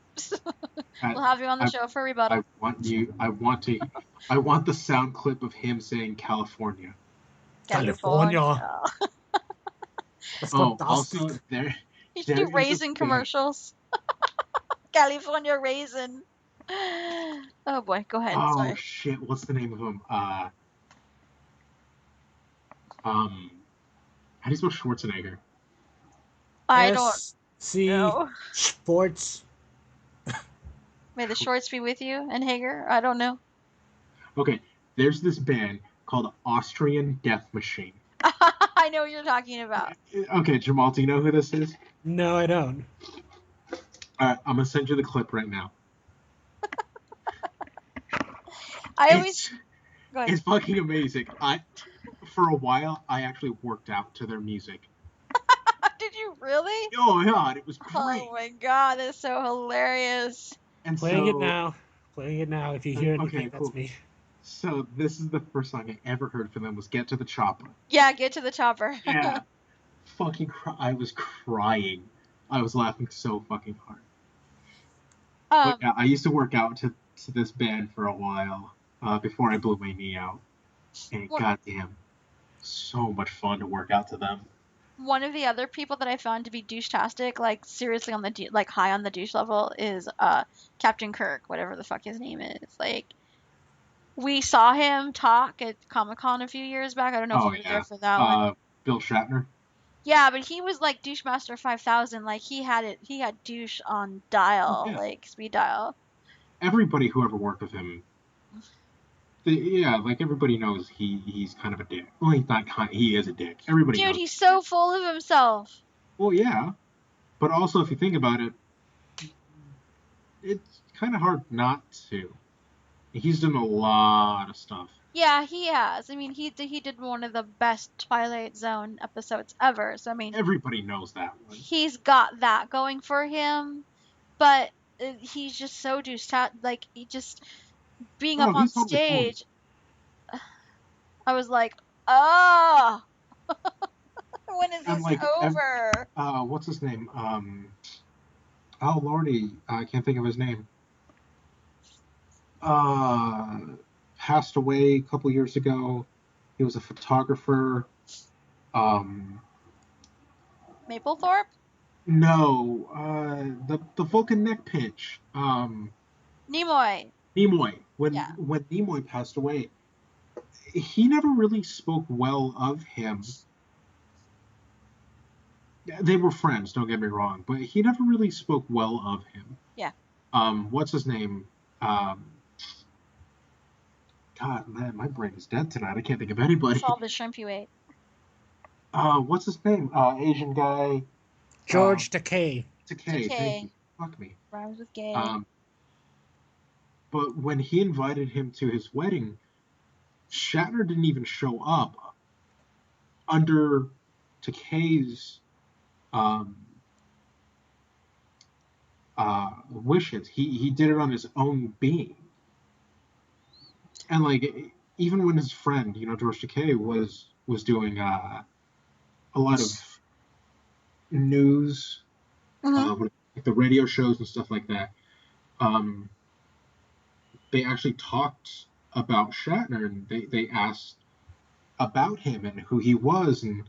We'll have you on the show for a rebuttal. I want the sound clip of him saying California. California. Let's go dust Also it. there. You should do there is a raisin thing- commercials. California raisin. Oh boy, go ahead. Oh Sorry. shit! What's the name of him? How do you spell Schwarzenegger? I don't SC know. Sports. May the shorts be with you and Hager. I don't know. Okay, there's this band called Austrian Death Machine. I know what you're talking about. Okay, Jamal, do you know who this is? No, I don't. Alright, I'm gonna send you the clip right now. Go ahead. It's fucking amazing. For a while, I actually worked out to their music. Did you really? Oh my god, it was great. Oh my god, that's so hilarious. And Playing it so, now. Playing it now. If you hear anything, okay, that's cool. me. So this is the first song I ever heard from them was "Get to the Chopper." Yeah, get to the chopper. Yeah, I was crying. I was laughing so fucking hard. But yeah, I used to work out to this band for a while before I blew my knee out, and goddamn, so much fun to work out to them. One of the other people that I found to be douche-tastic, like seriously on the like high on the douche level, is Captain Kirk, whatever the fuck his name is. Like, we saw him talk at Comic-Con a few years back. I don't know if you were there for that one. Bill Shatner. Yeah, but he was like Douchemaster 5000. Like, he had douche on dial, like speed dial. Everybody who ever worked with him, like everybody knows he's kind of a dick. Well, he's not kind. He is a dick. Everybody knows. Dude, he's so full of himself. Well, yeah, but also if you think about it, it's kind of hard not to. He's done a lot of stuff. Yeah, he has. I mean, he did one of the best Twilight Zone episodes ever. So I mean, everybody knows that one. He's got that going for him, but he's just so like he just being up on stage. I was like, oh, when is this over? What's his name? Oh lordy, I can't think of his name. Passed away a couple years ago. He was a photographer. Mapplethorpe? No, the Vulcan neck pinch. Nimoy. When Nimoy passed away, he never really spoke well of him. They were friends, don't get me wrong, but he never really spoke well of him. Yeah. What's his name? God, man, my brain is dead tonight. I can't think of anybody. It's all the shrimp you ate. What's his name? Asian guy. George Takei. Takei. Thank Takei. you. Fuck me. Rhymes with gay. But when he invited him to his wedding, Shatner didn't even show up under Takei's um, wishes. He did it on his own being, and like even when his friend, George Takei was doing a lot of news, Mm-hmm. like the radio shows and stuff like that. Um, they actually talked about Shatner, and they asked about him and who he was, and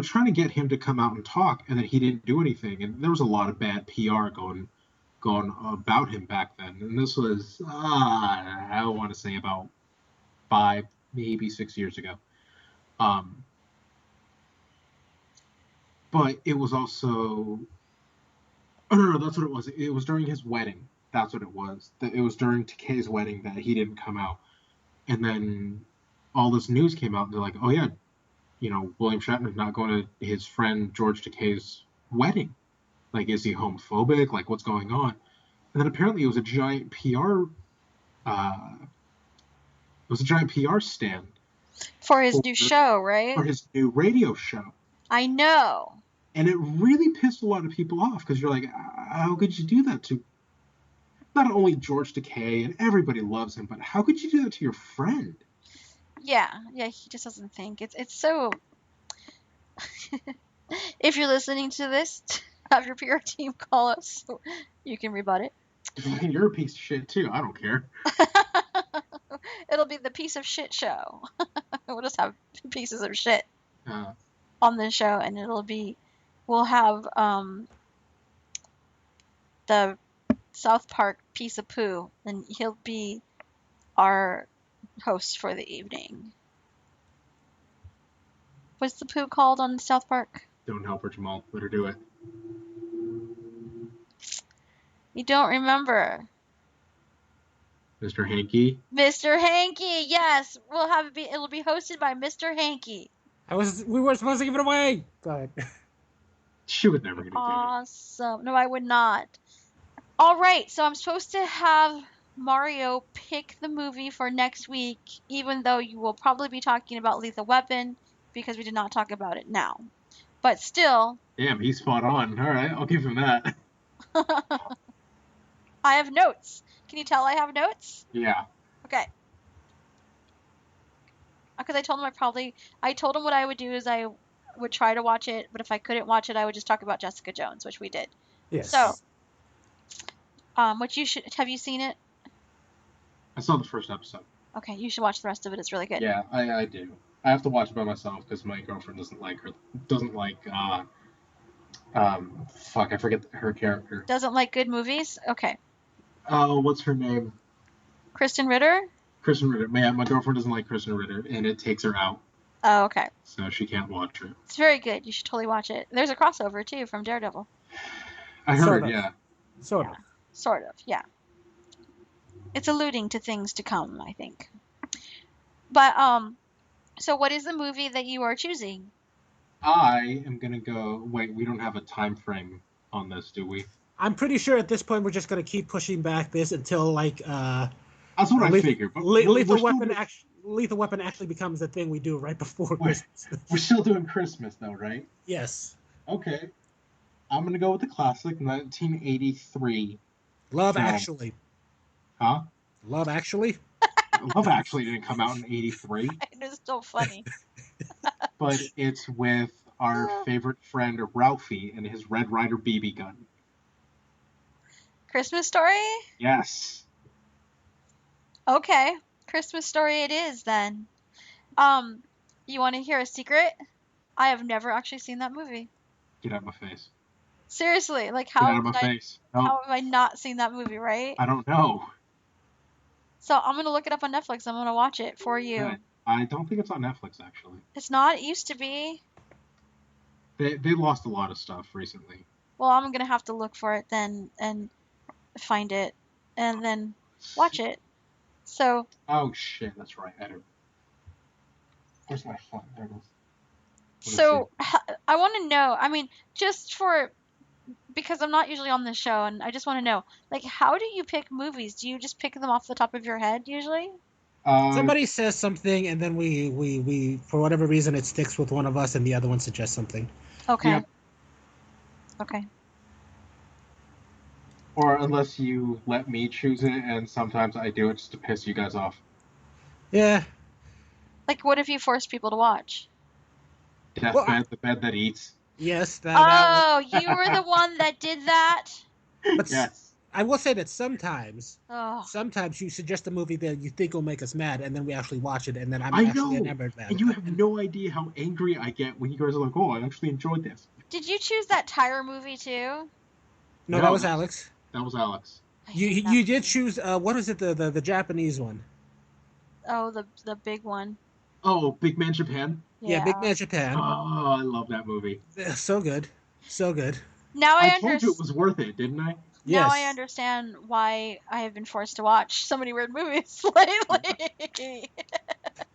trying to get him to come out and talk, and then he didn't do anything, and there was a lot of bad PR going about him back then. And this was I want to say about 5, maybe 6 years ago. But it was also oh no, that's what it was. It was during his wedding. That's what it was. It was during Takei's wedding that he didn't come out, and then all this news came out, and they're like, oh yeah, William Shatner's not going to his friend George Takei's wedding. Like, is he homophobic? Like, what's going on? And then apparently it was a giant PR, stand For his new show, right? for his new radio show. I know. And it really pissed a lot of people off because you're like, how could you do that to not only George Takei, and everybody loves him, but how could you do that to your friend? Yeah, he just doesn't think. It's so... If you're listening to this, have your PR team call us so you can rebut it. You're a piece of shit too. I don't care. It'll be the piece of shit show. We'll just have pieces of shit Uh, on this show, and we'll have the South Park piece of poo, and he'll be our host for the evening. What's the poo called on South Park? don't help her, Jamal. Let her do it. You don't remember. Mr. Hanky. Mr. Hanky, yes. It'll be hosted by Mr. Hanky. We were supposed to give it away. Go ahead. She would never get it. Awesome. No, I would not. All right, so I'm supposed to have Mario pick the movie for next week, even though you will probably be talking about Lethal Weapon, because we did not talk about it now. But still... Damn, he's spot on. All right, I'll give him that. I have notes. Can you tell I have notes? Yeah. Okay. Because I told him what I would do is I would try to watch it, but if I couldn't watch it, I would just talk about Jessica Jones, which we did. Yes. So, have you seen it? I saw the first episode. Okay, you should watch the rest of it. It's really good. Yeah, I do. I have to watch it by myself because my girlfriend doesn't like I forget her character. Doesn't like good movies? Okay. Oh, what's her name? Kristen Ritter? Kristen Ritter. Man, my girlfriend doesn't like Kristen Ritter, and it takes her out. Oh, okay. So she can't watch it. It's very good. You should totally watch it. There's a crossover, too, from Daredevil. I heard, yeah. Sort of. Sort of, yeah. It's alluding to things to come, I think. But, so what is the movie that you are choosing? I am going to go... Wait, we don't have a time frame on this, do we? I'm pretty sure at this point we're just going to keep pushing back this until, like... That's what I figured. But Lethal Weapon actually becomes the thing we do right before Christmas. We're still doing Christmas, though, right? Yes. Okay. I'm going to go with the classic 1983. Love Actually. Huh? Love Actually? Love Actually didn't come out in 83. It's still funny. But it's with our favorite friend Ralphie and his Red Ryder BB gun. Christmas Story? Yes. Okay. Christmas Story it is, then. You want to hear a secret? I have never actually seen that movie. Get out of my face. Seriously, like Get out of my face. No. How have I not seen that movie, right? I don't know. So I'm gonna look it up on Netflix. I'm gonna watch it for you. Yeah, I don't think it's on Netflix, actually. It's not? It used to be. They lost a lot of stuff recently. Well, I'm gonna have to look for it then and find it and then watch it. So. Oh shit, that's right. I don't. Where's my phone? There it is. So I want to know. I mean, just for because I'm not usually on this show, and I just want to know, like, how do you pick movies? Do you just pick them off the top of your head usually? Somebody says something, and then we for whatever reason it sticks with one of us, and the other one suggests something. Okay. Yeah. Okay. Or unless you let me choose it, and sometimes I do it just to piss you guys off. Yeah. Like, what if you force people to watch? Well, Deathbed, the bed that eats. yes, that one. Oh, you were the one that did that? But Yes. I will say that sometimes Oh, you suggest a movie that you think will make us mad, and then we actually watch it, and then I'm I actually know. enamored, man. And you have no idea how angry I get when you guys are like, oh, I actually enjoyed this. did you choose that tire movie too? No, that was Alex. That was Alex. I You hate that you did movie. choose what is it the Japanese one? Oh, the big one. Oh, Big Man Japan? Yeah, Big Yeah. Man Japan. Oh, I love that movie. So good, so good. Now I I told you it was worth it, didn't I? Now I Yes. understand why I have been forced to watch so many weird movies lately.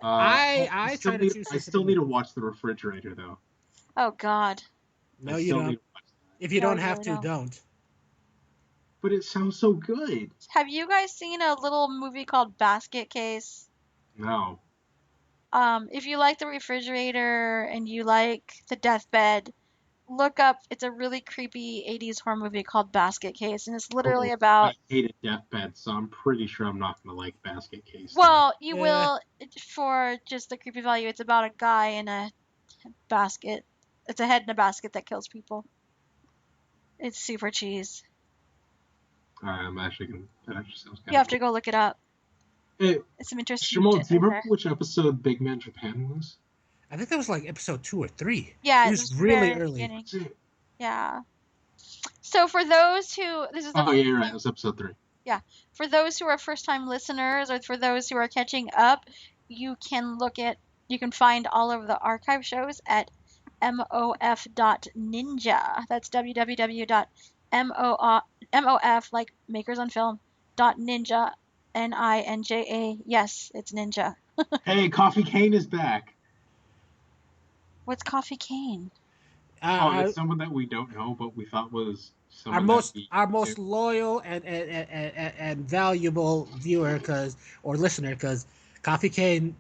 I try to choose I sensible still need to movies. watch The Refrigerator though. Oh God. I No, you still don't. need to watch that. If you No, don't you have really to, don't. don't. But it sounds so good. Have you guys seen a little movie called Basket Case? No. If you like The Refrigerator and you like The Deathbed, look up. It's a really creepy 80s horror movie called Basket Case, and it's literally Oh, I about. hated Deathbed, so I'm pretty sure I'm not gonna like Basket Case then. Well, you Yeah. will for just the creepy value. It's about a guy in a basket. It's a head in a basket that kills people. It's super cheese. I'm actually gonna. That actually sounds You kind have of to cool. go look it up. Hey, It's some interesting Shimon, shit do you in remember there. which episode Big Man Japan was? I think that was like episode 2 or 3. Yeah, It it was was really very early. beginning. Was it? Yeah. So for those who this is the Oh yeah, first you're right. It time, was episode 3. yeah, for those who are first time listeners or for those who are catching up, you can you can find all of the archive shows at mof.ninja. That's www.mof like makers on film dot ninja ninja. Yes, it's ninja. Hey, Coffee Cane is back. What's Coffee Cane? Oh, Our it's someone that we don't know, but we thought was our someone that most we our knew. most loyal and valuable viewer or listener because Coffee Cane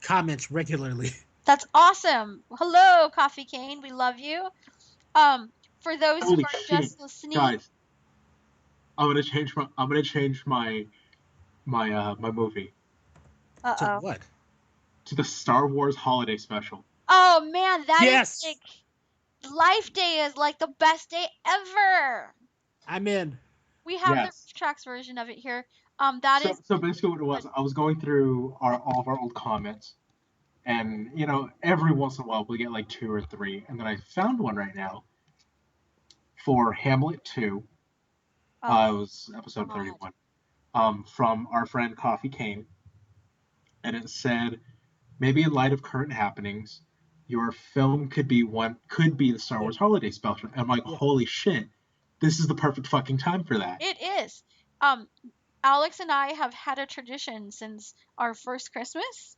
comments regularly. That's awesome. Hello, Coffee Cane. We love you. For those who Holy are shit, just listening, guys! I'm gonna change my movie To uh-oh. what? to the Star Wars Holiday Special. Oh man, that is Yes, like Life Day is like the best day ever. I'm in. We have the Yes. tracks version of it here. That is So basically, what it was, I was going through all of our old comments, and every once in a while we get like 2 or 3, and then I found one right now for Hamlet 2. oh It was episode God. 31. From our friend Coffee Cane, and it said, maybe in light of current happenings, your film could be the Star Yeah, Wars Holiday Special. And I'm like, yeah. holy shit, this is the perfect fucking time for that. It is. Um, Alex and I have had a tradition since our first Christmas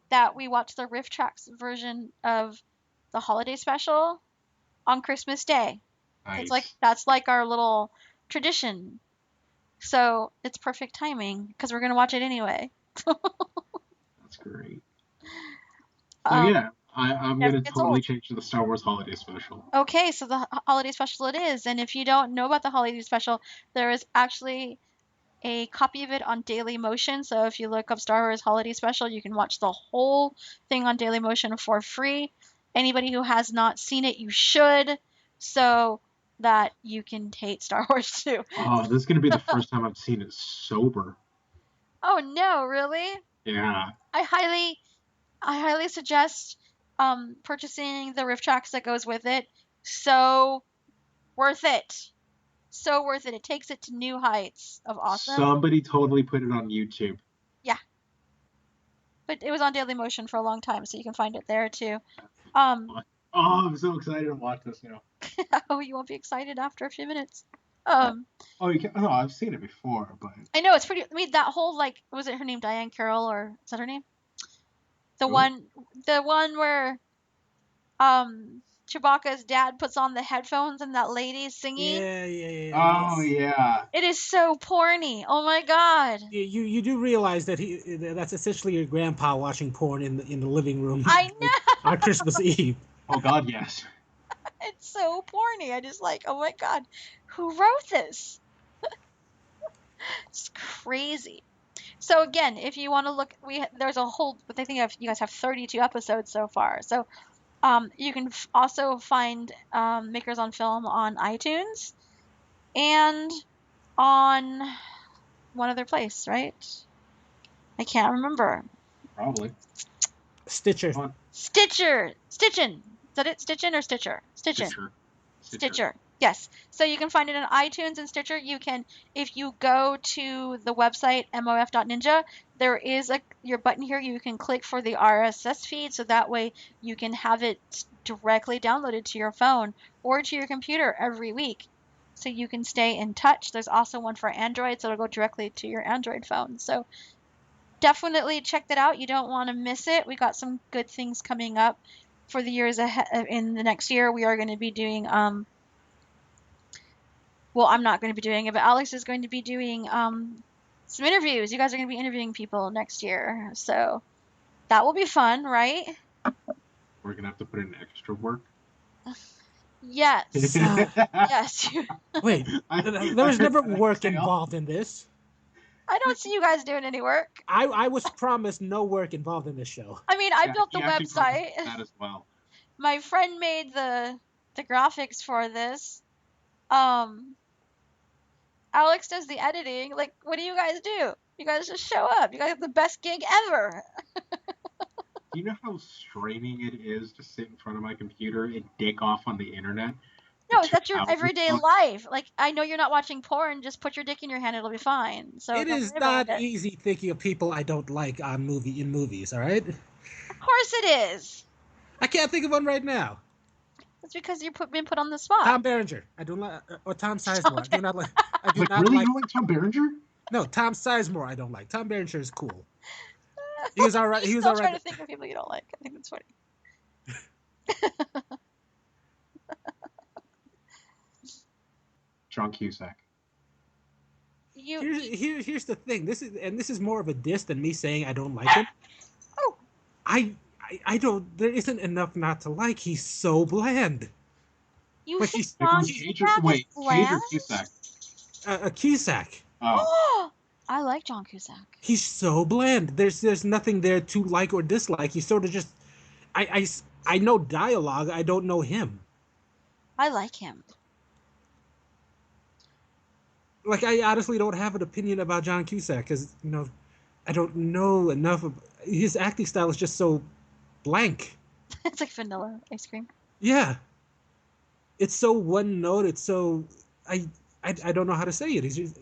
that we watch the Riff Tracks version of the holiday special on Christmas Day. Nice. That's like our little tradition. So it's perfect timing because we're gonna watch it anyway. That's great. So Um, yeah, I'm never gonna gets old. totally change to the Star Wars Holiday Special. Okay, so the holiday special it is, and if you don't know about the holiday special, there is actually a copy of it on Daily Motion. So if you look up Star Wars Holiday Special, you can watch the whole thing on Daily Motion for free. Anybody who has not seen it, you should, so that you can hate Star Wars too. Oh, this is gonna be the first time I've seen it sober. Oh no, really? Yeah. I highly I highly suggest purchasing the riff tracks that goes with it. So worth it. So worth it. It takes it to new heights of awesome. Somebody totally put it on YouTube. Yeah. But it was on Daily Motion for a long time, so you can find it there too. Um Oh, I'm so excited to watch this now. oh, you won't be excited after a few minutes. Oh, you can. Oh, I've seen it before, but I know it's pretty. I mean, that whole like, was it her name Diane Carroll or is that her name? The who? one, the one where Chewbacca's dad puts on the headphones and that lady's singing. Oh yeah. It is so porny. Oh my god. You do realize that that's essentially your grandpa watching porn in the living room I know. on Christmas Eve. Oh God, yes. It's so porny. I just like, oh my god, who wrote this? It's crazy. So again, if you want to look, there's a whole. I think you guys have 32 episodes so far. So you can also find Makers on Film on iTunes and on one other place, right? I can't remember. Probably. Stitcher. Stitchin. Is that it? Stitchin or Stitcher? Stitcher. Yes. So you can find it on iTunes and Stitcher. You can, if you go to the website mof.ninja, there is your button here. You can click for the RSS feed, so that way you can have it directly downloaded to your phone or to your computer every week, so you can stay in touch. There's also one for Android, so it'll go directly to your Android phone. So definitely check that out. You don't want to miss it. We got some good things coming up for the years ahead. In the next year, we are going to be doing well, I'm not going to be doing it, but Alex is going to be doing some interviews. You guys are going to be interviewing people next year, so that will be fun, right? We're gonna have to put in extra work. Yes. Yes. Wait, there was never work involved in this. I don't see you guys doing any work. I was promised no work involved in this show. I mean, I built the website. That as well. My friend made the graphics for this. Alex does the editing. Like, what do you guys do? You guys just show up. You guys have the best gig ever. Do you know how straining it is to sit in front of my computer and dick off on the internet? No, that's your everyday life. Like, I know you're not watching porn. Just put your dick in your hand. It'll be fine. So it is not easy thinking of people I don't like in movies. All right. Of course it is. I can't think of one right now. That's because you've been put on the spot. Tom Berenger. I don't like, or Tom Sizemore. I do not like. I do not really like. You like Tom Berenger? No, Tom Sizemore. I don't like. Tom Berenger is cool. He was all right. He was all right. Trying to think of people you don't like. I think that's funny. John Cusack. Here's the thing. This is more of a diss than me saying I don't like him. Oh. I don't. There isn't enough not to like. He's so bland. You think John Cusack is bland? Cusack. Cusack. Oh. I like John Cusack. He's so bland. There's nothing there to like or dislike. He's sort of just. I know dialogue. I don't know him. I like him. Like, I honestly don't have an opinion about John Cusack because I don't know enough. His acting style is just so blank. It's like vanilla ice cream. Yeah. It's so one note. It's so I don't know how to say it. He's just,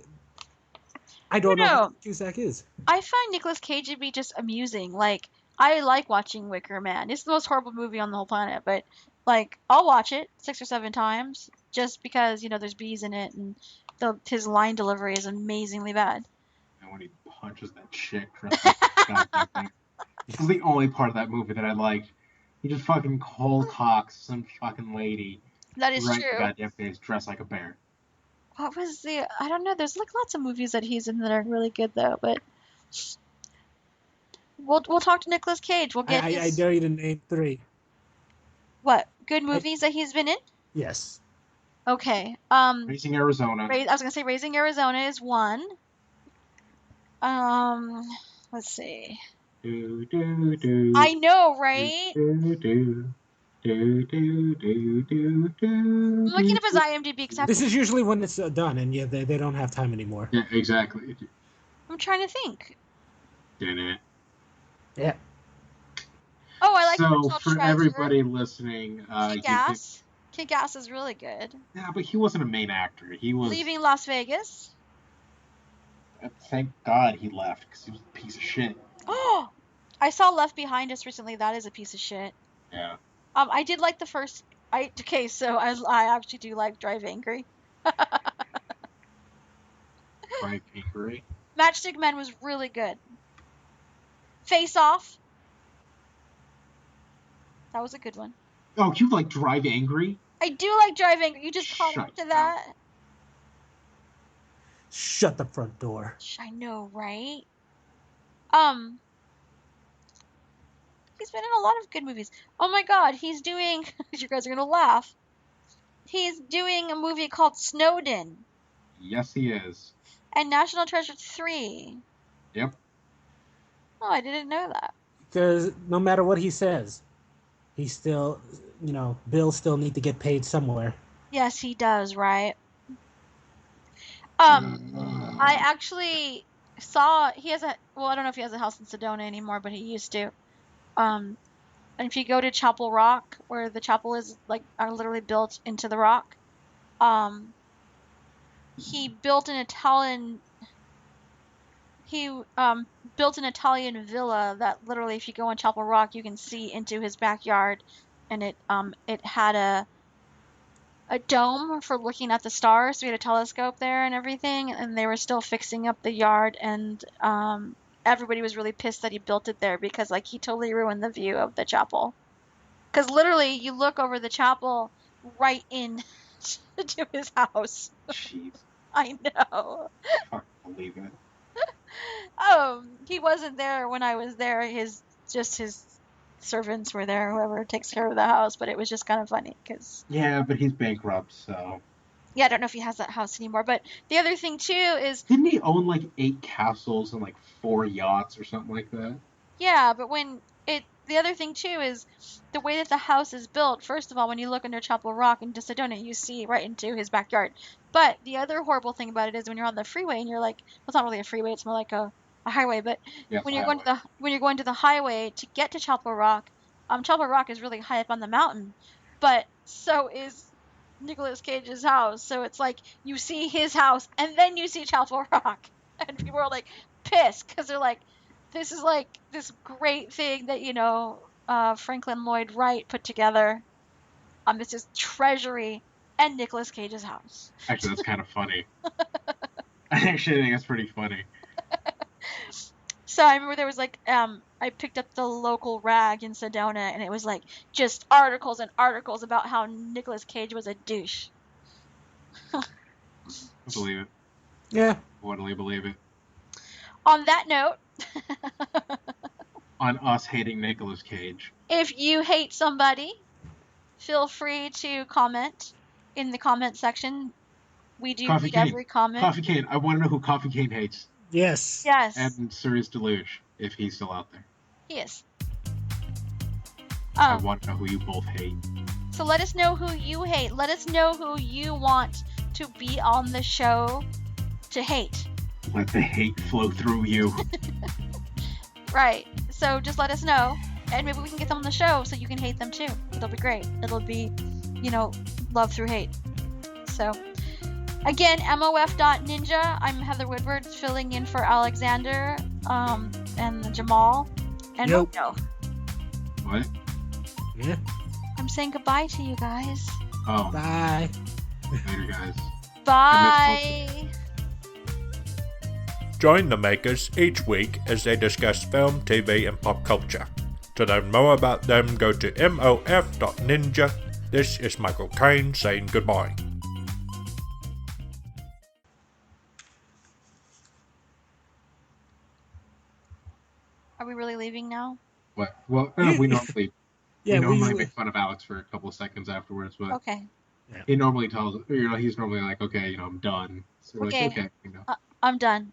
I don't know who Cusack is. I find Nicolas Cage to be just amusing. Like, I like watching Wicker Man. It's the most horrible movie on the whole planet, but like, I'll watch it 6 or 7 times just because there's bees in it and his line delivery is amazingly bad. And when he punches that chick, this is the only part of that movie that I liked. He just fucking cold cocks some fucking lady. That is right true. In the goddamn face, dressed like a bear. What was I don't know. There's like lots of movies that he's in that are really good though, but we'll talk to Nicolas Cage. We'll get. I dare you to name 3. What good movies that he's been in? Yes. Okay. Raising Arizona. I was gonna say Raising Arizona is one. Let's see. I know, right? I'm looking up his IMDb. This is usually when it's done, and they don't have time anymore. Yeah, exactly. I'm trying to think. Yeah. Oh, I like. So for everybody listening, Kick-Ass. Kick-Ass is really good. Yeah, but he wasn't a main actor. He was Leaving Las Vegas. Thank God he left because he was a piece of shit. Oh, I saw Left Behind just recently. That is a piece of shit. Yeah. I did like the first. So I actually do like Drive Angry. Drive Angry. Matchstick Men was really good. Face Off. That was a good one. Oh, you like Drive Angry? I do like Drive Angry. You just caught Shut up to up. that? Shut the front door. I know, right? He's been in a lot of good movies. Oh my god, he's doing... You guys are gonna laugh. He's doing a movie called Snowden Yes, he is. and National Treasure 3. Yep. Oh, I didn't know that. Because no matter what he says, he still, bills still need to get paid somewhere. Yes, he does, right? I actually saw he has a I don't know if he has a house in Sedona anymore, but he used to. And if you go to Chapel Rock, where the chapel is are literally built into the rock, he built an Italian villa that literally, if you go on Chapel Rock, you can see into his backyard, and it had a dome for looking at the stars. So we had a telescope there and everything, and they were still fixing up the yard, and everybody was really pissed that he built it there because he totally ruined the view of the chapel. Because literally, you look over the chapel right in to his house. Jeez. I know. Fuck, believe it. He wasn't there when I was there. His servants were there, whoever takes care of the house. But it was just kind of funny because Yeah, but he's bankrupt, so. yeah, I don't know if he has that house anymore. But the other thing too is Didn't he own 8 castles and 4 yachts or something like that? yeah, but the other thing too is the way that the house is built. First of all, when you look under Chapel Rock into Sedona, you see right into his backyard. But the other horrible thing about it is when you're on the freeway and you're well, it's not really a freeway, it's more like a highway. But Yes, when you're going to the highway to get to Chapel Rock is really high up on the mountain. But so is Nicolas Cage's house. So it's you see his house and then you see Chapel Rock, and people are pissed because they're this is this great thing that Franklin Lloyd Wright put together. This is Treasury and Nicolas Cage's house. Actually, that's kind of funny. I actually think it's pretty funny. So I remember there was I picked up the local rag in Sedona, and it was just articles and articles about how Nicolas Cage was a douche. I believe it. Yeah. Totally believe it. On that note, on us hating Nicolas Cage. If you hate somebody, feel free to comment in the comment section. We do read every comment. Coffee Cane. I want to know who Coffee Cane hates. Yes. Yes. And Sirius Deluge, if he's still out there. He is. I want to know who you both hate. So let us know who you hate. Let us know who you want to be on the show to hate. Let the hate flow through you. Right. So just let us know, and maybe we can get them on the show so you can hate them too. It'll be great. It'll be, love through hate. So, again, mof.ninja. I'm Heather Woodward, filling in for Alexander, and Jamal, and Yep. Mojo. What? Yeah. I'm saying goodbye to you guys. Oh. Bye. Later, guys. Bye. Join the makers each week as they discuss film, TV, and pop culture. To learn more about them, go to mof.ninja. This is Michael Caine saying goodbye. Are we really leaving now? What? Well, we normally make fun of Alex for a couple of seconds afterwards, but Okay. he normally tells, he's normally like, okay, I'm done. So we're Okay. like, okay, I'm done.